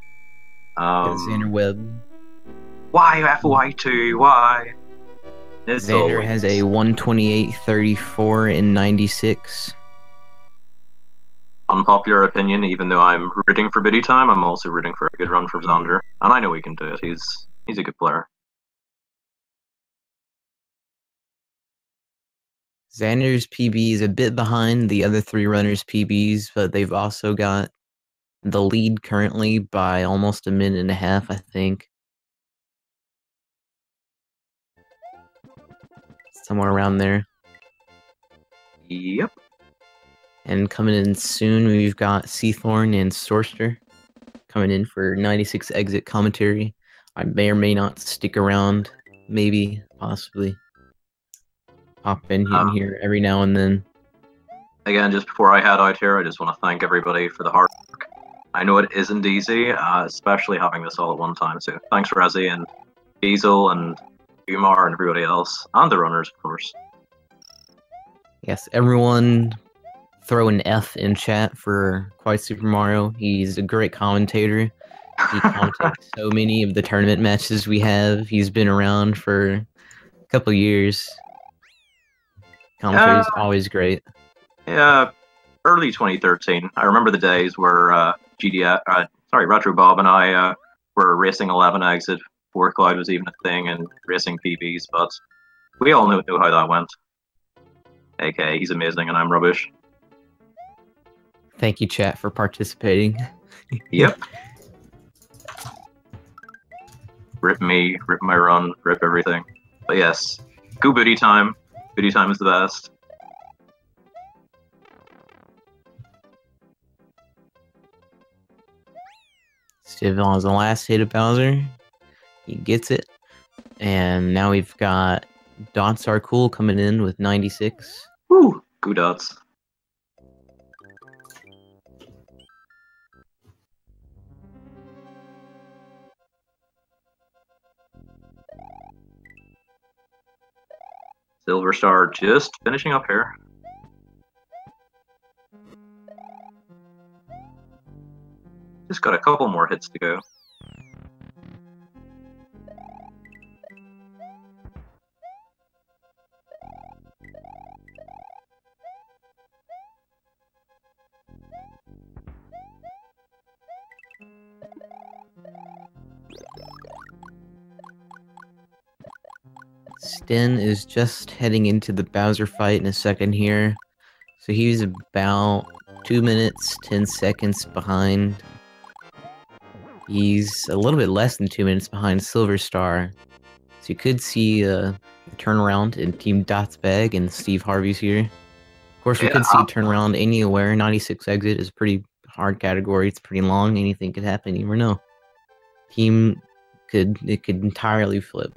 Xander Webb. Why FY2? Why? It's Xander always... has a 128.34 in 96. Unpopular opinion, even though I'm rooting for Biddy Time, I'm also rooting for a good run for Xander. And I know he can do it. He's a good player. Xander's PB is a bit behind the other three runners' PBs, but they've also got the lead currently by almost a minute and a half, I think. Somewhere around there. Yep. And coming in soon, we've got Seathorn and Sorster coming in for 96 exit commentary. I may or may not stick around, maybe, possibly. Pop in here every now and then. Again, just before I head out here, I just want to thank everybody for the hard work. I know it isn't easy, especially having this all at one time. So thanks, Rezi and Diesel and Umar and everybody else, and the runners, of course. Yes, everyone throw an F in chat for Quite Super Mario. He's a great commentator. He commentates so many of the tournament matches we have. He's been around for a couple years. Commentary is always great. Yeah, early 2013. I remember the days where Retro Bob and I were racing 11 exit Fourth Cloud was even a thing in racing PBs, but we all know how that went. AK, he's amazing and I'm rubbish. Thank you, chat, for participating. Yep. Rip me, rip my run, rip everything. But yes, go booty time. Booty time is the best. Stivon is the last hit of Bowser. He gets it. And now we've got Dots Are Cool coming in with 96. Woo! Go Dots. Silver Star just finishing up here. Just got a couple more hits to go. Sten is just heading into the Bowser fight in a second here. So he's about 2 minutes, 10 seconds behind. He's a little bit less than 2 minutes behind Silver Star. So you could see a turnaround in Team Dot's bag and Steve Harvey's here. Of course, we could see a turnaround anywhere. 96 exit is a pretty hard category. It's pretty long. Anything could happen. You never know. It could entirely flip.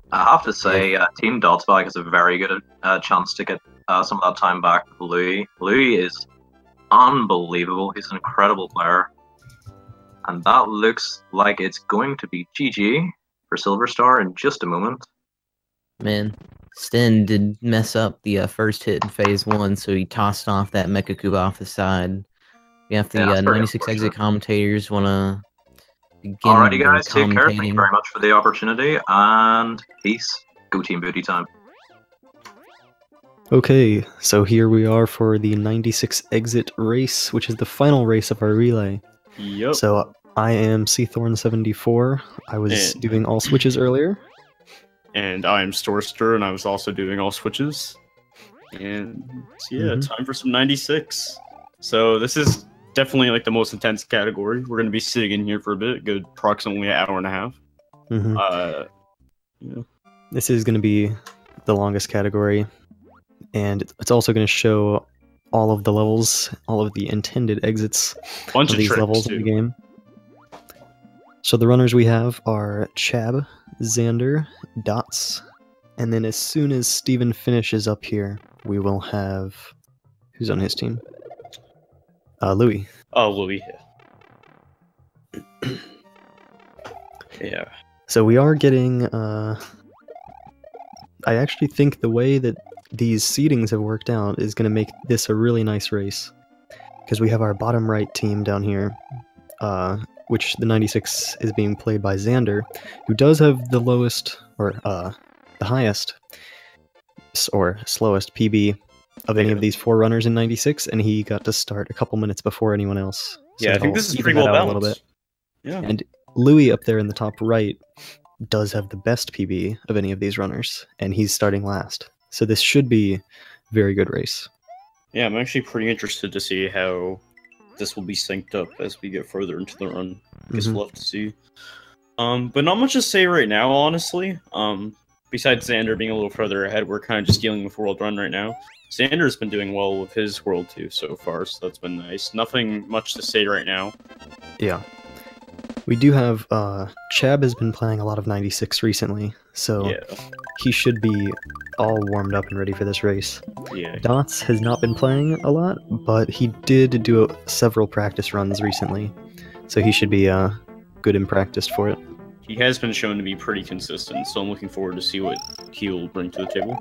I have to say, Team Dot's bag has a very good chance to get some of that time back with Louis. Louis is unbelievable. He's an incredible player. And that looks like it's going to be GG for Silver Star in just a moment. Man, Sten did mess up the first hit in phase 1, so he tossed off that Mecha Koopa off the side. Yeah, if the 96 exit commentators want to begin Alrighty guys, take care. commentating. Thank you very much for the opportunity, and peace. Go Team Booty time. Okay, so here we are for the 96 exit race, which is the final race of our relay. Yep. So I am Cthorn74. I was doing all switches earlier. And I am Storster, and I was also doing all switches. And yeah, time for some 96. So this is definitely like the most intense category. We're going to be sitting in here for a bit, good approximately an hour and a half. Yeah. This is going to be the longest category, and it's also going to show all of the levels, all of the intended exits Bunch of these levels too. of the game. So the runners we have are Chab, Xander, Dots, and then as soon as Steven finishes up here, we will have... Who's on his team? Louis. Oh, Louis. Yeah. So we are getting... I actually think the way that these seedings have worked out is going to make this a really nice race. Because we have our bottom right team down here, which the 96 is being played by Xander, who does have the lowest, or the highest, or slowest PB of any of these four runners in 96, and he got to start a couple minutes before anyone else. So Yeah, I think this is pretty well balanced. Yeah. And Louis up there in the top right does have the best PB of any of these runners, and he's starting last. So this should be a very good race. Yeah, I'm actually pretty interested to see how this will be synced up as we get further into the run. Guess we'll have to see. But not much to say right now, honestly. Besides Xander being a little further ahead, we're kind of just dealing with World Run right now. Xander's been doing well with his World 2 so far, so that's been nice. Nothing much to say right now. Yeah. We do have, Chab has been playing a lot of 96 recently, so he should be all warmed up and ready for this race. Yeah. Dots has not been playing a lot, but he did do several practice runs recently, so he should be good in practice for it. He has been shown to be pretty consistent, so I'm looking forward to see what he'll bring to the table.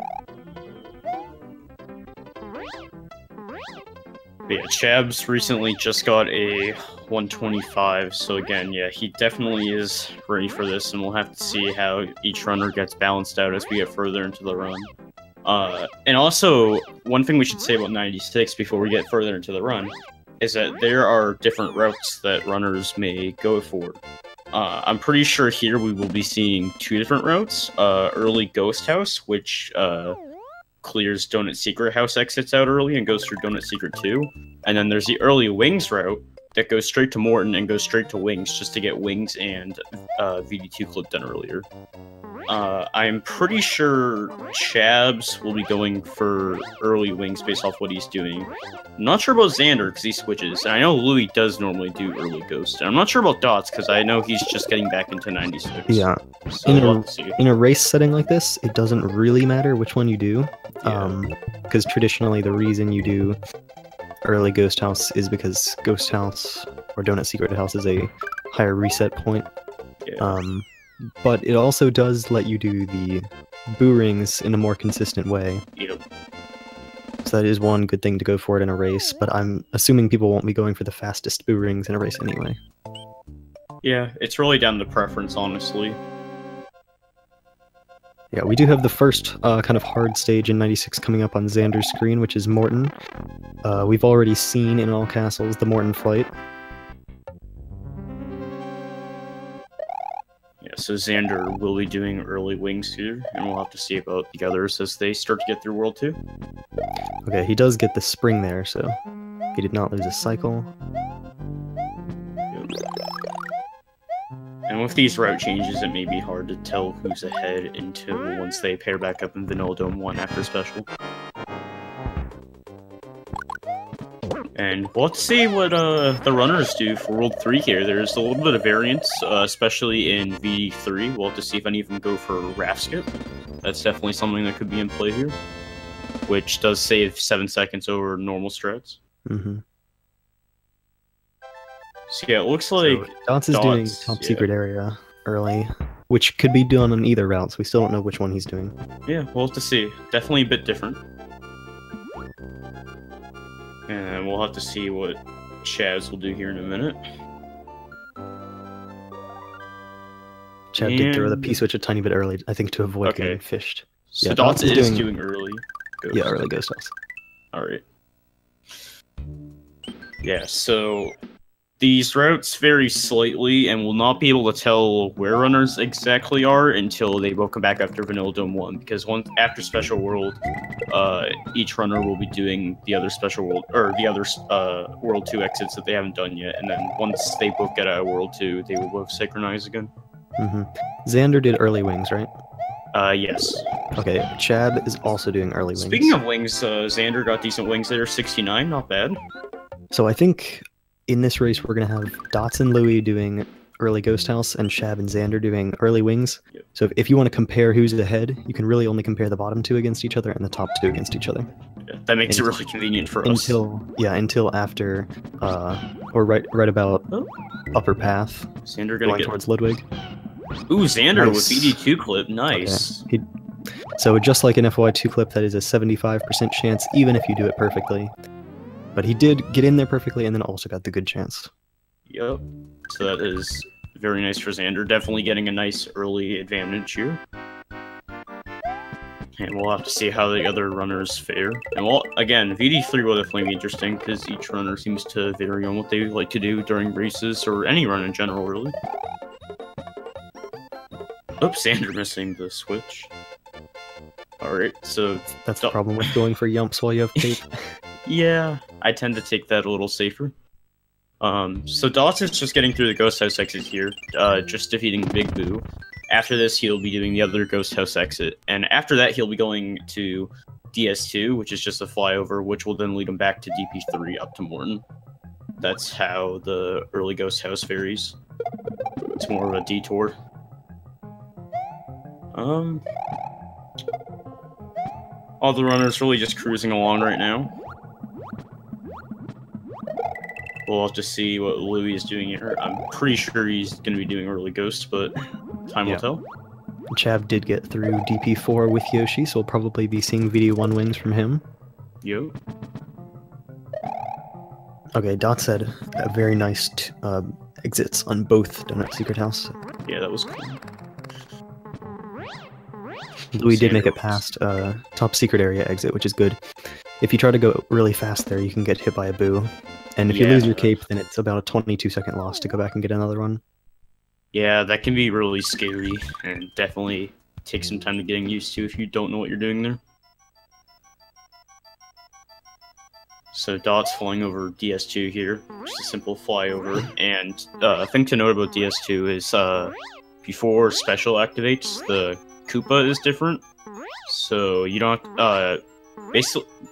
But yeah, Chab's recently just got a 125, so again, yeah, he definitely is ready for this, and we'll have to see how each runner gets balanced out as we get further into the run. And also, one thing we should say about 96 before we get further into the run is that there are different routes that runners may go for. I'm pretty sure here we will be seeing 2 different routes. Early Ghost House, which clears Donut Secret House exits out early and goes through Donut Secret 2. And then there's the early Wings route that goes straight to Morton and goes straight to Wings just to get Wings and VD2 clip done earlier. I'm pretty sure Chabs will be going for early Wings based off what he's doing. I'm not sure about Xander because he switches, and I know Louis does normally do early Ghost. And I'm not sure about Dots because I know he's just getting back into 96. Yeah. So In we'll a, have to see. in a race setting like this, it doesn't really matter which one you do. Because traditionally the reason you do early Ghost House is because Ghost House or Donut Secret House is a higher reset point. Yeah. But it also does let you do the boo rings in a more consistent way. Yep. So that is one good thing to go for it in a race, but I'm assuming people won't be going for the fastest boo rings in a race anyway. Yeah, it's really down to preference, honestly. Yeah, we do have the first kind of hard stage in 96 coming up on Xander's screen, which is Morton. We've already seen in all castles the Morton flight. Yeah, so Xander will be doing early Wings here, and we'll have to see about the others as they start to get through World 2. Okay, he does get the spring there, so he did not lose a cycle. And with these route changes, it may be hard to tell who's ahead until once they pair back up in Vanilla Dome 1 after Special. And we'll have to see what the runners do for World 3 here. There's a little bit of variance, especially in VD3. We'll have to see if any of them go for Raft Skip. That's definitely something that could be in play here, which does save 7 seconds over normal strats. Mm-hmm. So yeah, it looks like Dots is doing top secret area early, which could be done on either route, so we still don't know which one he's doing. Yeah, we'll have to see. Definitely a bit different. And we'll have to see what Chavs will do here in a minute. Chav did throw the P-switch a tiny bit early, I think, to avoid getting fished. So Dots is doing early Ghost. Yeah, early Ghost House. Alright. Yeah, so these routes vary slightly, and we'll not be able to tell where runners exactly are until they both come back after Vanilla Dome 1, because once after Special World, each runner will be doing the other Special World, or the other World 2 exits that they haven't done yet, and then once they both get out of World 2, they will both synchronize again. Mm-hmm. Xander did early Wings, right? Yes. Okay, Chab is also doing early Wings. Speaking of Wings, Xander got decent Wings there, 69, not bad. So I think in this race we're going to have Dots and Louis doing early Ghost House and Shab and Xander doing early Wings. Yep. So if you want to compare who's ahead, you can really only compare the bottom 2 against each other and the top 2 against each other. Yeah, that makes it really convenient for us. Until after, or right about upper path. Xander going towards Ludwig. Ooh, Xander Nice. with BD2 clip, nice. Okay. So just like an FY2 clip, that is a 75% chance, even if you do it perfectly. But he did get in there perfectly and then also got the good chance. Yep. So that is very nice for Xander. Definitely getting a nice early advantage here. And we'll have to see how the other runners fare. And well, again, VD3 will definitely be interesting because each runner seems to vary on what they like to do during races or any run in general, really. Oops, Xander missing the switch. Alright, so that's the problem with going for yumps while you have tape. Yeah, I tend to take that a little safer. So Dots is just getting through the Ghost House exit here, just defeating Big Boo. After this, he'll be doing the other Ghost House exit, and after that, he'll be going to DS2, which is just a flyover, which will then lead him back to DP3 up to Morton. That's how the early Ghost House varies. It's more of a detour. All the runners really just cruising along right now. We'll have to see what Louis is doing here. I'm pretty sure he's going to be doing early Ghost, but time will tell. Chav did get through DP4 with Yoshi, so we'll probably be seeing VD1 Wings from him. Yo. Okay, Dot said a very nice exits on both Donut Secret House. Yeah, that was cool. Louis did make it past top secret area exit, which is good. If you try to go really fast there, you can get hit by a boo. And if you lose your cape, then it's about a 22-second loss to go back and get another one. Yeah, that can be really scary and definitely take some time to getting used to if you don't know what you're doing there. So Dot's flying over DS2 here, just a simple flyover. And a thing to note about DS2 is before special activates, the Koopa is different. So you don't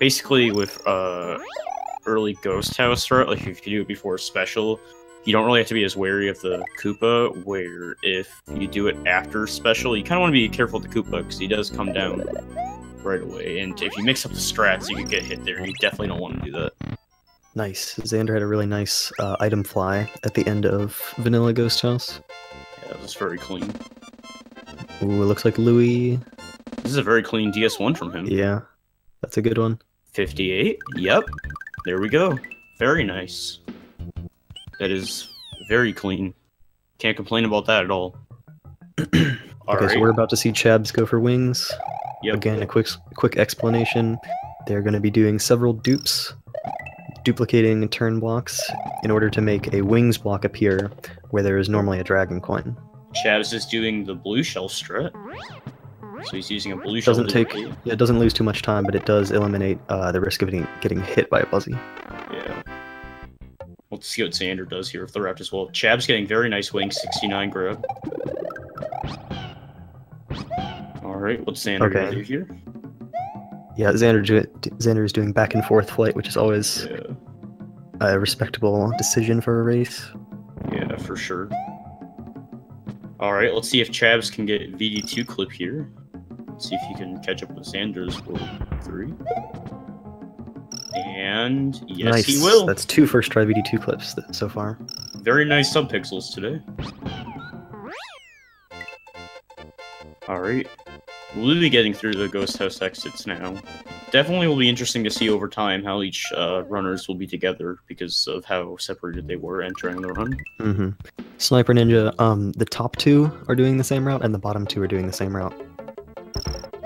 basically with early Ghost House threat, like if you do it before special, you don't really have to be as wary of the Koopa, where if you do it after special, you kind of want to be careful with the Koopa, because he does come down right away, and if you mix up the strats, you can get hit there, and you definitely don't want to do that. Nice. Xander had a really nice item fly at the end of Vanilla Ghost House. Yeah, that was very clean. Ooh, it looks like Louis. This is a very clean DS1 from him. Yeah, that's a good one. 58, yep. There we go. Very nice. That is very clean. Can't complain about that at all. Okay, so we're about to see Chabs go for wings. Yep. Again, a quick explanation. They're going to be doing several dupes, duplicating turn blocks in order to make a wings block appear where there is normally a dragon coin. Chabs is doing the blue shell strat. So he's using a blue shell. It doesn't lose too much time, but it does eliminate the risk of getting hit by a Buzzy. Yeah. Let's see what Xander does here with the Rapt as well. Chab's getting very nice wing, 69 grab. Alright, what's Xander gonna do here? Yeah, Xander is doing back and forth flight, which is always a respectable decision for a race. Yeah, for sure. Alright, let's see if Chabs can get VD2 clip here. Let's see if he can catch up with Xander's World 3. And yes, nice. He will. That's 2 first try VD2 clips so far. Very nice subpixels today. Alright. We'll be getting through the Ghost House exits now. Definitely will be interesting to see over time how each runners will be together because of how separated they were entering the run. Mm-hmm. Sniper Ninja, the top 2 are doing the same route and the bottom 2 are doing the same route.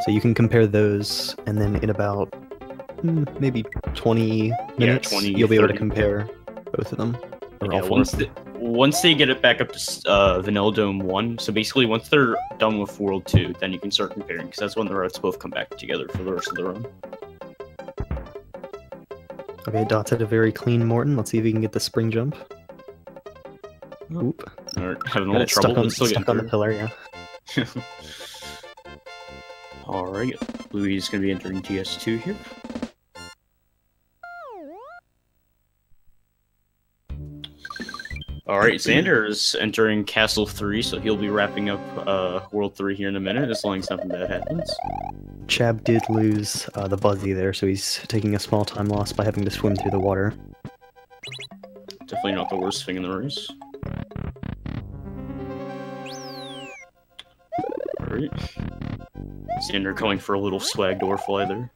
So you can compare those, and then in about maybe 20 minutes, 20, you'll be able to 30. compare both of them. Or Yeah, all 4. once they get it back up to Vanilla Dome 1, so basically once they're done with World 2, then you can start comparing, because that's when the routes both come back together for the rest of the run. Okay, Dots had a very clean Morton. Let's see if he can get the spring jump. Oop. Alright, having a Got little it trouble, but still stuck getting on the pillar, yeah. through. Alright, Louis is going to be entering DS2 here. Alright, Xander is entering Castle 3, so he'll be wrapping up World 3 here in a minute, as long as nothing bad happens. Chab did lose the Buzzy there, so he's taking a small time loss by having to swim through the water. Definitely not the worst thing in the race. Alright. Xander going for a little swag door fly there.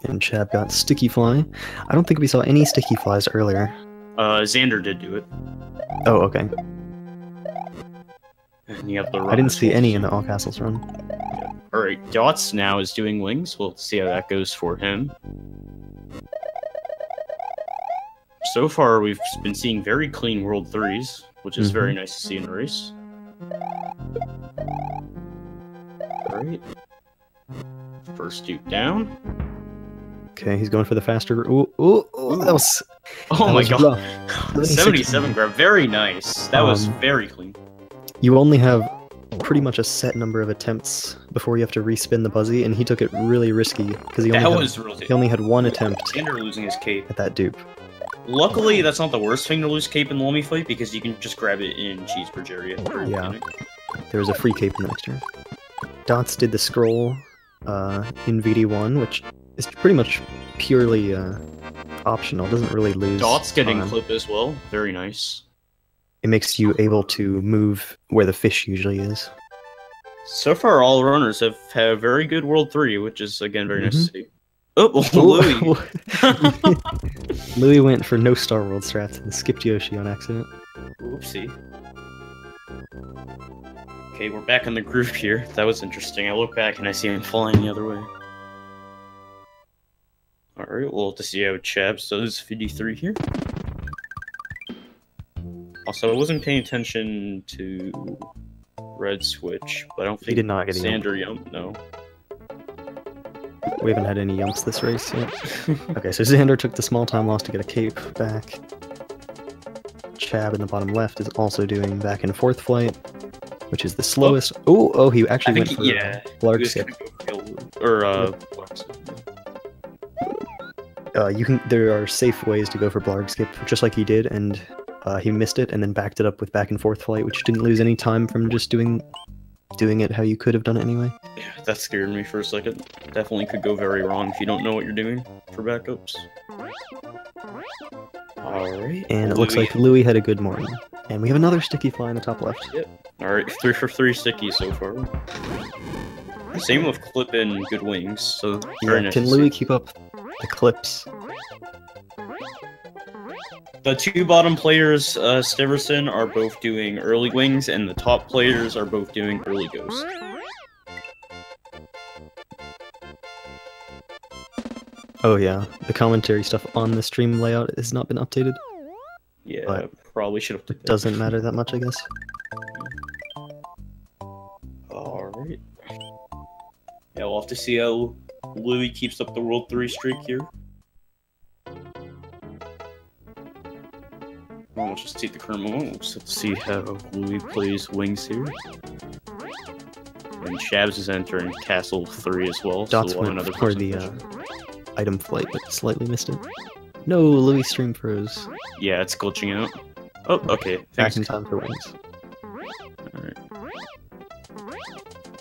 And Chab got Sticky Fly. I don't think we saw any Sticky Flies earlier. Xander did do it. Oh, okay. And you have the I didn't see any in the All Castles run. Yeah. Alright, Dots now is doing wings. We'll see how that goes for him. So far, we've been seeing very clean World 3s, which is very nice to see in the race. Alright. First dupe down. Okay, he's going for the faster. Ooh, ooh, ooh, that was. Oh that my was god. rough. 77 grab. Very nice. That was very clean. You only have pretty much a set number of attempts before you have to respin the Buzzy, and he took it really risky because he only had one attempt Xander losing his cape at that dupe. Luckily, that's not the worst thing to lose cape in the Lummi fight because you can just grab it in Cheeseburger area. Yeah, there was a free cape in the next turn. Dots did the scroll in VD1, which is pretty much purely optional. Doesn't really lose. Dots getting clip as well. Very nice. It makes you able to move where the fish usually is. So far, all runners have had very good World 3, which is, again, very nice to see. Oh, Louis! Louis went for no Star World strats and skipped Yoshi on accident. Oopsie. Okay, we're back in the groove here. That was interesting. I look back and I see him flying the other way. Alright, we'll have to see how Chabs does 53 here. Also, I wasn't paying attention to Red Switch, but I don't think He did not get a yump. Xander Yump, no. We haven't had any yumps this race yet. Okay, so Xander took the small time loss to get a cape back. Chab in the bottom left is also doing back and forth flight, which is the slowest. Oh, he actually went for Blarg skip. There are safe ways to go for Blarg skip, just like he did, and he missed it and then backed it up with back and forth flight, which didn't lose any time from just doing it how you could have done it anyway. Yeah, that scared me for a second. Definitely could go very wrong if you don't know what you're doing for backups. Alright. And it looks like Louis had a good morning. And we have another sticky fly in the top left. Yep. Alright, 3 for 3 sticky so far. Same with Clip and Good Wings, so very nice. Can Louis keep up the clips? The 2 bottom players, Steverson, are both doing early wings, and the top players are both doing early ghost. Oh yeah, the commentary stuff on the stream layout has not been updated. Yeah, but probably should have put that. Doesn't matter that much, I guess. Alright. Yeah, we'll have to see how Louis keeps up the World 3 streak here. Well, we'll just take the current moment. We'll just have to see how Louis plays wings here. And Shabs is entering Castle 3 as well. Dots so went for the item flight, but slightly missed it. No, Louis stream froze. Yeah, it's glitching out. Oh, okay. Back in time for wings. Alright.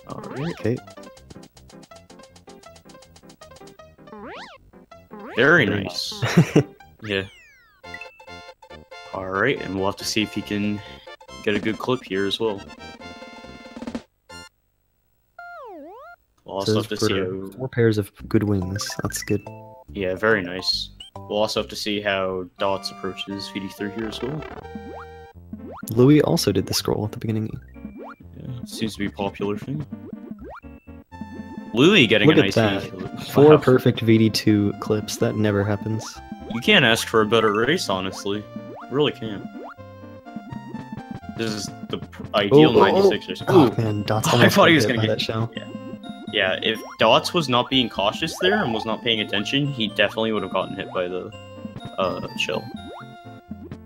Alright. Okay. Very nice. Yeah. Alright, and we'll have to see if he can get a good clip here as well. We'll also have to see how... 4 pairs of good wings. That's good. Yeah, very nice. We'll also have to see how Dots approaches VD3 here as well. Louis also did the scroll at the beginning. Yeah, it seems to be a popular thing. Louis getting Look a nice at VD. that. 4 perfect VD2 clips. That never happens. You can't ask for a better race, honestly. Really can't. This is the ideal 96ers. Oh man, Dots I thought he was gonna get get that shell. Yeah, if Dots was not being cautious there and was not paying attention, he definitely would have gotten hit by the shell.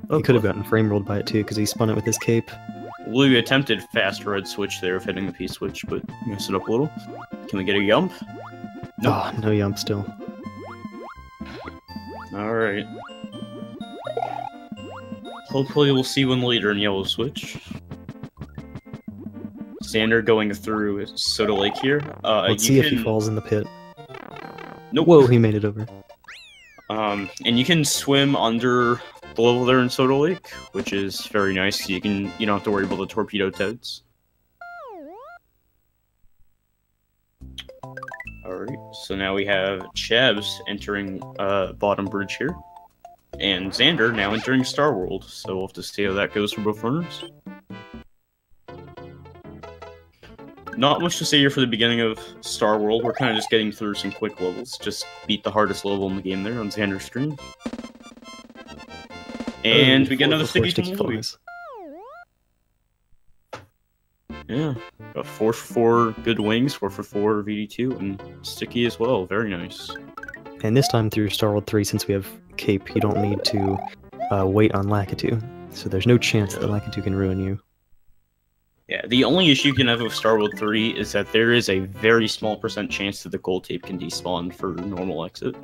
He could have gotten frame rolled by it too, because he spun it with his cape. Louis attempted fast red switch there of hitting the P switch, but messed it up a little. Can we get a yump? Nope. Oh, no yump still. Alright. Hopefully we'll see one later in yellow switch. Xander going through Soda Lake here. Let's see if he falls in the pit. Nope. Whoa, he made it over. And you can swim under the level there in Soda Lake, which is very nice. You don't have to worry about the torpedo toads. Alright, so now we have Chabs entering bottom bridge here. And Xander now entering Star World, so we'll have to see how that goes for both runners. Not much to say here for the beginning of Star World. We're kind of just getting through some quick levels. Just beat the hardest level in the game there on Xander's screen. And we get another sticky from Louis. Yeah, got 4 for 4 good wings, 4 for 4 VD2, and sticky as well. Very nice. And this time through Star World 3, since we have Cape, you don't need to wait on Lakitu. So there's no chance that Lakitu can ruin you. Yeah, the only issue you can have with Star World 3 is that there is a very small % chance that the gold tape can despawn for normal exit.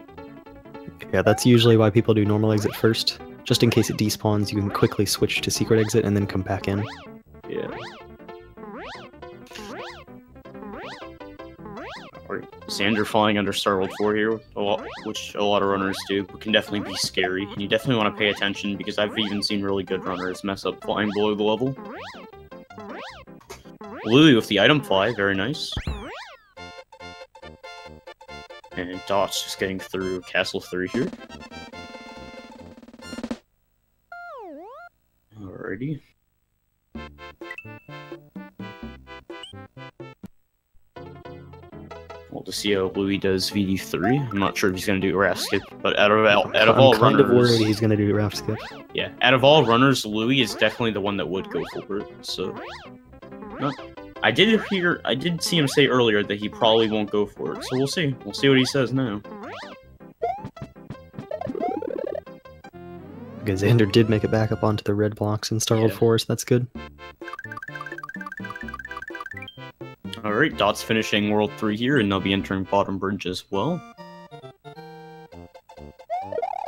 Yeah, that's usually why people do normal exit first. Just in case it despawns, you can quickly switch to secret exit and then come back in. Yeah. Xander flying under Star World 4 here, which a lot of runners do, but can definitely be scary. And you definitely want to pay attention, because I've even seen really good runners mess up flying below the level. Louis with the item fly, very nice. And Dots just getting through Castle 3 here. Alrighty. We'll to see how Louis does VD3. I'm not sure if he's going to do Raft Skip, but out of all I'm runners, kind of worried he's going to do Raft Skip. yeah, out of all runners, Louis is definitely the one that would go for it. So, no. I did see him say earlier that he probably won't go for it. So we'll see. We'll see what he says now. Because Xander did make it back up onto the red blocks in Starworld 4, so that's good. Alright, Dot's finishing World 3 here, and they'll be entering Bottom Bridge as well.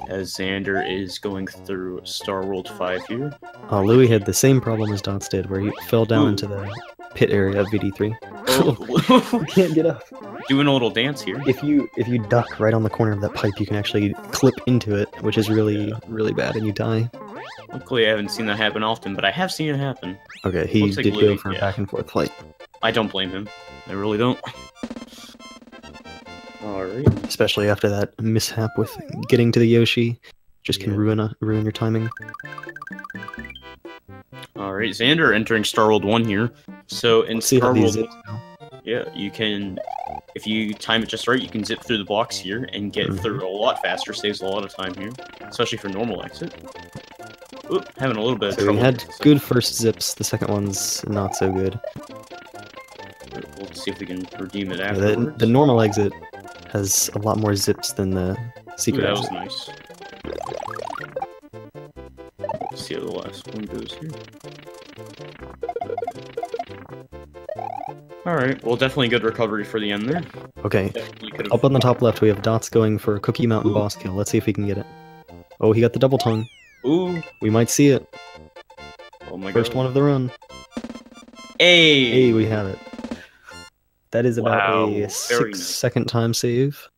As Xander is going through Star World 5 here. Louis had the same problem as Dots did, where he fell down into the pit area of VD3. Oh. Can't get up. Doing a little dance here. If you duck right on the corner of that pipe, you can actually clip into it, which is really bad, and you die. Luckily, I haven't seen that happen often, but I have seen it happen. Okay, he Looks like did Louis, go for a yeah. back and forth fight. I don't blame him. I really don't. Alright. Especially after that mishap with getting to the Yoshi. Just can ruin your timing. Alright, Xander entering Star World 1 here. So in Let's see how Star these World, zips go. yeah, you can, if you time it just right, you can zip through the blocks here and get through a lot faster. Saves a lot of time here, especially for normal exit. Oop, having a little bit of So trouble. we had good first zips, the second one's not so good. We'll see if we can redeem it Yeah, afterwards. the normal exit has a lot more zips than the secret Ooh, that exit. was nice. Let's see how the last one goes here. Alright, well, definitely good recovery for the end there. Okay, Definitely could've- up on the top left we have Dots going for Cookie Mountain boss kill. Let's see if he can get it. Oh, he got the double tongue. Ooh, We might see it. oh my First god. one of the run. Hey! Hey, we have it. That is about Wow, a very 6-second time save.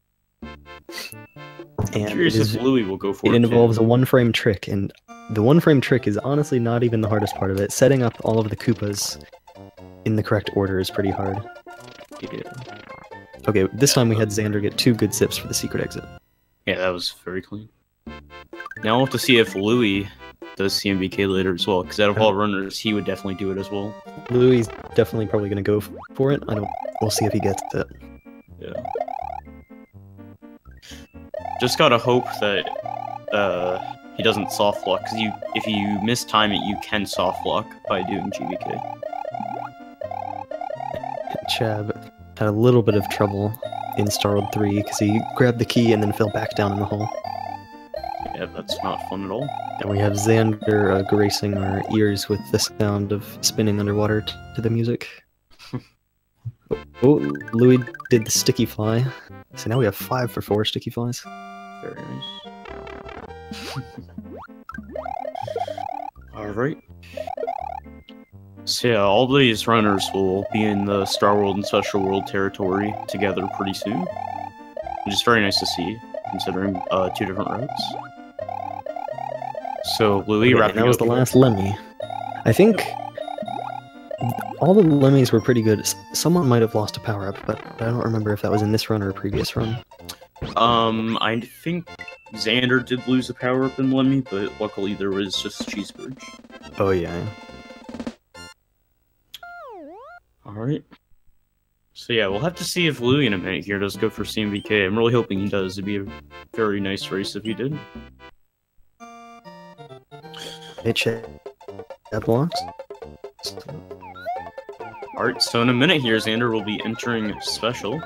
And Curious it, is, if Louis will go for it it. involves a too. one-frame trick, and the one-frame trick is honestly not even the hardest part of it. Setting up all of the Koopas in the correct order is pretty hard. Yeah. Okay, this time we had Xander get 2 good zips for the secret exit. Yeah, that was very clean. Now we'll have to see if Louis does CMBK later as well, because out of all runners, he would definitely do it as well. Louis is definitely probably going to go for it. We'll see if he gets it. Yeah. Just gotta hope that he doesn't soft lock, because if you mistime it, you can soft lock by doing GBK. Chab had a little bit of trouble in Star World 3 because he grabbed the key and then fell back down in the hole. Yeah, that's not fun at all. And we have Xander gracing our ears with the sound of spinning underwater to the music. Oh, Louis did the sticky fly. So now we have 5 for 4 sticky flies. Very nice. Alright. So yeah, all these runners will be in the Star World and Special World territory together pretty soon. Which is very nice to see, considering 2 different routes. So Louis, Okay, wrapping that was up the last Lemmy. I think all the Lemmys were pretty good. Someone might have lost a power-up, but I don't remember if that was in this run or a previous run. I think Xander did lose a power-up in Lemmy, but luckily there was just Cheesebridge. Oh yeah. Alright. So yeah, we'll have to see if Louis in a minute here does go for CMVK. I'm really hoping he does. It'd be a very nice race if he did. Hit that blocks. Alright, so in a minute here, Xander will be entering Special.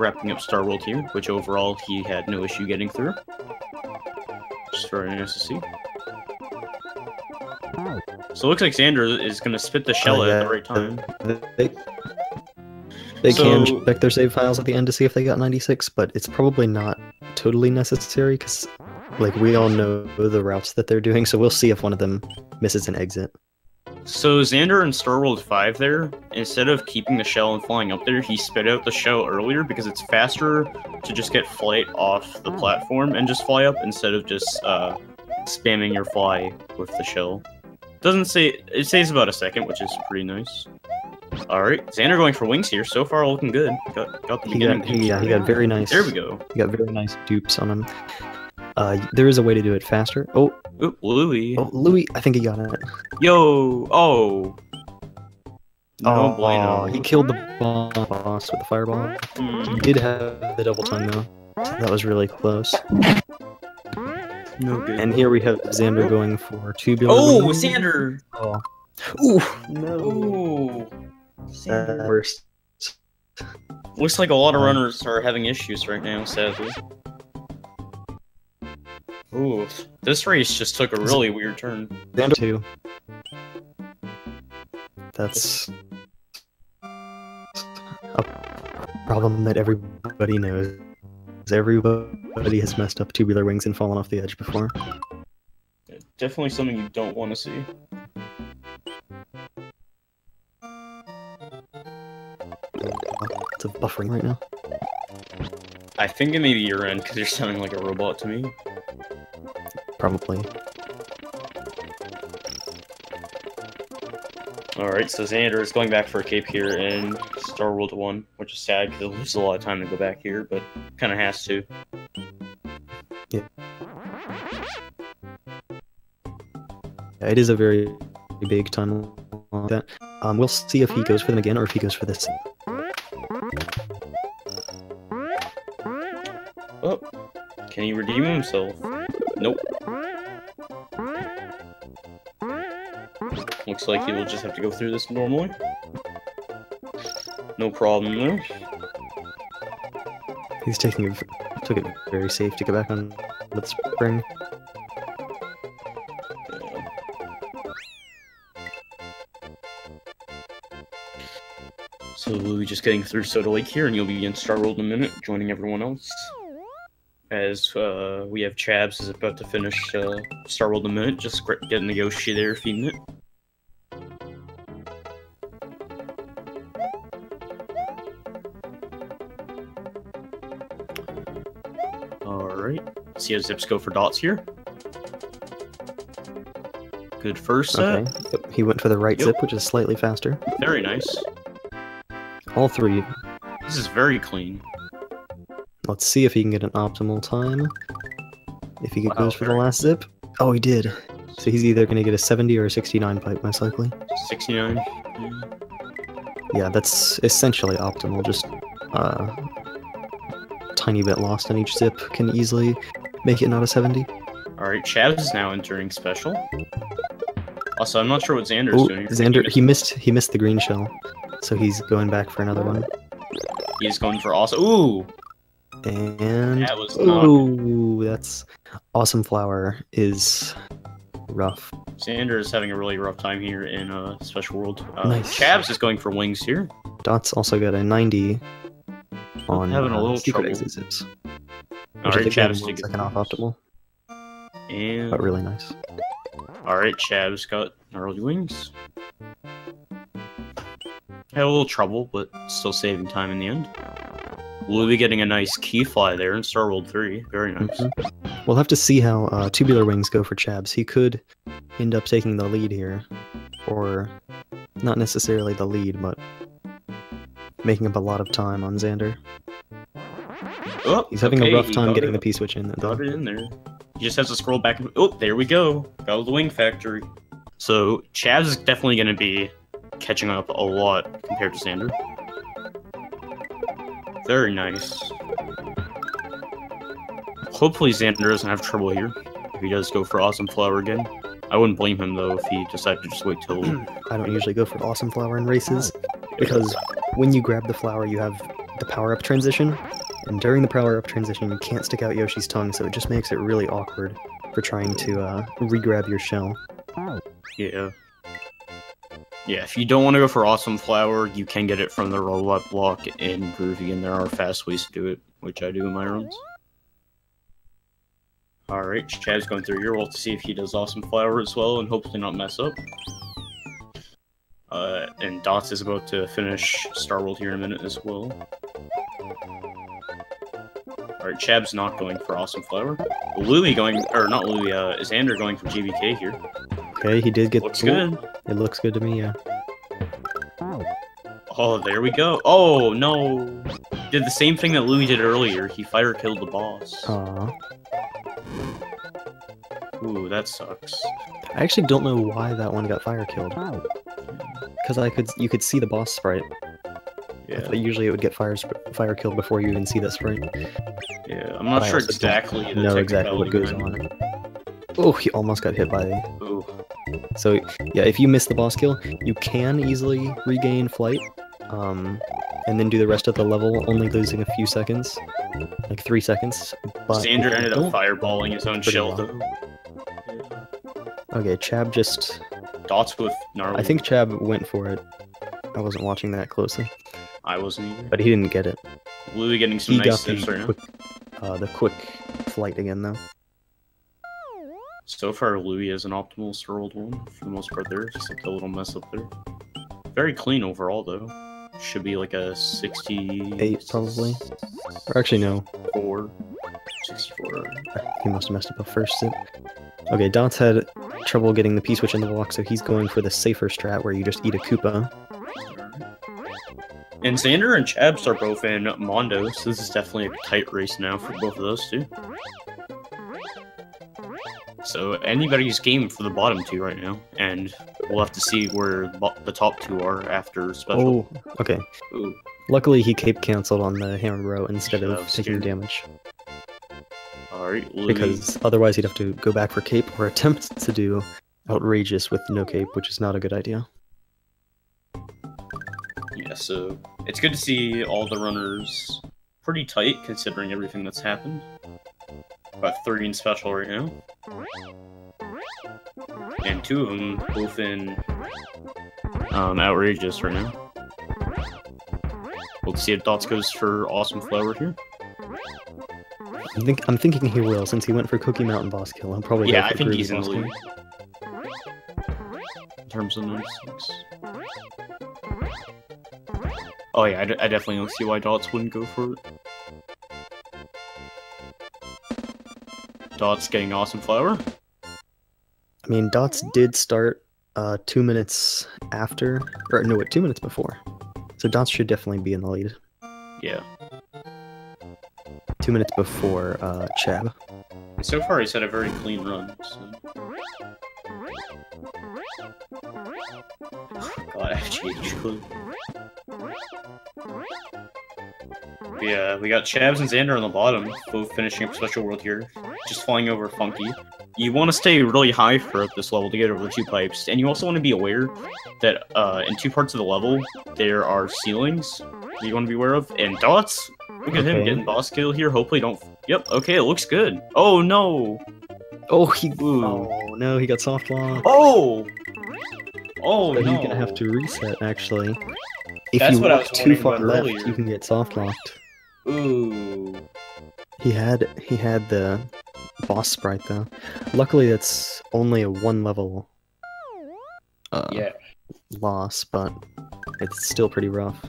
Wrapping up Star World here, which overall he had no issue getting through. Just very nice to see. So it looks like Xander is going to spit the shell out at the right time. They So- can check their save files at the end to see if they got 96, but it's probably not totally necessary because, like, we all know the routes that they're doing, so we'll see if one of them misses an exit. So Xander in Star World 5 there, instead of keeping the shell and flying up there, he spit out the shell earlier because it's faster to just get flight off the platform and just fly up instead of just spamming your fly with the shell. Doesn't say, it saves about a second, which is pretty nice. Alright, Xander going for wings here. So far looking good. Got the beginning. He got very nice. There we go. He got very nice dupes on him. There is a way to do it faster. Oh, Oop, Louis. Louis, I think he got it. Yo! Oh! No bueno. He killed the boss with the fireball. He did have the double time though. So that was really close. No good. And here we have Xander going for tubular. Oh, wings. Xander! Oh. Ooh, no. Ooh. Worst. Looks like a lot of runners are having issues right now, sadly. Ooh, this race just took a really weird turn. Xander 2. That's a problem that everybody knows. Everybody has messed up tubular wings and fallen off the edge before. Definitely something you don't want to see. It's a buffering right now. I think it may be your end, because you're sounding like a robot to me. Probably. Alright, so Xander is going back for a cape here in Star World 1, which is sad, because it loses a lot of time to go back here, but kind of has to. Yeah, it is a very big time on that. We'll see if he goes for them again, or if he goes for this. Oh, can he redeem himself? Nope. Looks like he will just have to go through this normally. No problem there. He's took it very safe to get back on with spring. Yeah. So Louie just getting through Soda Lake here, and you'll be in Star World in a minute, joining everyone else. As we have Chabs is about to finish Star World in a minute, just getting the Yoshi there, feeding it. Alright, see how Zips go for dots here. Good first set. Okay. Yep, he went for the right zip, which is slightly faster. Very nice. All three. This is very clean. Let's see if he can get an optimal time. If he Wow, goes for the very last zip. Oh, he did. So he's either going to get a 70 or a 69 pipe, most likely. 69. Yeah, that's essentially optimal. Just tiny bit lost on each zip can easily make it not a 70. Alright, Chavs is now entering special. Also, I'm not sure what Xander's Oh, doing. Xander, he missed the green shell. So he's going back for another one. He's going for awesome. Ooh! And That was not ooh, that's awesome. Flower is rough. Xander is having a really rough time here in Special World. Nice. Chavs is going for wings here. Dots also got a 90 on Having a little secret trouble. exit zips. Which Alright, I think Chavs one to second off optimal, And but really nice. alright, Chavs got early wings. Had a little trouble, but still saving time in the end. We'll be getting a nice key fly there in Star World 3. Very nice. We'll have to see how tubular wings go for Chabs. He could end up taking the lead here, or not necessarily the lead, but making up a lot of time on Xander. Oh, He's having okay, a rough he time got getting it. the P-switch in. Got it in there. He just has to scroll back and... Oh, there we go. Got the wing factory. So, Chavs is definitely going to be catching up a lot compared to Xander. Very nice. Hopefully Xander doesn't have trouble here. If he does go for Awesome Flower again. I wouldn't blame him, though, if he decided to just wait till... I don't usually go for awesome flower in races, because when you grab the flower, you have the power-up transition, and during the power-up transition, you can't stick out Yoshi's tongue, so it just makes it really awkward for trying to re-grab your shell. Yeah. Yeah, if you don't want to go for Awesome Flower, you can get it from the roll-up block in Groovy, and there are fast ways to do it, which I do in my runs. Alright, Chad's going through your roll to see if he does Awesome Flower as well, and hopefully not mess up. And Dots is about to finish Star World here in a minute as well. Alright, Chab's not going for Awesome Flower. Louie going, or not Louie, Xander going for GBK here. Okay, he did get... Looks good. It looks good to me, yeah. Oh, there we go. Oh, no. Did the same thing that Louie did earlier. He fire killed the boss. Aww. Ooh, that sucks. I actually don't know why that one got fire killed. because you could see the boss sprite. Yeah. Usually it would get fire killed before you even see that sprite. Yeah, I'm not But I sure also exactly don't the know exactly what goes technicality on it. Oh, he almost got hit by. Ooh. So yeah, if you miss the boss kill, you can easily regain flight, and then do the rest of the level, only losing a few seconds, like 3 seconds. But Xander ended up don't- fireballing his own pretty shell, well. though. Okay, Chab just. Dots with gnarly. I think Chab went for it. I wasn't watching that closely, I wasn't either. but he didn't get it. Louis getting some He nice got tips right now. the quick flight again though. So far, Louis is an optimal Sorold one for the most part there, just like a little mess up there. Very clean overall, though. Should be like a 8 probably. Or actually no, 64. 64. he must have messed up a first sip. Okay, Dots had trouble getting the P-switch in the block, so he's going for the safer strat where you just eat a Koopa. And Xander and Chabs are both in Mondo, so this is definitely a tight race now for both of those two. So anybody's game for the bottom two right now, and we'll have to see where the top two are after special. Oh, okay. Ooh. Luckily he cape cancelled on the hammer bro instead Yeah, that of was taking scary. damage. Alright, Louis. Because otherwise he'd have to go back for cape or attempt to do outrageous with no cape, which is not a good idea. Yeah, so it's good to see all the runners pretty tight considering everything that's happened. About 3 in special right now. And 2 of them both in outrageous right now. We'll see if Dots goes for Awesome Flower here. I'm thinking he will, since he went for Cookie Mountain boss kill. He'll probably Yeah, go I for think Groovy he's in boss the kill. lead. In terms of 96. Oh yeah, I definitely don't see why Dots wouldn't go for it. Dots getting Awesome Flower. I mean, Dots did start 2 minutes after, or no, wait, 2 minutes before. So Dots should definitely be in the lead. Yeah. 2 minutes before Chab. And so far he's had a very clean run, so... God, FGH. Yeah, we got Chabs and Xander on the bottom, both finishing up Special World here, just flying over Funky. You want to stay really high throughout this level to get over the 2 pipes, and you also want to be aware that in 2 parts of the level, there are ceilings that you want to be aware of, and Dots, look at him Okay. getting boss kill here, hopefully don't... Yep, okay, it looks good. Oh, no! Oh, he. Ooh. Oh no, he got soft lock. Oh! Oh, So no! he's gonna have to reset actually. If That's you what I walk was too wondering far about left, earlier. you can get soft locked. Ooh. He had the boss sprite though. Luckily, that's only a 1 level Yeah. loss, but it's still pretty rough.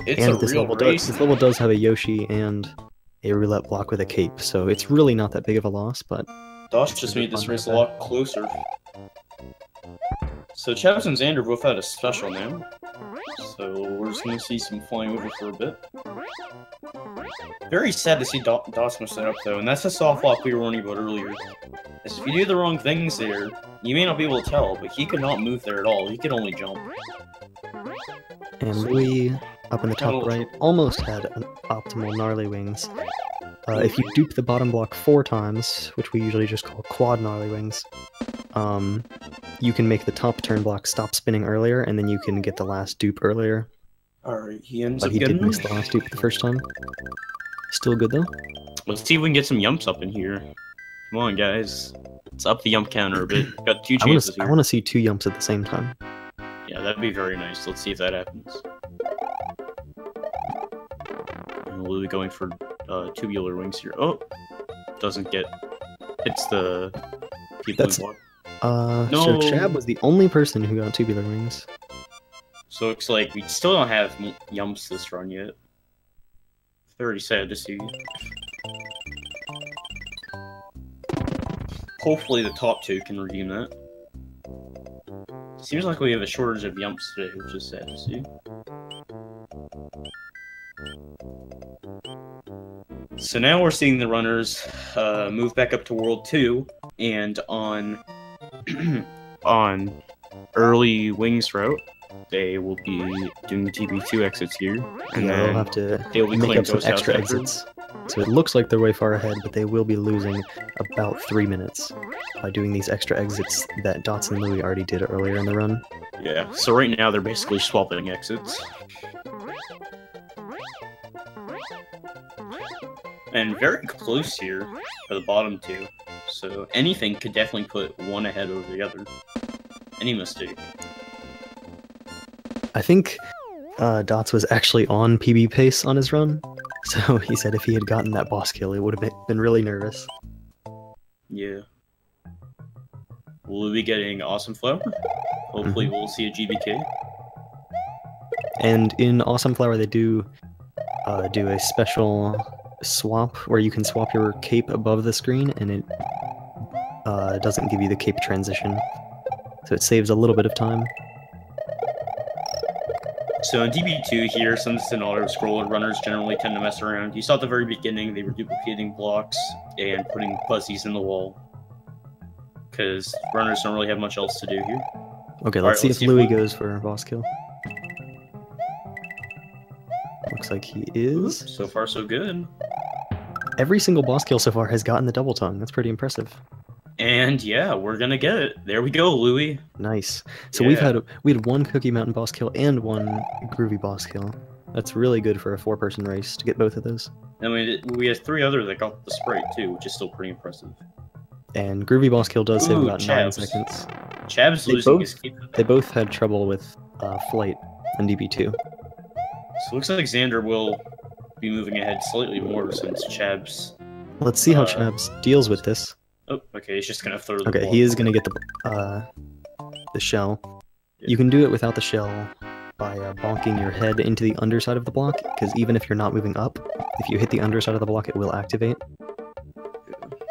It's And a this real level race. this level does have a Yoshi and a roulette block with a cape, so it's really not that big of a loss. But Dosh just made this race a lot closer. So Chavs and Xander both had a special now. So we're just gonna see some flying over for a bit. Very sad to see Doss mess that up though, and that's the soft lock we were warning about earlier. As if you do the wrong things there, you may not be able to tell, but he could not move there at all. He could only jump. and Louis up in the top right almost had an optimal gnarly wings. If you dupe the bottom block 4 times, which we usually just call quad gnarly wings, you can make the top turn block stop spinning earlier, and then you can get the last dupe earlier. Alright, he ends But up he getting did miss the last dupe the first time. Still good though. Let's see if we can get some yumps up in here. Come on, guys. Let's up the yump counter a bit. Got 2 chances I here. want to see 2 yumps at the same time. Yeah, that'd be very nice. Let's see if that happens. And Louis going for tubular wings here. Oh! Doesn't get... Hits the people That's- in block. So No. Chab was the only person who got tubular wings. So it's like we still don't have yumps this run yet. Very sad to see. Hopefully the top 2 can redeem that. Seems like we have a shortage of yumps today, which is sad to see. So now we're seeing the runners move back up to World 2, and on on early wings route, they will be doing the TB2 exits here, and Yeah, then they'll have to they'll be make playing up some Ghost House extra after. exits. So it looks like they're way far ahead, but they will be losing about 3 minutes by doing these extra exits that Dots and Louie already did earlier in the run. Yeah, so right now they're basically swapping exits. And very close here for the bottom two. So anything could definitely put one ahead over the other. Any mistake. I think Dots was actually on PB pace on his run, so he said if he had gotten that boss kill, he would have been really nervous. Yeah. Will we be getting Awesome Flower? Hopefully we'll see a GBK. And in Awesome Flower, they do a special swap where you can swap your cape above the screen, and it doesn't give you the cape transition, so it saves a little bit of time. So in DB2 here, since it's an auto-scroller, runners generally tend to mess around. You saw at the very beginning they were duplicating blocks and putting fuzzies in the wall. Because runners don't really have much else to do here. Okay, Alright, let's see let's if Louie goes for a boss kill. Looks like he is. So far so good. Every single boss kill so far has gotten the double tongue. That's pretty impressive. And yeah, we're gonna get it. There we go, Louie. Nice. So Yeah. we had one Cookie Mountain boss kill and one Groovy boss kill. That's really good for a 4-person race to get both of those. I mean, we had 3 others that got the Sprite too, which is still pretty impressive. And Groovy boss kill does save Ooh, about 9 Chabs. seconds. Chab's They losing both- his cape. They both had trouble with flight and DB2. So it looks like Xander will be moving ahead slightly more since Chab's... Let's see how Uh, Chabs deals with this. Oh, okay, he's just gonna throw the Okay, ball. he is gonna get the shell. You can do it without the shell by bonking your head into the underside of the block, because even if you're not moving up, if you hit the underside of the block, it will activate.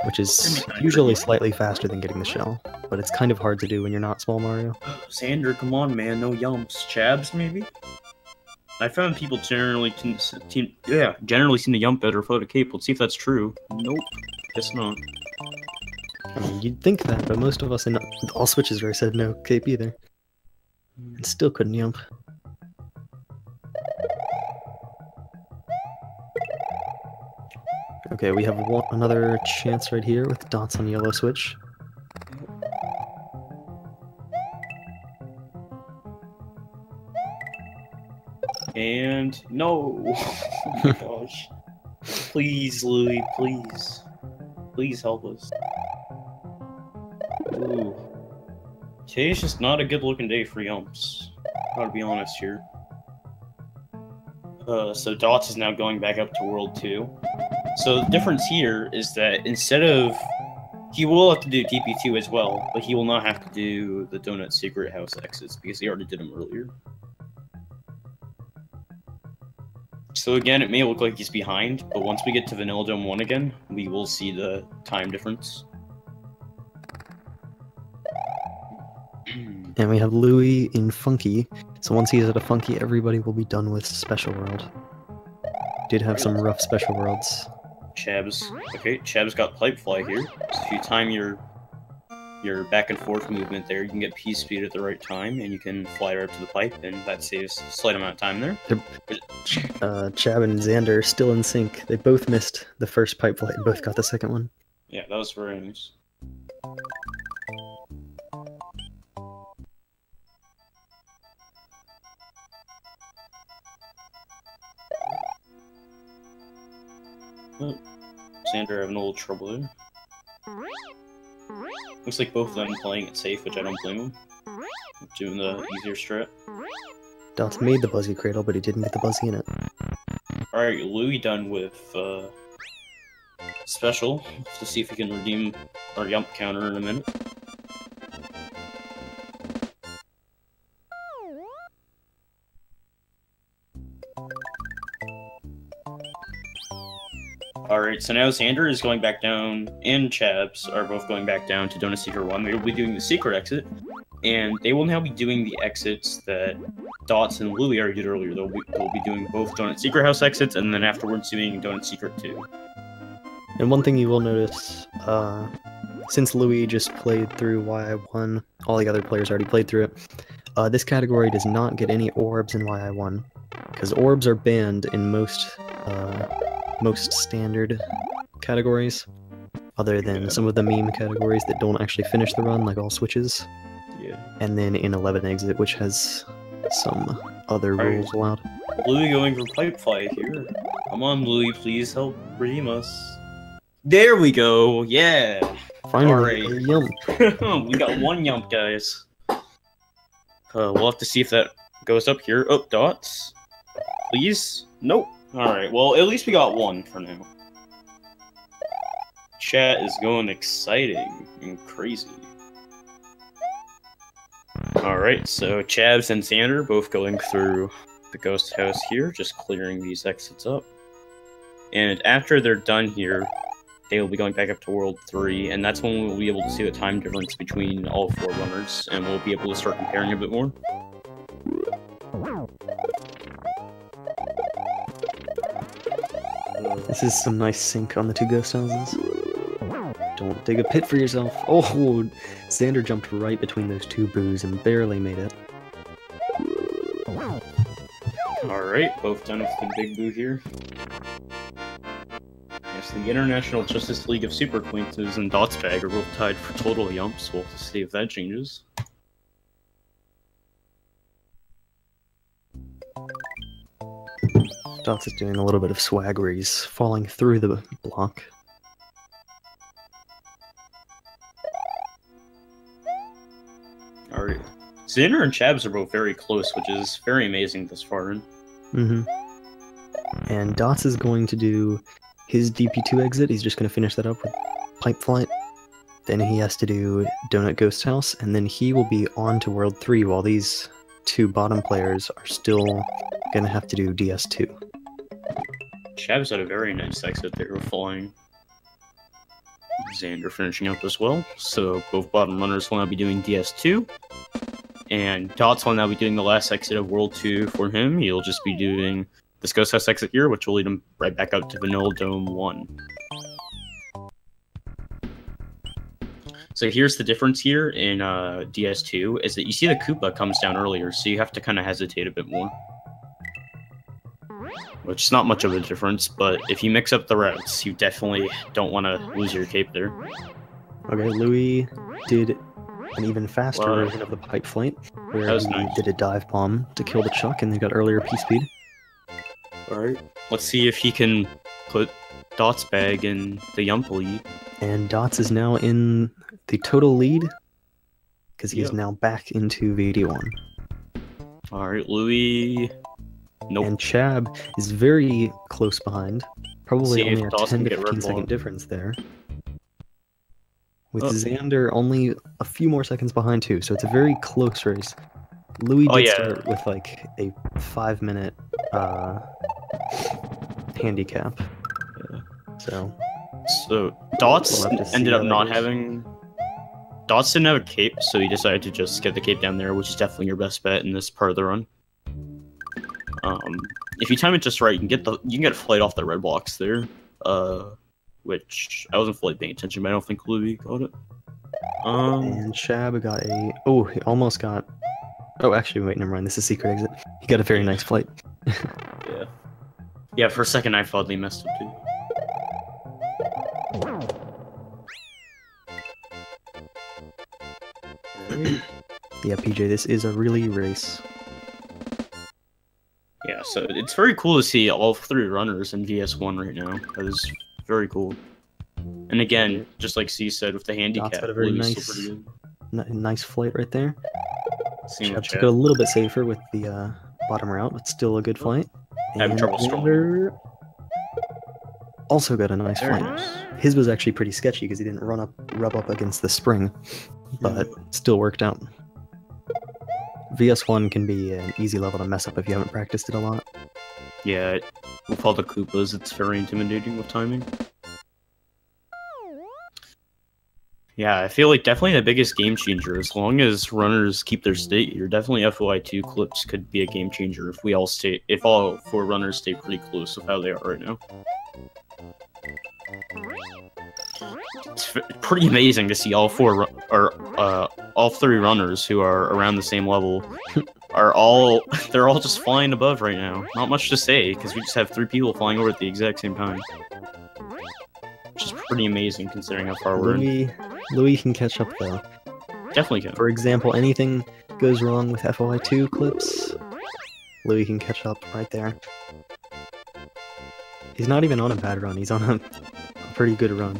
Which is usually slightly faster than getting the shell, but it's kind of hard to do when you're not Small Mario. Xander, come on, man, no yumps. Chabs, maybe? I found people generally generally seem to yump better without a cape. Let's see if that's true. Nope, guess not. I mean, you'd think that, but most of us in all Switches race had no cape either. And still couldn't jump. Okay, we have another chance right here with Dots on yellow switch. And no! Oh my gosh. Please, Louie, please. Please help us. Ooh. Today's just not a good looking day for yumps. Gotta be honest here. So Dots is now going back up to World 2. So the difference here is that instead of... He will have to do TP2 as well, but he will not have to do the Donut Secret House exits because he already did them earlier. So again, it may look like he's behind, but once we get to Vanilla Dome 1 again, we will see the time difference. And we have Louie in Funky. So once he's at a Funky, everybody will be done with Special World. Did have some rough Special Worlds. Chabs. Okay, Chabs got Pipe Fly here. So if you time your back and forth movement there, you can get P-Speed at the right time, and you can fly right up to the pipe, and that saves a slight amount of time there. Chab and Xander are still in sync. They both missed the first pipe flight and both got the second one. Yeah, that was very nice. Oh, Xander having a little trouble there. Looks like both of them playing it safe, which I don't blame them. Doing the easier strat. Dots made the Buzzy Cradle, but he didn't get the Buzzy in it. Alright, Louie done with special. Let's see if we can redeem our Yump counter in a minute. Alright, so now Xander is going back down, and Chabs are both going back down to Donut Secret 1. They will be doing the secret exit, and they will now be doing the exits that Dots and Louie already did earlier. They'll be doing both Donut Secret House exits, and then afterwards doing Donut Secret 2. And one thing you will notice, since Louie just played through YI1, all the other players already played through it, This category does not get any orbs in YI1, because orbs are banned in most standard categories, other than some of the meme categories that don't actually finish the run, like all switches. Yeah. And then in 11 exit, which has some other rules allowed. Louis going for pipe fly here. Come on, Louis, please help redeem us. There we go. Yeah. Finally, Alright. a yump. We got one yump, guys. We'll have to see if that goes up here. Oh, dots. Please? Nope. Alright, well, at least we got one for now. Chat is going exciting and crazy. Alright, so Chabs and Xander both going through the ghost house here, just clearing these exits up. And after they're done here, they will be going back up to World 3, and that's when we'll be able to see the time difference between all 4 runners, and we'll be able to start comparing a bit more. This is some nice sync on the 2 ghost houses. Don't dig a pit for yourself. Oh, Xander jumped right between those 2 boos and barely made it. Alright, both done with the big boo here. Yes, the International Justice League of Super Queens and Dots Bag are both tied for total yumps. We'll have to see if that changes. Dots is doing a little bit of swag where he's falling through the block. Alright. Xander and Chabs are both very close, which is very amazing this far in. And Dots is going to do his DP2 exit. He's just going to finish that up with Pipe Flight. Then he has to do Donut Ghost House, and then he will be on to World 3 while these 2 bottom players are still going to have to do DS2. Chabs had a very nice exit there, flying. Xander finishing up as well. So both bottom runners will now be doing DS2. And Dots will now be doing the last exit of World 2 for him. He'll just be doing this Ghost House exit here, which will lead him right back out to Vanilla Dome 1. So here's the difference here in DS2, is that you see the Koopa comes down earlier, so you have to kind of hesitate a bit more. Which is not much of a difference, but if you mix up the routes, you definitely don't want to lose your cape there. Okay, Louis did an even faster version of the Pipe Flight, where he did a dive bomb to kill the Chuck and they got earlier P-speed. Alright, let's see if he can put Dots Bag in the Yump lead. And Dots is now in the total lead, because he is now back into VD1. Alright, Louis... Nope. And Chab is very close behind. Probably See only if a Dots 10 can to get 15 red second ball. difference there. With Xander only a few more seconds behind too, so it's a very close race. Louis did start with like a 5-minute handicap. So Dots we'll have to see ended how up that not goes. having... Dots didn't have a cape, so he decided to just get the cape down there, which is definitely your best bet in this part of the run. If you time it just right, you can get a flight off the red blocks there. Which I wasn't fully paying attention, but I don't think Louis got it. And Chab got a... Oh, he almost got... Oh, actually, wait, never mind. This is secret exit. He got a very nice flight. Yeah. Yeah, for a second I thought they messed up too. Yeah, PJ, this is a really race. Yeah, so it's very cool to see all 3 runners in VS1 right now. That is very cool. And again, just like C said, with the handicap, Dots got a very Louis is nice, still pretty good. nice flight right there. Same with Chab took it a little bit safer with the bottom route, but still a good flight. Having And trouble strolling. Xander also got a nice Very flight. nice. His was actually pretty sketchy because he didn't rub up against the spring, but still worked out. VS1 can be an easy level to mess up if you haven't practiced it a lot. Yeah, with all the Koopas, it's very intimidating with timing. Yeah, I feel like definitely the biggest game changer. As long as runners keep their state here, definitely FY2 clips could be a game changer if all 4 runners stay pretty close with how they are right now. It's pretty amazing to see all all 3 runners who are around the same level they're all just flying above right now. Not much to say, because we just have 3 people flying over at the exact same time. Which is pretty amazing considering how far we're in. Louis can catch up though. Definitely can. For example, anything goes wrong with FOI2 clips, Louis can catch up right there. He's not even on a bad run, he's on a pretty good run.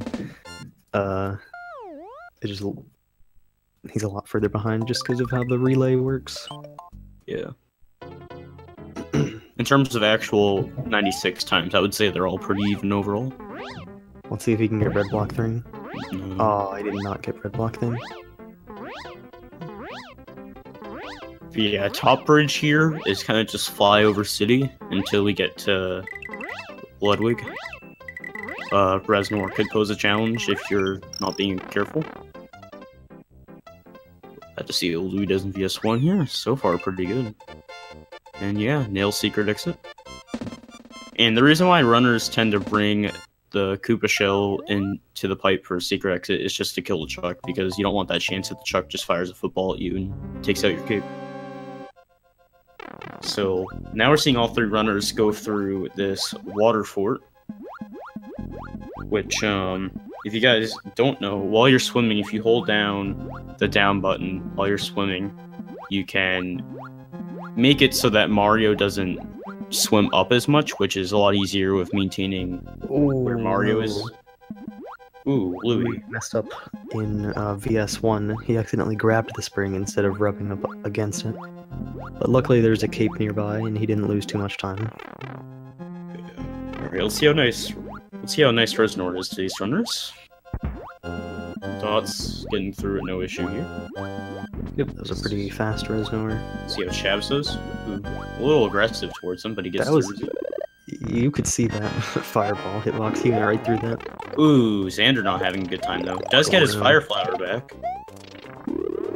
He's a lot further behind just because of how the relay works. Yeah. In terms of actual 96 times, I would say they're all pretty even overall. Let's see if he can get red block thing. No. Oh, I did not get red block thing. Yeah, top bridge here is kind of just fly over city until we get to Ludwig. Reznor could pose a challenge if you're not being careful. Had to see what Louis does in VS1 here. So far, pretty good. And yeah, nail secret exit. And the reason why runners tend to bring the Koopa shell into the pipe for a secret exit is just to kill the Chuck, because you don't want that chance that the Chuck just fires a football at you and takes out your cape. So now we're seeing all 3 runners go through this water fort, which, if you guys don't know, while you're swimming, if you hold down the down button while you're swimming, you can make it so that Mario doesn't swim up as much, which is a lot easier with maintaining where Mario is. Ooh, Louis messed up in VS1. He accidentally grabbed the spring instead of rubbing up against it. But luckily there's a cape nearby and he didn't lose too much time. Alright, let's see how nice Reznor is to these runners. Dots getting through it, no issue here. Yep, that was a pretty fast Reznor. See how Shabs does? Ooh, a little aggressive towards him, but he gets through. You could see that fireball hitbox. He went right through that. Ooh, Xander not having a good time though. Does get his fire flower back.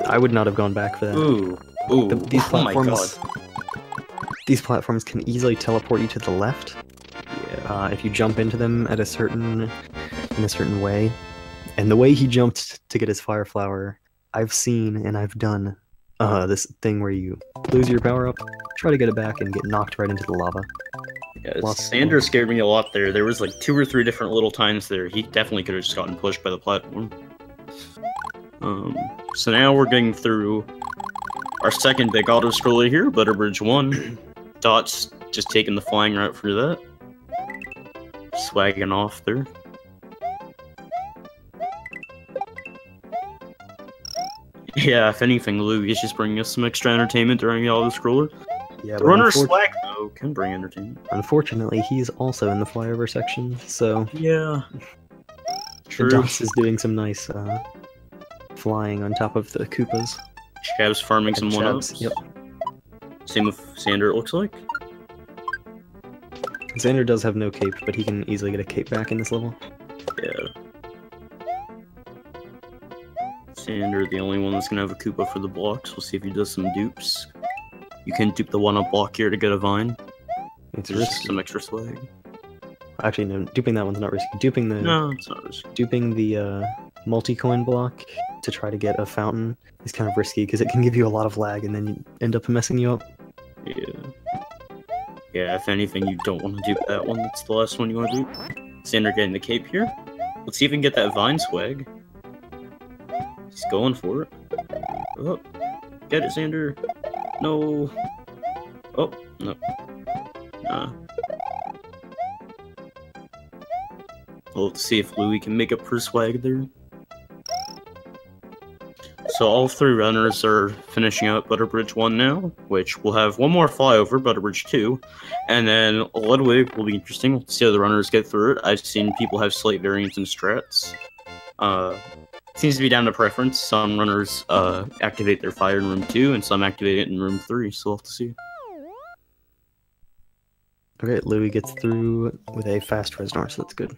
I would not have gone back for that. Ooh. These platforms, oh my god. These platforms can easily teleport you to the left. Yeah. If you jump into them in a certain way. And the way he jumped to get his fire flower, I've seen and I've done this thing where you lose your power up, try to get it back, and get knocked right into the lava. Yeah, Xander scared me a lot there. There was like 2 or 3 different little times there. He definitely could have just gotten pushed by the platform. So now we're getting through our second big auto-scroller here, Butterbridge 1. Dot's just taking the flying route for that. Swagging off there. Yeah, if anything, Louis is just bringing us some extra entertainment during the auto-scroller. Yeah, the runner swag, though, can bring entertainment. Unfortunately, he's also in the flyover section, so... Yeah. True. Dots is doing some nice flying on top of the Koopas. Shab's farming some one-ups. Yep. Same with Xander, it looks like. Xander does have no cape, but he can easily get a cape back in this level. Yeah. Xander, the only one that's gonna have a Koopa for the blocks. We'll see if he does some dupes. You can dupe the one-up block here to get a vine. It's just some extra swag. Actually, no, duping that one's not risky. No, it's not risky. Duping the multi-coin block to try to get a fountain is kind of risky because it can give you a lot of lag and then you end up messing you up. Yeah. Yeah, if anything, you don't want to dupe that one. That's the last one you want to dupe. Xander getting the cape here. Let's see if we can get that vine swag. He's going for it. Oh, get it, Xander. No. Oh, no. Nah. We'll see if Louis can make up for swag there. So all 3 runners are finishing out Butterbridge 1 now, which will have one more flyover, Butterbridge 2, and then Ludwig will be interesting. We'll see how the runners get through it. I've seen people have slight variance in strats. Seems to be down to preference. Some runners activate their fire in room 2, and some activate it in room 3, so we'll have to see. Okay, Louis gets through with a fast Reznor, so that's good.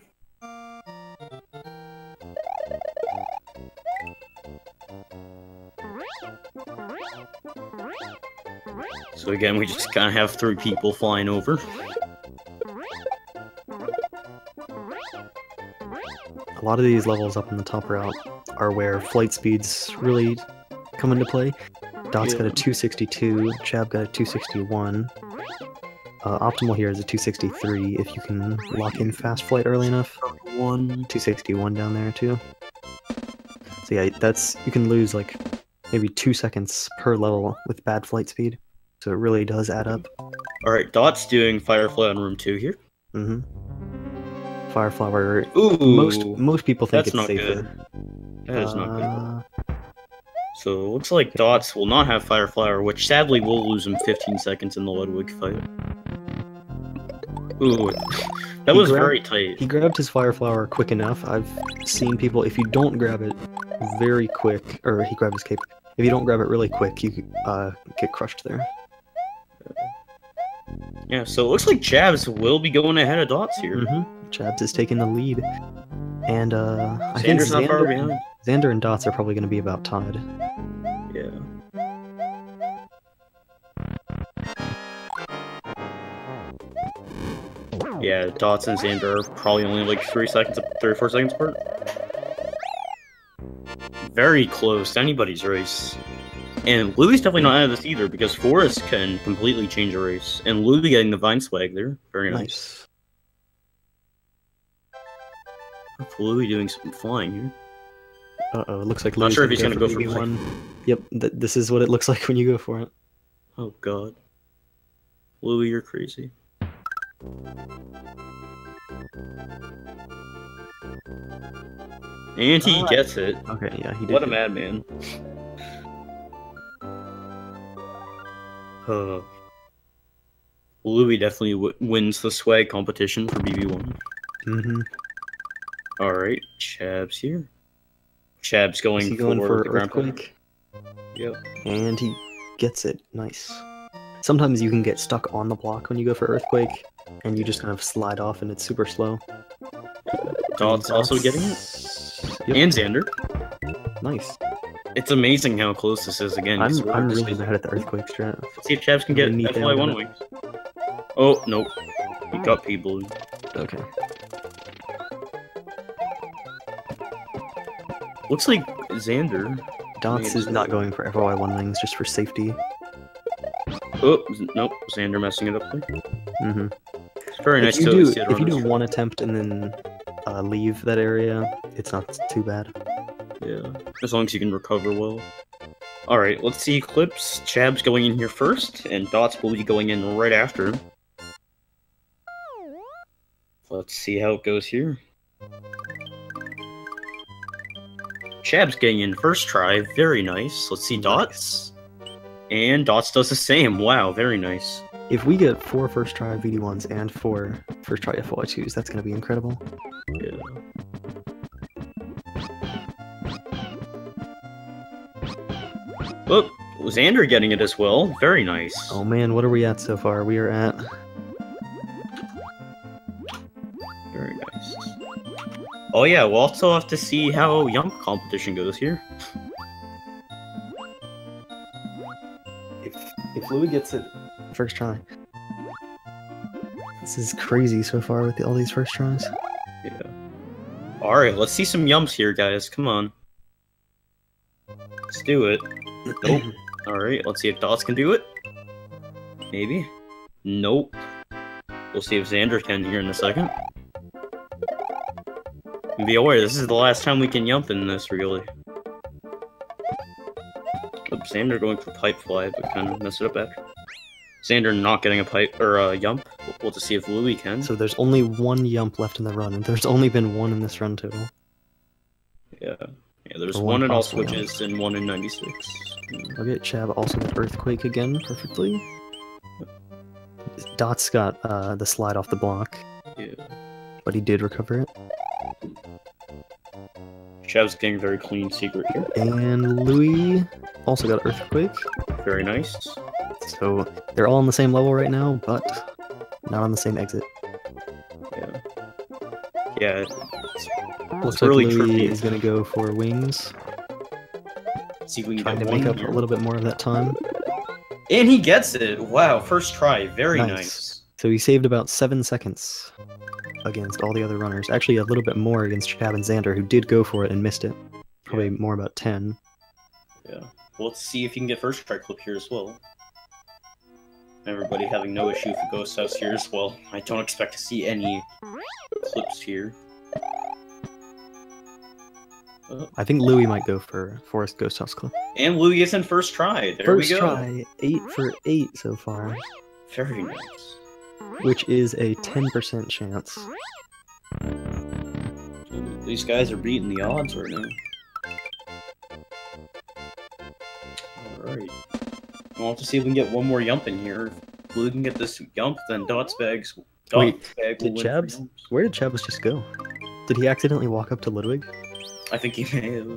So again, we just kind of have 3 people flying over. A lot of these levels up in the top route are where flight speeds really come into play. Dot's got a Yeah. 262, Chab got a 261. Optimal here is a 263 if you can lock in fast flight early enough. 261 down there too. So yeah, that's you can lose like maybe 2 seconds per level with bad flight speed. So it really does add up. Alright, Dot's doing Firefly on room 2 here. Mm-hmm. Fireflower. Ooh, Most people think that's it's not safer. good. That is not good. Uh, So it looks like Dots will not have Fireflower, which sadly will lose him 15 seconds in the Ludwig fight. Ooh, that He was grabbed- very tight. He grabbed his Fireflower quick enough. I've seen people, if you don't grab it very quick, or he grabbed his cape, if you don't grab it really quick, you get crushed there. Yeah, so it looks like Chabs will be going ahead of Dots here. Mm-hmm. Chabs is taking the lead. And I think Xander's not far behind. Xander and Dots are probably going to be about tied. Yeah. Yeah, Dots and Xander are probably only like 3 or 4 seconds apart. Very close to anybody's race. And Louie's definitely not out of this either, because Forrest can completely change a race. And Louie getting the Vine swag there. Very nice. Louie doing some flying here. Uh-oh, it looks like Not Louis sure if he's gonna go for BB1. Yep, this is what it looks like when you go for it. Oh god. Louie, you're crazy. And he gets it. Okay, yeah, he did. What a madman. Louie definitely wins the swag competition for BB1. Mm-hmm. Alright, Chab's here. Chab's Is going, he going for the ground pound. Earthquake? Yep. And he gets it. Nice. Sometimes you can get stuck on the block when you go for Earthquake, and you just kind of slide off and it's super slow. Dot's also getting it. Yep. And Xander. Nice. It's amazing how close this is again. I'm really bad at the Earthquake strat. Let's see if Chabs can get Really neat FY1 down. wings. Oh, nope. He got people. Okay. Looks like Xander. Dots is not going for FOI1 wings just for safety. Oh, nope. Xander messing it up there. Mm-hmm. It's very nice If to you see it do on one attempt and then leave that area, it's not too bad. Yeah, as long as you can recover well. Alright, let's see Eclipse. Chab's going in here first, and Dots will be going in right after him. Let's see how it goes here. Chab's getting in first try, very nice. Let's see Dots. And Dots does the same, wow, very nice. If we get 4 first try VD1s and 4 first try FOI2s, that's going to be incredible. Yeah. Oh, Xander getting it as well, very nice. Oh man, what are we at so far? We are at... Very nice. Oh yeah, we'll also have to see how Yump competition goes here. If Louis gets it first try. This is crazy so far with all these first tries. Yeah. Alright, let's see some Yumps here, guys. Come on. Let's do it. Nope. Alright, let's see if Dots can do it. Maybe. Nope. We'll see if Xander can here in a second. And be aware, this is the last time we can Yump in this, really. Oops, Xander going for Pipe Fly, but kind of messed it up after. Xander not getting a Pipe, or a Yump. We'll just see if Louie can. So there's only 1 Yump left in the run, and there's only been 1 in this run total. Yeah. Yeah, there's Or 1 in all possible Yump. switches and 1 in 96. Okay, Chab also got Earthquake again, perfectly. Dots got the slide off the block, Yeah. but he did recover it. Chab's getting very clean secret here. And Louis also got Earthquake. Very nice. So they're all on the same level right now, but not on the same exit. Yeah. Yeah. Looks It's like really Louis tricky. is going to go for wings, See if we can trying get to one make up here. a little bit more of that time. And he gets it! Wow, first try. Very Nice. nice. So he saved about 7 seconds against all the other runners. Actually, a little bit more against Chab and Xander, who did go for it and missed it. Probably more about 10. Yeah. let's see if you can get first try clip here as well. Everybody having no issue with the Ghost House here as well. I don't expect to see any clips here. I think Louis might go for Forest Ghost House Clip. And Louis gets in first try. There First we go. try, 8 for 8 so far, Very nice. which is a 10% chance. These guys are beating the odds right now. Alright. We'll have to see if we can get one more Yump in here. If Blue can get this Yump, then Dotsbag Wait, will did win for Chabs? Yumps. Where did Chabs just go? Did he accidentally walk up to Ludwig? I think he may have.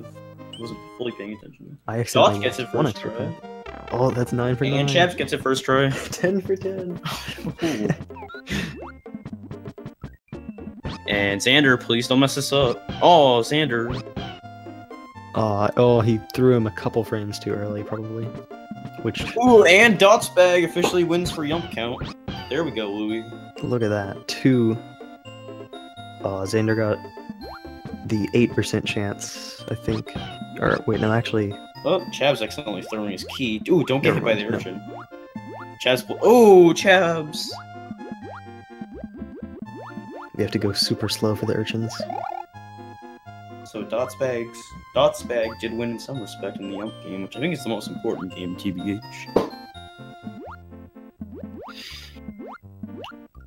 Wasn't fully paying attention. I Dots accidentally gets it one first extra try. pet. Oh, that's 9 for 9. And Chabs gets it first try. 10 for 10. Ooh. And Xander, please don't mess this up. Oh, Xander. Oh, he threw him a couple frames too early, probably. Which, Ooh, and Dotsbag officially wins for Yump count. There we go, Louis. look at that. 2. Xander got the 8% chance, I think. Or, wait, no, actually. Oh, Chabs accidentally throwing his key. Ooh, don't get hit Never by the mind, urchin. Chabs. Oh, Chabs. We have to go super slow for the urchins. So Dotsbag did win in some respect in the Yump game, which I think is the most important game, TBH.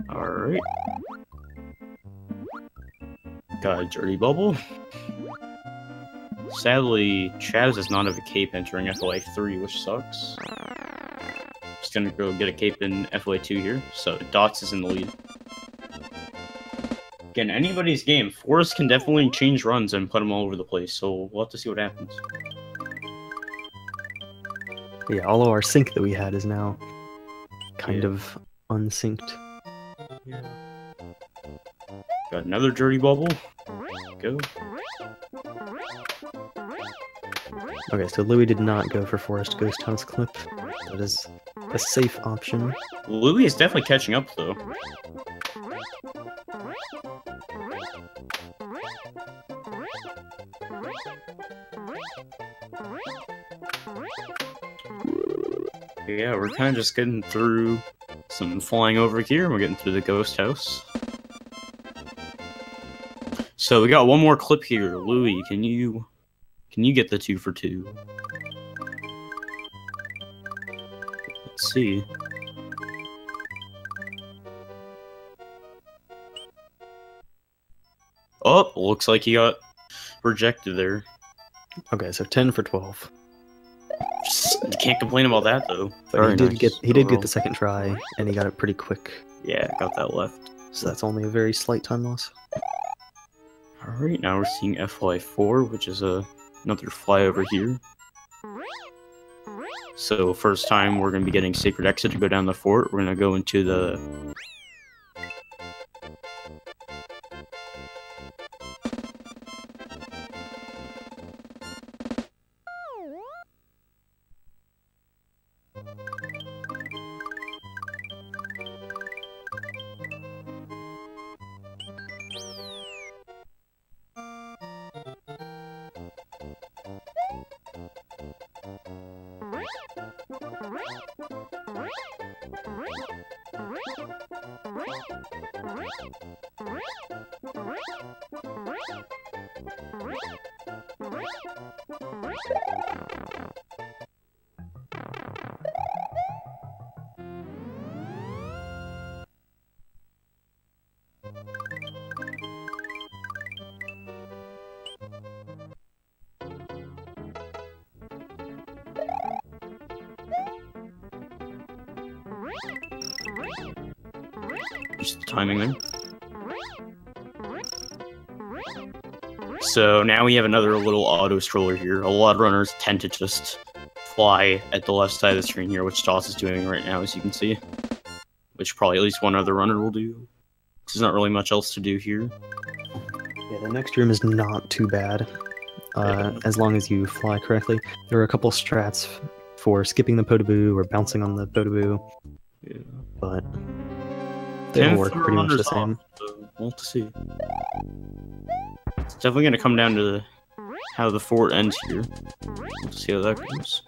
Alright. Got a dirty bubble. Sadly, Chabs does not have a cape entering FY3, which sucks. Just gonna go get a cape in FY2 here, so Dots is in the lead. Again, anybody's game. Forest can definitely change runs and put them all over the place, so we'll have to see what happens. Yeah, all of our sync that we had is now kind Yeah. of unsynced. Got another dirty bubble. Go. Okay, so Louis did not go for Forest Ghost House Clip. That is a safe option. Louis is definitely catching up, though. Yeah, we're kind of just getting through some flying over here. We're getting through the ghost house. So we got one more clip here. Louis, can you get the 2 for 2? Let's see. Oh, looks like he got rejected there. Okay, so 10 for 12. Can't complain about that though. But Very he did nice get overall. the second try, and he got it pretty quick. Yeah, got that left. So that's only a very slight time loss. Alright, now we're seeing FY4, which is another flyover here. So first time we're going to be getting Sacred Exit to go down the fort. We're going to go into the... Just the timing there. So now we have another little auto stroller here. A lot of runners tend to just fly at the left side of the screen here, which Doss is doing right now, as you can see. Which probably at least one other runner will do. There's not really much else to do here. Yeah, the next room is not too bad, as long as you fly correctly. There are a couple strats for skipping the Podoboo or bouncing on the Podoboo, Yeah. but they all work pretty much the same. So we'll have to see. It's definitely going to come down to how the fort ends here. Let's see how that goes.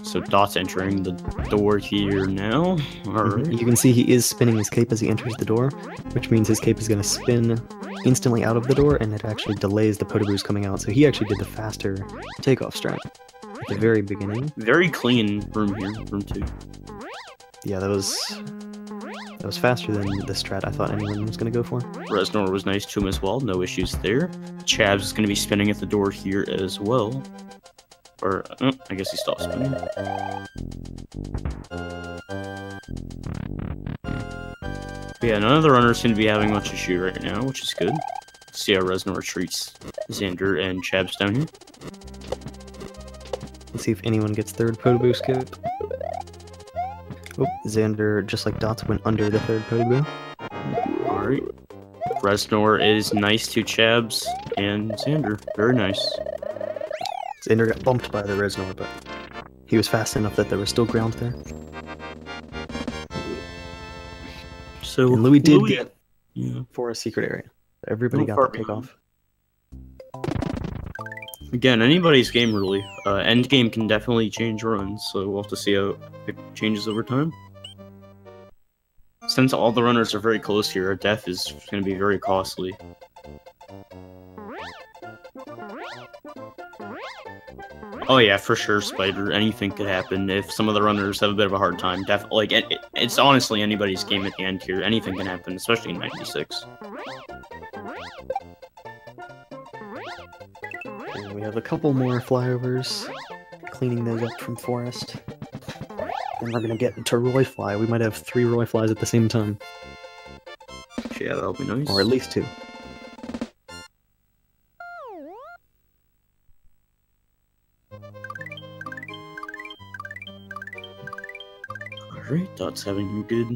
So Dot's entering the door here now. Alright. You can see he is spinning his cape as he enters the door, which means his cape is going to spin instantly out of the door, and it actually delays the Podoboos coming out. So he actually did the faster takeoff strat at the very beginning. Very clean room here, room 2. Yeah, that was faster than the strat I thought anyone was going to go for. Reznor was nice to him as well, no issues there. Chabs is going to be spinning at the door here as well. Or, I guess he stopped spinning. But yeah, none of the runners seem to be having much issue right now, which is good. Let's see how Reznor treats Xander and Chabs down here. Let's see if anyone gets third Podoboo skip. Oh, Xander, just like Dots, went under the third Podoboo. Alright. Reznor is nice to Chabs and Xander. Very nice. Xander got bumped by the Reznor, but he was fast enough that there was still ground there. So and Louis did get yeah. for a secret area. Everybody got the takeoff. Again, anybody's game really. End game can definitely change runs, so we'll have to see how it changes over time. Since all the runners are very close here, a death is going to be very costly. Oh yeah, for sure, Spider. Anything could happen if some of the runners have a bit of a hard time. Like it's honestly anybody's game at the end here. Anything can happen, especially in 96. And we have a couple more flyovers, cleaning those up from Forest. Then we're gonna get into Roy Fly. We might have 3 Roy Flies at the same time. Yeah, that'll be nice. Or at least 2. Alright, Dot's having a good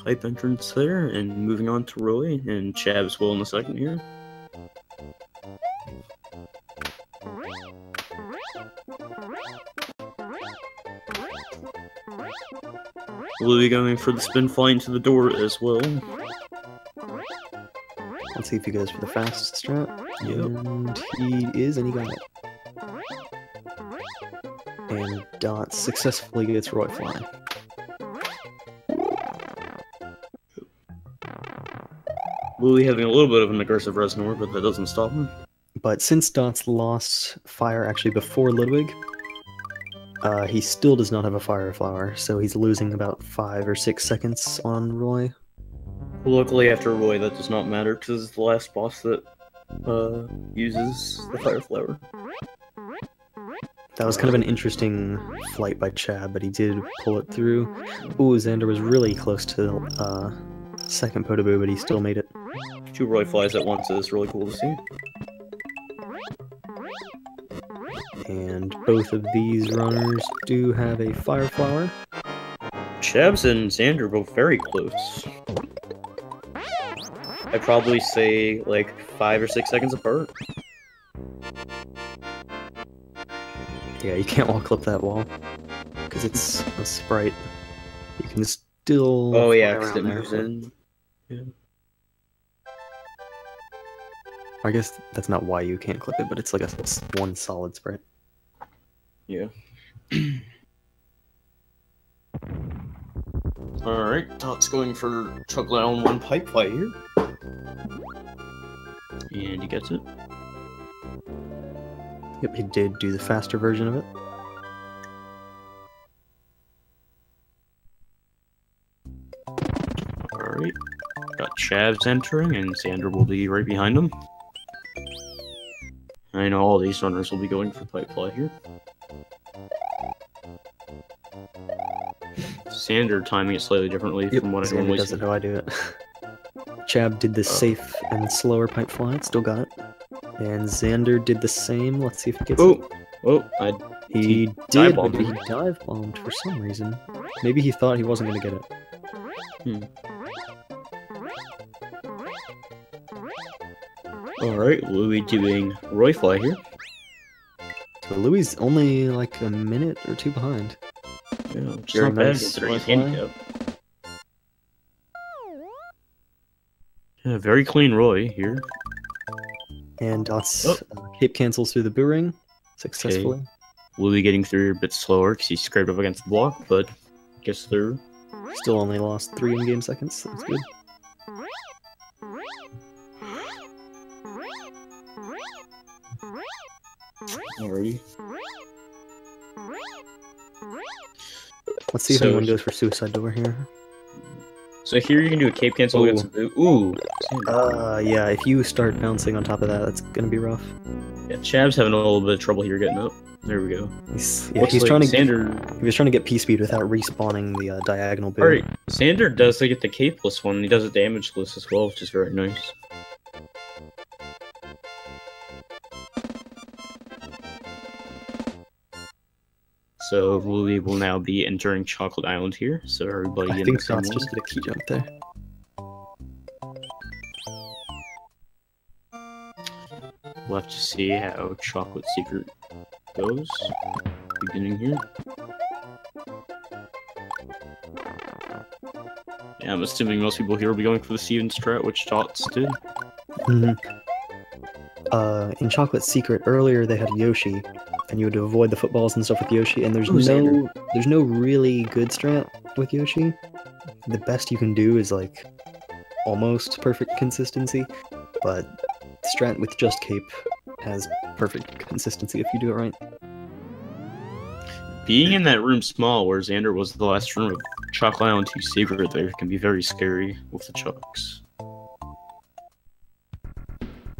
pipe entrance there, and moving on to Roy, and Chabs will in a second here. Louis going for the spin fly into the door as well. Let's see if he goes for the fast strat. Yep. And he is, and he got it. And Dot successfully gets Roy Fly. Louis having a little bit of an aggressive Reznor, but that doesn't stop him. But since Dot's lost fire actually before Ludwig, he still does not have a fire flower, so he's losing about 5 or 6 seconds on Roy. Luckily, after Roy, that does not matter, because it's the last boss that uses the fire flower. That was kind of an interesting flight by Chab, but he did pull it through. Ooh, Xander was really close to second Podoboo, but he still made it. 2 Roy Flies at once is really cool to see. And both of these runners do have a fire flower. Chabs and Xander both very close. I'd probably say like 5 or 6 seconds apart. Yeah, you can't wall clip that wall because it's a sprite. You can still. Oh yeah, because it moves in. Yeah. I guess that's not why you can't clip it, but it's like one solid sprite. Yeah. Alright, Dot's going for chocolate on 1 pipe fly here. And he gets it. Yep, he did do the faster version of it. Alright. Got Chavs entering, and Xander will be right behind him. I know all these runners will be going for pipe fly here. Xander timing it slightly differently from what I normally does it how I do it. Chab did the safe and slower pipe fly, still got it. And Xander did the same. Let's see if he gets it. Oh, he did, but he dive bombed for some reason. Maybe he thought he wasn't going to get it. Alright, Louis doing Roy Fly here. So Louis only like a minute or 2 behind. Yeah, which Very is not bad nice considering his Roy Fly. handicap. Yeah, very clean Roy here. And Dots cape cancels through the boo ring successfully. Okay. Louis getting through a bit slower because he scraped up against the block, but gets through. Still only lost 3 in-game seconds. That's good. Alrighty. Let's see if So- anyone goes for suicide door here. So here you can do a cape cancel against the boo. Ooh. Yeah, if you start bouncing on top of that, that's gonna be rough. Yeah, Chab's having a little bit of trouble here getting up. There we go. He's Looks like trying to Sander. he was trying to get P-speed without respawning the diagonal boo. Alright, Sander does get the capeless one. He does a damageless as well, which is very nice. So Louis will now be entering Chocolate Island here. So everybody I in think the same Dots one. just did a key jump there. We'll have to see how Chocolate Secret goes. Beginning here. Yeah, I'm assuming most people here will be going for the Steven strat, which Dots did. In Chocolate Secret earlier they had Yoshi, and you had to avoid the footballs and stuff with Yoshi. And there's Ooh, Xander. there's no really good strat with Yoshi. The best you can do is like almost perfect consistency, but strat with just cape has perfect consistency if you do it right. Being in that room small where Xander was the last room of Chocolate Island 2 Secret there can be very scary with the chucks.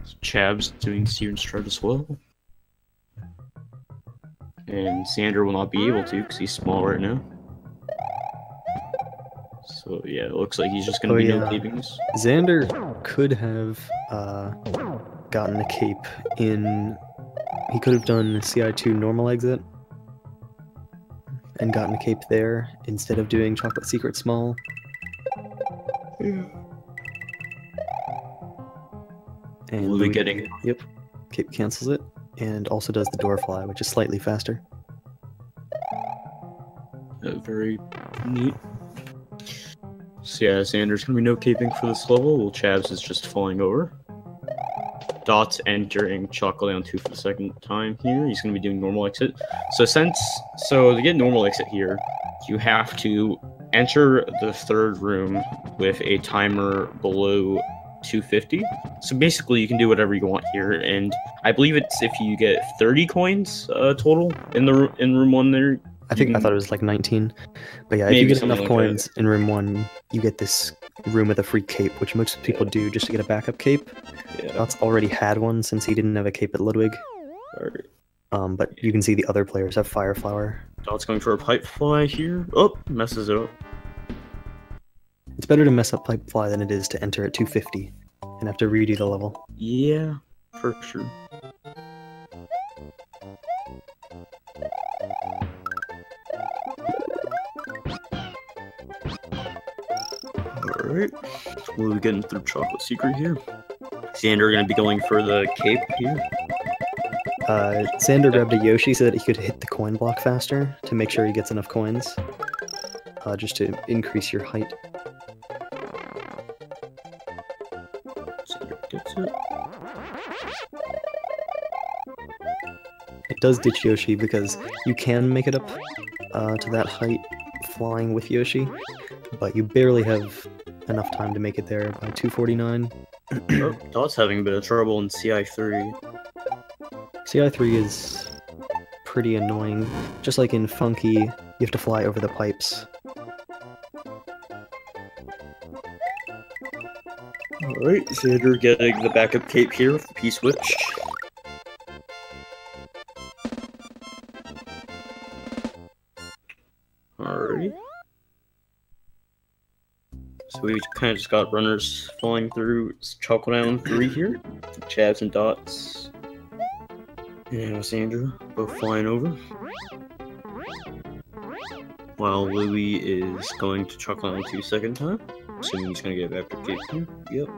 So Chab's doing Steven strat as well. And Xander will not be able to because he's small right now. So yeah, it looks like he's just going to be no keeping this. Xander could have gotten a cape in. He could have done CI2 normal exit and gotten a cape there instead of doing Chocolate Secret small. Yeah. And We'll be getting. Yep. Cape cancels it and also does the door fly, which is slightly faster. Very neat. So yeah, Xander's gonna be no caping for this level, while Chabs is just falling over. Dots entering Chocolate Island 2 for the second time here. He's gonna be doing normal exit. So to get normal exit here, you have to enter the third room with a timer below 250. So basically you can do whatever you want here, and I believe it's if you get 30 coins total in room 1 there. I thought it was like 19. But yeah, if Maybe you get something enough like coins in room 1, you get this room with a free cape, which most people do just to get a backup cape. Yeah. Dots already had one since he didn't have a cape at Ludwig. Alright. But you can see the other players have Fire Flower. Dot's going for a pipe fly here. Oh, messes it up. It's better to mess up Pipe Fly than it is to enter at 250 and have to redo the level. Yeah, for sure. Alright, we'll be getting through Chocolate Secret here. Xander gonna be going for the cape here. Xander grabbed a Yoshi so that he could hit the coin block faster to make sure he gets enough coins. Just to increase your height. Xander gets it. It does ditch Yoshi because you can make it up to that height flying with Yoshi, but you barely have enough time to make it there by 249. Oh, Dot's having a bit of trouble in CI3. CI3 is pretty annoying. Just like in Funky, you have to fly over the pipes. Alright, Xander getting the backup cape here with the P-switch. Alright. So we kind of just got runners flying through Chocolate Island 3 here. Chabs and Dots. And Xander both flying over. While Louis is going to Chocolate Island 2 second time. Assuming he's gonna get back to cape here. Yep.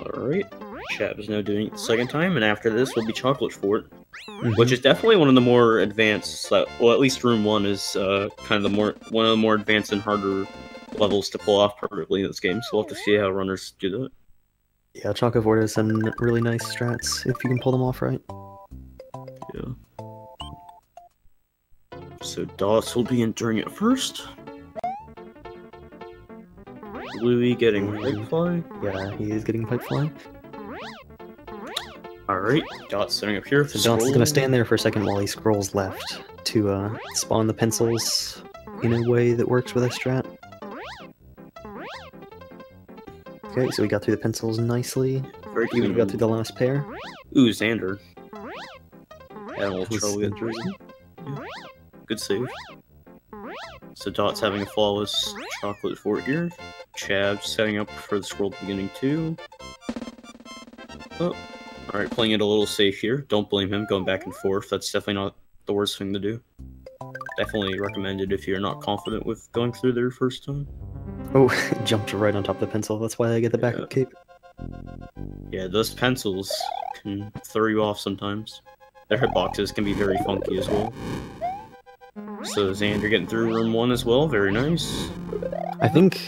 Alright. Chab is now doing it the second time, and after this will be Chocolate Fort. which is definitely one of the more advanced. Well, at least Room 1 is kind of one of the more advanced and harder levels to pull off perfectly in this game. So we'll have to see how runners do that. Yeah, Choco Fort has some really nice strats if you can pull them off right. Yeah. So Dots will be entering it first. Louis getting Pipe Fly. Yeah, he is getting Pipe Fly. Alright, Dot's setting up here. So Dots is going to stand there for a second while he scrolls left to spawn the pencils in a way that works with a strat. Okay, so we got through the pencils nicely. Very We got through the last pair. Ooh, Xander. Had a little trouble getting through. Yeah. Good save. So Dot's having a flawless chocolate fort here. Chab's setting up for the scroll beginning too. Oh, alright, playing it a little safe here. Don't blame him going back and forth. That's definitely not the worst thing to do. Definitely recommended if you're not confident with going through there first time. Oh, jumped right on top of the pencil. That's why I get the backup cape. Yeah, those pencils can throw you off sometimes. Their hitboxes can be very funky as well. So Xander getting through room 1 as well, very nice. I think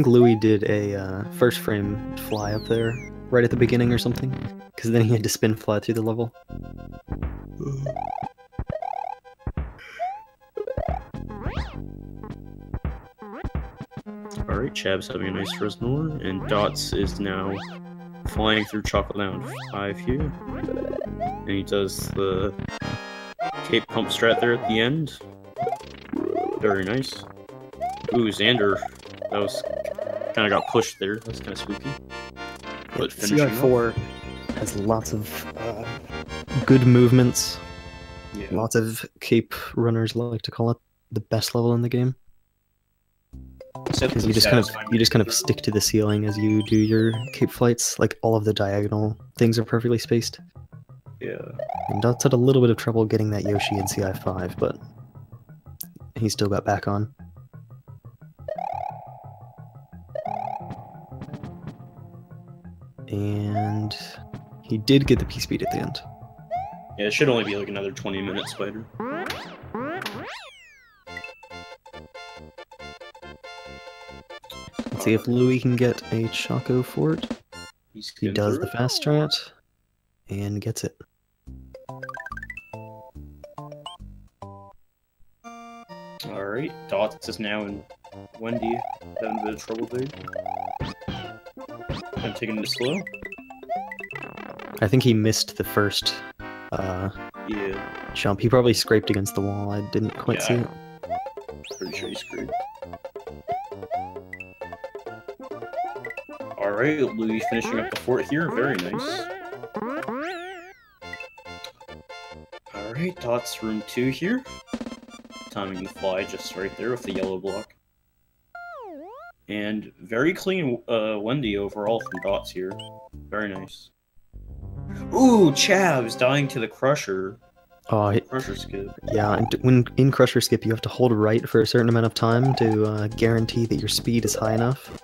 Louis did a first frame fly up there right at the beginning or something, because then he had to spin fly through the level. Alright, Chab's having a nice Reznor, and Dots is now flying through Chocolate Down 5 here. And he does the cape pump strat there at the end. Very nice. Ooh, Xander, that was kind of got pushed there. That's kind of spooky. But finishing CI4 has lots of good movements. Yeah. Lots of cape runners like to call it the best level in the game. Because you just kind of stick to the ceiling as you do your cape flights. Like all of the diagonal things are perfectly spaced. Yeah. And Dots had a little bit of trouble getting that Yoshi in CI5, but he still got back on. And he did get the P-Speed at the end. Yeah, it should only be like another 20 minutes, Spider. Let's see if Louis can get a Choco Fort. He does the fast strat and gets it. Alright, Dots is now in Wendy, having a bit of trouble there. I'm taking it slow. I think he missed the first jump. He probably scraped against the wall. I didn't quite see it. Pretty sure he screwed. Alright, Louis finishing up the fort here. Very nice. Alright, Dots room 2 here. Timing the fly just right there with the yellow block. And very clean Wendy overall from Dots here. Very nice. Ooh, Chav's dying to the Crusher. Crusher skip. Yeah, and when in Crusher skip, you have to hold right for a certain amount of time to guarantee that your speed is high enough.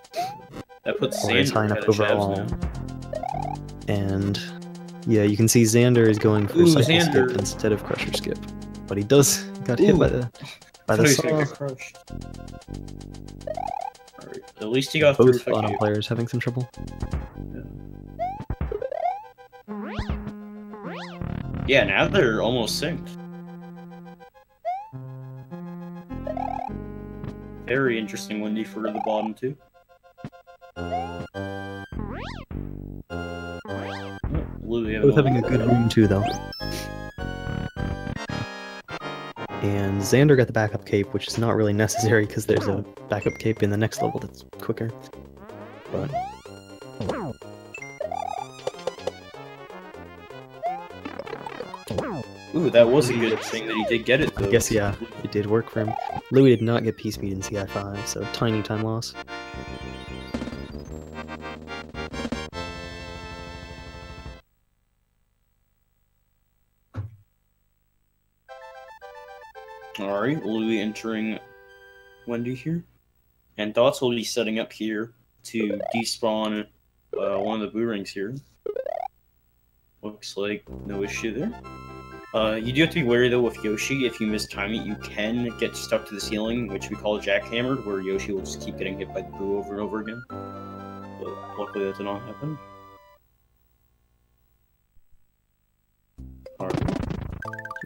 That puts or is high enough Xander overall. And yeah, you can see Xander is going for cycle skip instead of Crusher skip, but he got hit by the saw. Right. At least he got both through. bottom players having some trouble. Yeah, now they're almost synced. Very interesting Wendy for the bottom too. Both having a good room too, though. And Xander got the backup cape, which is not really necessary because there's a backup cape in the next level that's quicker. But ooh, that was a good thing that he did get it, though. I guess, yeah, it did work for him. Louis did not get P-Speed in CI5, so tiny time loss. Alright, Louis entering Wendy here. And Dots will be setting up here to despawn one of the boo rings here. Looks like no issue there. You do have to be wary though with Yoshi. If you mistime it, you can get stuck to the ceiling, which we call jackhammered, where Yoshi will just keep getting hit by the boo over and over again. But luckily that did not happen. Alright.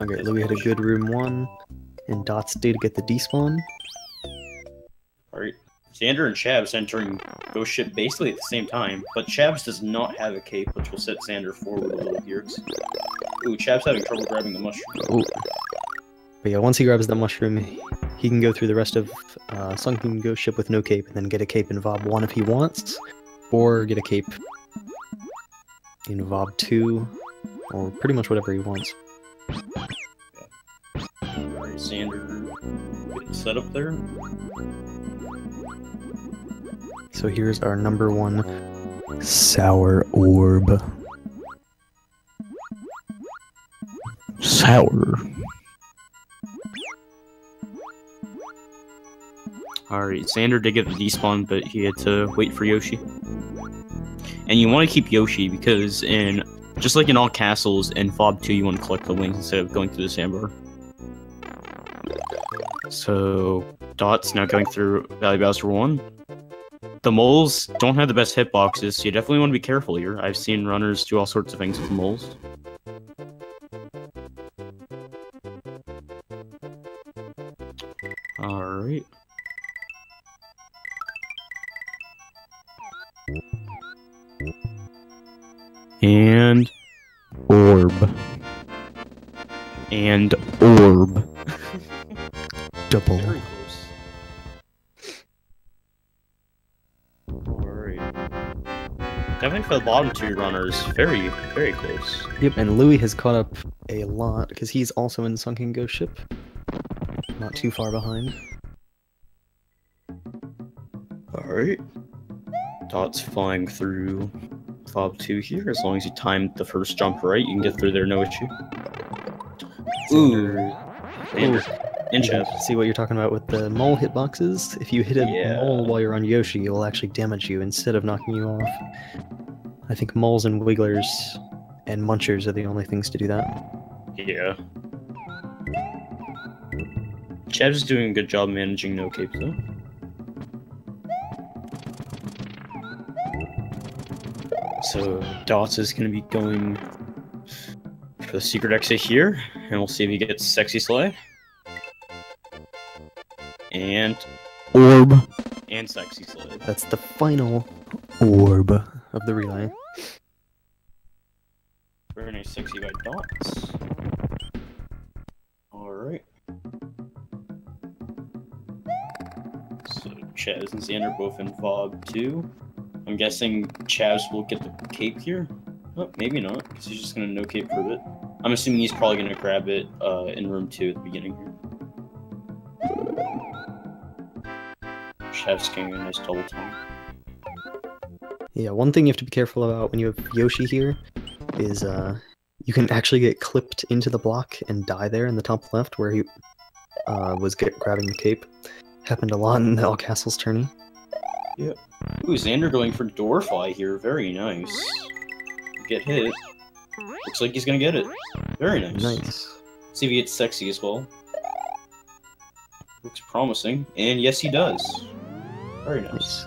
Okay, Louis had a good room 1, and Dots did get the despawn. Alright. Xander and Chavs entering Ghost Ship basically at the same time, but Chavs does not have a cape, which will set Xander forward a little here. Ooh, Chavs having trouble grabbing the mushroom. Ooh. But yeah, once he grabs the mushroom, he can go through the rest of Sunken Ghost Ship with no cape, and then get a cape in Vob 1 if he wants, or get a cape in Vob 2, or pretty much whatever he wants. Alright, Xander getting set up there. So here's our number 1 Sour Orb. Sour. Alright, Xander did get the despawn, but he had to wait for Yoshi. And you want to keep Yoshi because just like in all castles, in Fob 2 you want to collect the wings instead of going through the sandbar. So, Dots now going through Valley Bowser 1. The moles don't have the best hitboxes, so you definitely want to be careful here. I've seen runners do all sorts of things with the moles. Alright. And orb. And orb. Double. Very close. Alright. Definitely for the bottom 2 runners, very, very close. Yep, and Louis has caught up a lot, because he's also in Sunken Ghost Ship. Not too far behind. Alright. Dots flying through Fob 2 here. As long as you time the first jump right, you can get through there no issue. Ooh. And You can see what you're talking about with the mole hitboxes? If you hit a mole while you're on Yoshi, it will actually damage you instead of knocking you off. I think moles and wigglers and munchers are the only things to do that. Yeah. Chavs is doing a good job managing no cape though. So Dots is going to be going for the secret exit here, and we'll see if he gets Sexy Slay. And Orb. And Sexy Slay. That's the final orb of the relay. Very nice Sexy by Dots. Alright. So Chavs and Xander both in Vob 2. I'm guessing Chavs will get the cape here. Oh, maybe not, because he's just going to no cape for a bit. I'm assuming he's probably going to grab it in room 2 at the beginning here. Chavs getting a nice double time. Yeah, one thing you have to be careful about when you have Yoshi here is you can actually get clipped into the block and die there in the top left where he was grabbing the cape. Happened a lot in the All Castles tourney. Yep. Ooh, Xander going for Doorfly here. Very nice. Get hit. Looks like he's gonna get it. Very nice. Nice. See if he gets Sexy as well. Looks promising. And yes, he does. Very nice.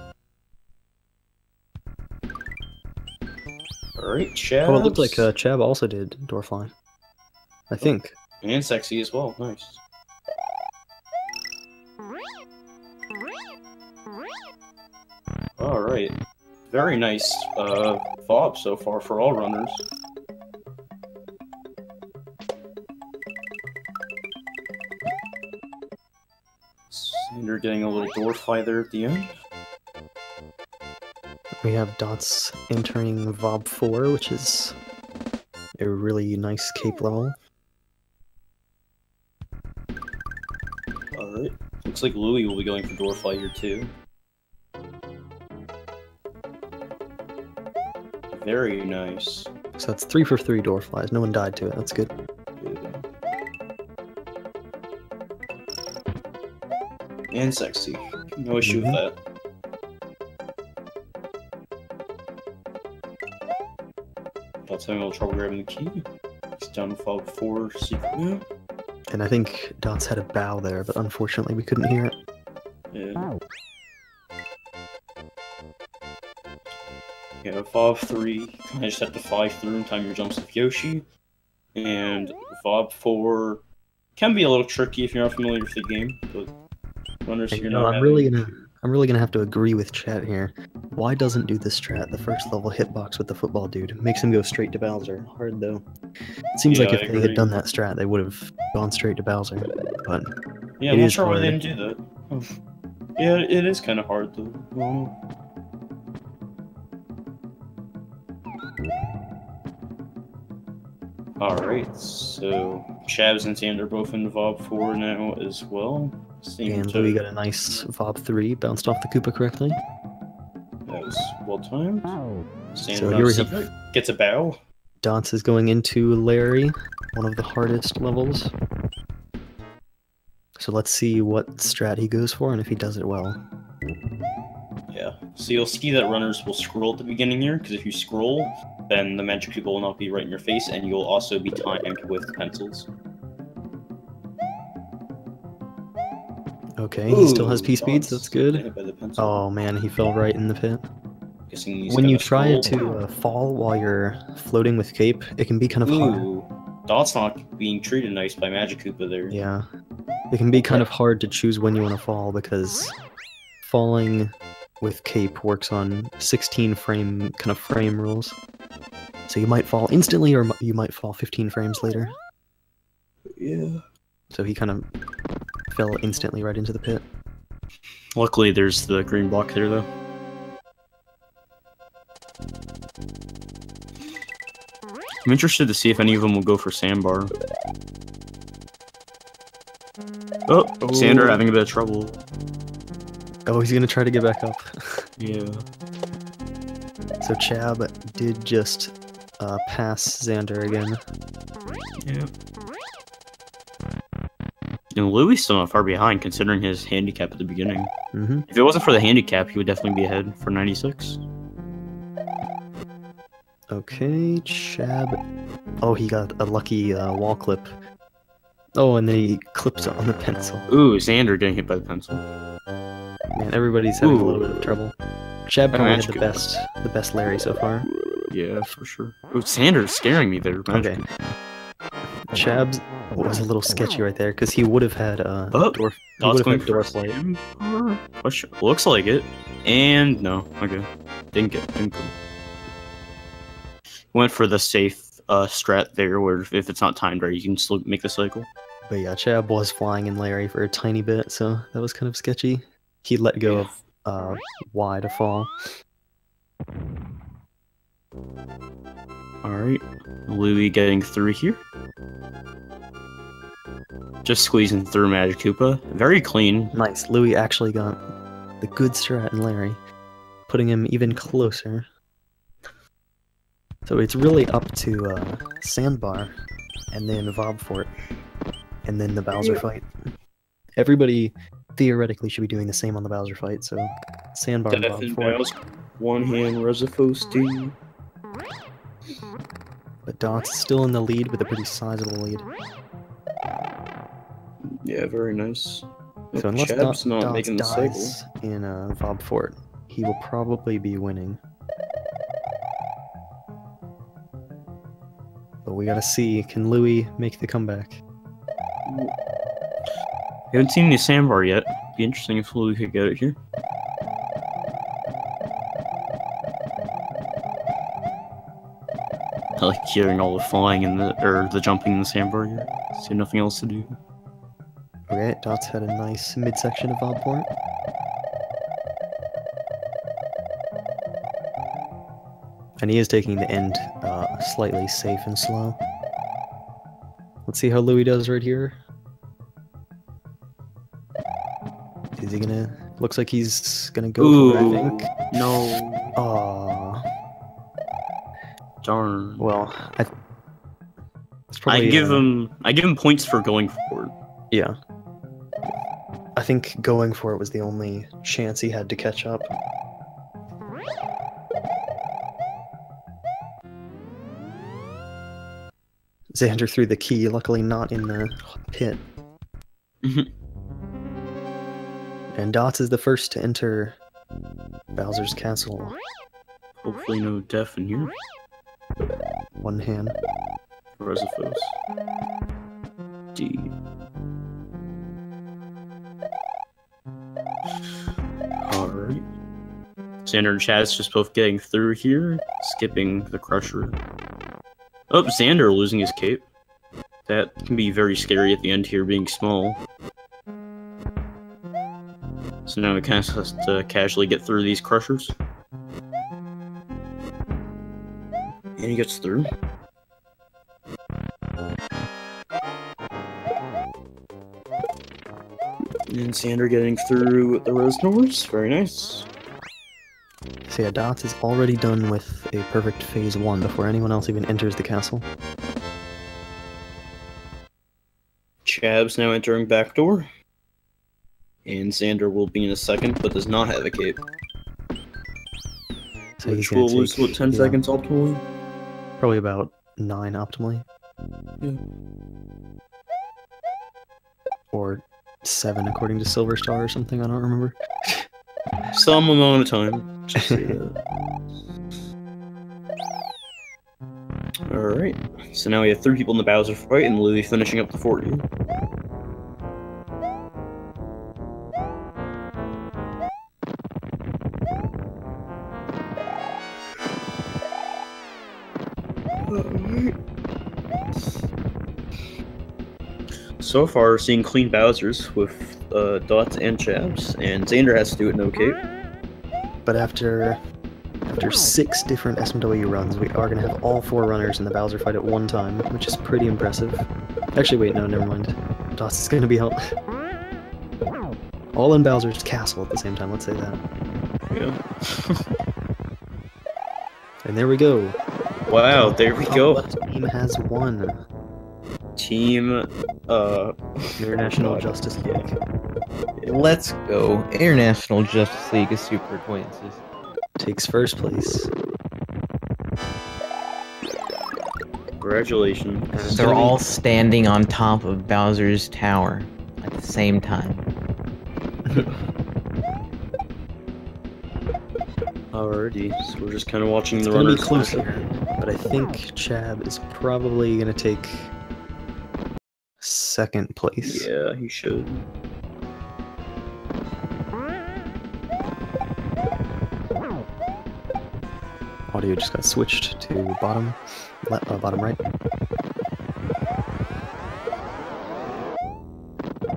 Alright, Chavs. Oh, it looked like Chab also did Doorfly. I think. And Sexy as well. Nice. Alright. Very nice fob so far for all runners. Xander getting a little Doorfly there at the end. We have Dots entering Vob 4, which is a really nice cape level. Alright. Looks like Louis will be going for Doorfly here too. Very nice. So that's 3 for 3 Doorflies. No one died to it. That's good. And Sexy. No issue with that. That's having a little trouble grabbing the key. It's down to Fob 4, secret move. And I think Dots had a bow there, but unfortunately we couldn't hear it. Yeah. Yeah, Fob 3, kind of just have to fly through and time your jumps with Yoshi. And Fob 4 can be a little tricky if you're not familiar with the game, but runners And, you're you know, not I'm really gonna have to agree with chat here. Why doesn't do the strat the first level hitbox with the football dude? Makes him go straight to Bowser. Hard though. It seems Yeah, like if I they agree. had done that strat, they would have gone straight to Bowser. But Yeah, it I'm not is sure why they hard. didn't do that. Oh. Yeah, it is kind of hard though. I don't know. Alright, so Chavs and Sand are both in Vob 4 now as well. Same And to- Louis got a nice Vob 3, bounced off the Koopa correctly. That was well timed. Sand So without here we have- secret gets a bow. Dots is going into Larry, one of the hardest levels. So let's see what strat he goes for and if he does it well. Yeah. So you'll see that runners will scroll at the beginning here, because if you scroll, then the magic people will not be right in your face, and you'll also be timed with pencils. Okay, he still has Ooh, P-speeds, that's Dots got good. hit by the pencil. Oh man, he fell right in the pit. Guessing he's When you gonna try scroll. to fall while you're floating with Cape, it can be kind of hard. Ooh, Dot's not being treated nice by Magic Koopa there. Yeah. It can be kind of hard to choose when you want to fall because falling with Cape works on 16 frame kind of frame rules. So you might fall instantly or you might fall 15 frames later. Yeah. So he kind of fell instantly right into the pit. Luckily, there's the green block there, though. I'm interested to see if any of them will go for Sandbar. Oh, Sander having a bit of trouble. Oh, he's gonna try to get back up. Yeah. So Chab did just pass Xander again. Yeah. And Louis still not far behind, considering his handicap at the beginning. Mm-hmm. If it wasn't for the handicap, he would definitely be ahead for 96. Okay, Chab. Oh, he got a lucky wall clip. Oh, and then he clipped on the pencil. Ooh, Xander getting hit by the pencil. Man, everybody's having a little bit of trouble. Chab probably had Magic the best Larry so far. Yeah, for sure. Ooh, Xander's scaring me there. Okay. Chab's was a little sketchy right there because he would have had dwarf. He Dot's would going have for had dwarf light. Looks like it. And no. Okay. Didn't go. Went for the safe strat there, where if it's not timed right, you can still make the cycle. But yeah, Chab was flying in Larry for a tiny bit, so that was kind of sketchy. He let go of Y to fall. Alright. Louis getting through here. Just squeezing through Magic Koopa. Very clean. Nice. Louis actually got the good strat in Larry, putting him even closer. So it's really up to Sandbar, and then Vob Fort, and then the Bowser fight. Everybody theoretically should be doing the same on the Bowser fight, so Sandbar and Vob Fort. One hand Resifosty. But Dot's still in the lead with a pretty sizable lead. Yeah, very nice. So unless Chab's not Dots making the cycle. dies in Vob Fort, he will probably be winning. But we gotta see, can Louis make the comeback? Haven't seen any Sandbar yet. Be interesting if Louis could get it here. I like hearing all the flying and the jumping in the Sandbar here. See nothing else to do. Okay, Dots had a nice midsection of Vob Fort. And he is taking the end slightly safe and slow. Let's see how Louis does right here. Is he gonna... Looks like he's gonna go for it, I think. No. Aww. Darn. Well, I give him points for going for it. Yeah. I think going for it was the only chance he had to catch up. Xander threw the key, luckily not in the pit. And Dots is the first to enter Bowser's castle. Hopefully no death in here. One hand. Resophos. D. Alright. Xander and Chaz just both getting through here, skipping the Crusher. Oh, Xander losing his cape. That can be very scary at the end here, being small. So now he kind of has to casually get through these Crushers. And he gets through. And Xander getting through the Resnors. Very nice. So yeah, Dots is already done with a perfect phase 1 before anyone else even enters the castle. Chab's now entering back door. And Xander will be in a second, but does not have a cape. So he's Which gonna will lose, take, what, 10 seconds optimally? Probably about 9 optimally. Yeah. Or 7 according to Silver Star or something, I don't remember. Some amount of time. Just say that. Alright. So now we have 3 people in the Bowser fight, and Louie finishing up the 40. So far, seeing clean Bowsers with Dots and Chabs, and Xander has to do it no cape. But after 6 different SMW runs, we are going to have all 4 runners in the Bowser fight at one time, which is pretty impressive. Actually, wait, no, never mind. Dots is going to be helped. All in Bowser's castle at the same time, let's say that. Yeah. And there we go. Wow, there we go. Team has won. Team, International Justice League. Let's go. International Justice League of Super Acquaintances. Takes first place. Congratulations. They're all standing on top of Bowser's tower at the same time. Alrighty, so we're just kind of watching It's the gonna be runners. close here, but I think Chab is probably gonna take second place. Yeah, he should. Audio just got switched to bottom right.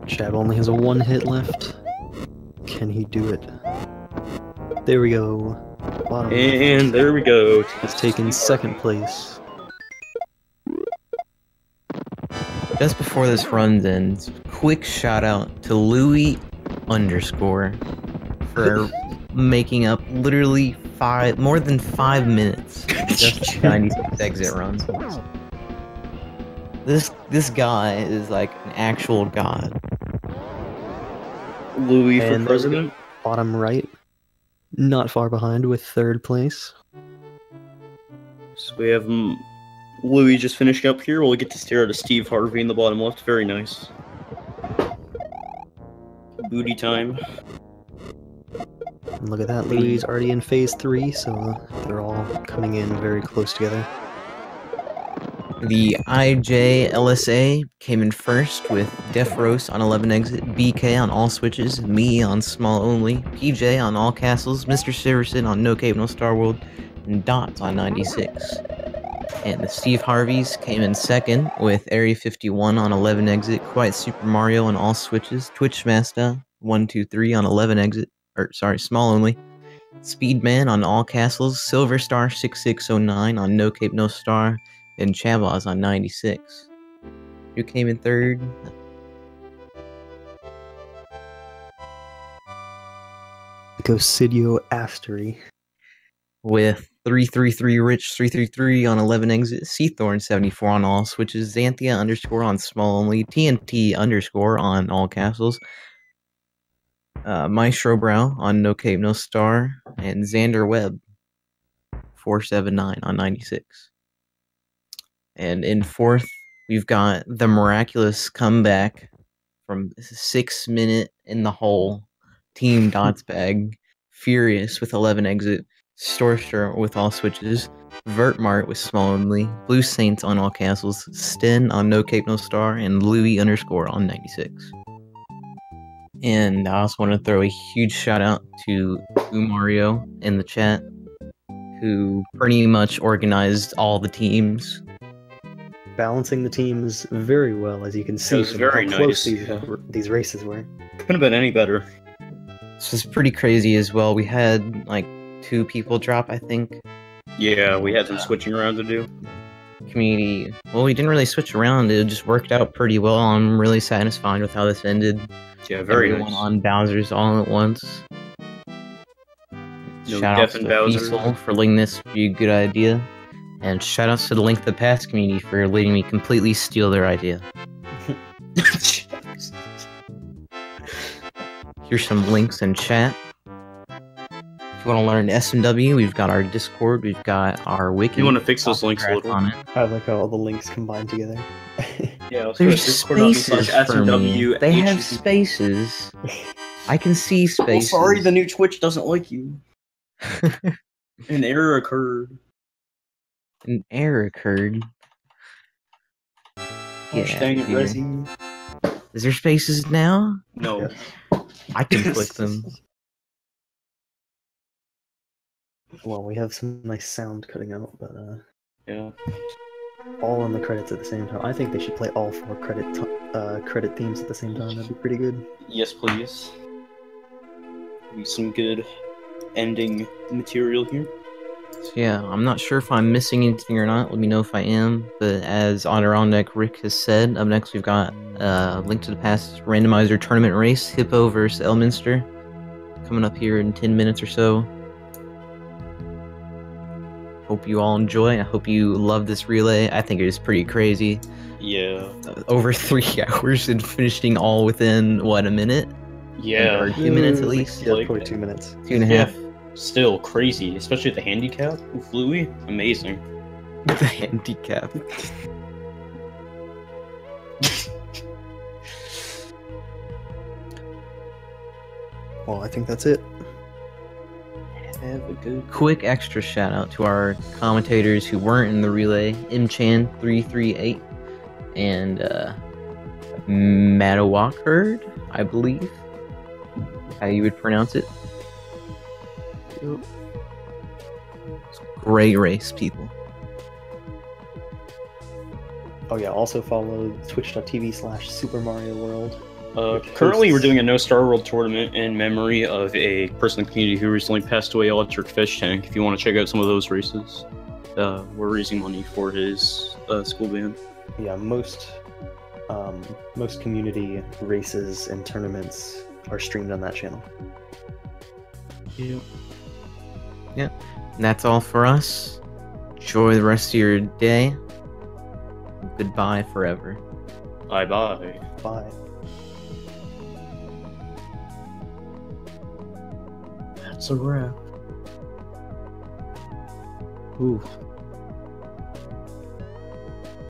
Chab only has a 1 hit left. Can he do it? There we go. Bottom And left. there we go. He's taken second place. Just before this run ends, quick shout out to Louie underscore for making up literally more than 5 minutes just 96 exit runs. This guy is like an actual god. Louis for And president. Bottom right, not far behind with third place. So we have Louis just finishing up here. We'll get to stare at a Steve Harvey in the bottom left. Very nice. Booty time. And look at that, Louis is already in phase 3, so they're all coming in very close together. The IJLSA came in first with Def Roast on 11 exit, BK on all switches, me on small only, PJ on all castles, Mr. Siverson on no cape, no Star World, and Dots on 96. And the Steve Harveys came in second with Area 51 on 11 exit, Quiet Super Mario on all switches, Twitch Master 123 on 11 exit, small only, Speedman on all castles, Silver Star 6609 on no cape, no star, and Chavaz on 96. Who came in third? Gosidio Astery. With 333 Rich 333 on 11 exit, Seathorn 74 on all switches, Xanthia underscore on small only, TNT underscore on all castles, Maestro Brow on no cape, no star, and Xander Webb 479 on 96. And in fourth we've got the miraculous comeback from 6 minute in the hole. Team Dotsbag, Furious with 11 exit, Storster with all switches, Vertmart with small only, Blue Saints on all castles, Sten on No Cape No Star, and Louis _ on 96. And I also want to throw a huge shout out to Mario in the chat, who pretty much organized all the teams. Balancing the teams very well, as you can see was from very how close nice. these races were. Couldn't have been any better. This was pretty crazy as well. We had like 2 people drop, I think. Yeah, we had some switching around to do. Community. Well, we didn't really switch around. It just worked out pretty well. I'm really satisfied with how this ended. Yeah, very Everyone nice. on Bowser's all at once. No Shout out Death and to Bowser. Diesel for letting this be a good idea. And shout outs to the Link to the Past community for letting me completely steal their idea. Here's some links in chat. If you want to learn SMW, we've got our Discord, we've got our wiki. You want to fix those links a Congrats little? on it. I like how all the links combined together. Yeah, let's There's go to spaces for me. They have spaces. I can see Oh, spaces. sorry, the new Twitch doesn't like you. An error occurred. An error occurred. Gosh dang it, here. Resi. Is there spaces now? No. I can click them. Well, we have some nice sound cutting out, but Yeah. all in the credits at the same time. I think they should play all 4 credit themes at the same time. That'd be pretty good. Yes, please. Be some good ending material here. So yeah, I'm not sure if I'm missing anything or not. Let me know if I am. But as Adirondack Rick has said, up next we've got Link to the Past randomizer tournament race, Hippo versus Elminster, coming up here in 10 minutes or so. Hope you all enjoy. I hope you love this relay. I think it is pretty crazy. Yeah. Over 3 hours and finishing all within, what, a minute? Yeah. Or 2 minutes at least? Yeah, Like- probably 2 minutes. 2.5. Still crazy, especially the handicap with Louis. Amazing. The handicap. Well, I think that's it. Have a good. Quick extra shout out to our commentators who weren't in the relay, Mchan338 and Matawakerd, I believe. How you would pronounce it. It's a great race, people. Oh yeah, also follow twitch.tv/Super Mario World. Currently, we're doing a No Star World tournament in memory of a person in the community who recently passed away, Electric Fish Tank. If you want to check out some of those races, we're raising money for his school band. Yeah, most community races and tournaments are streamed on that channel. Yeah. And that's all for us. Enjoy the rest of your day. Goodbye forever. Bye bye. Bye. That's a wrap. Ooh.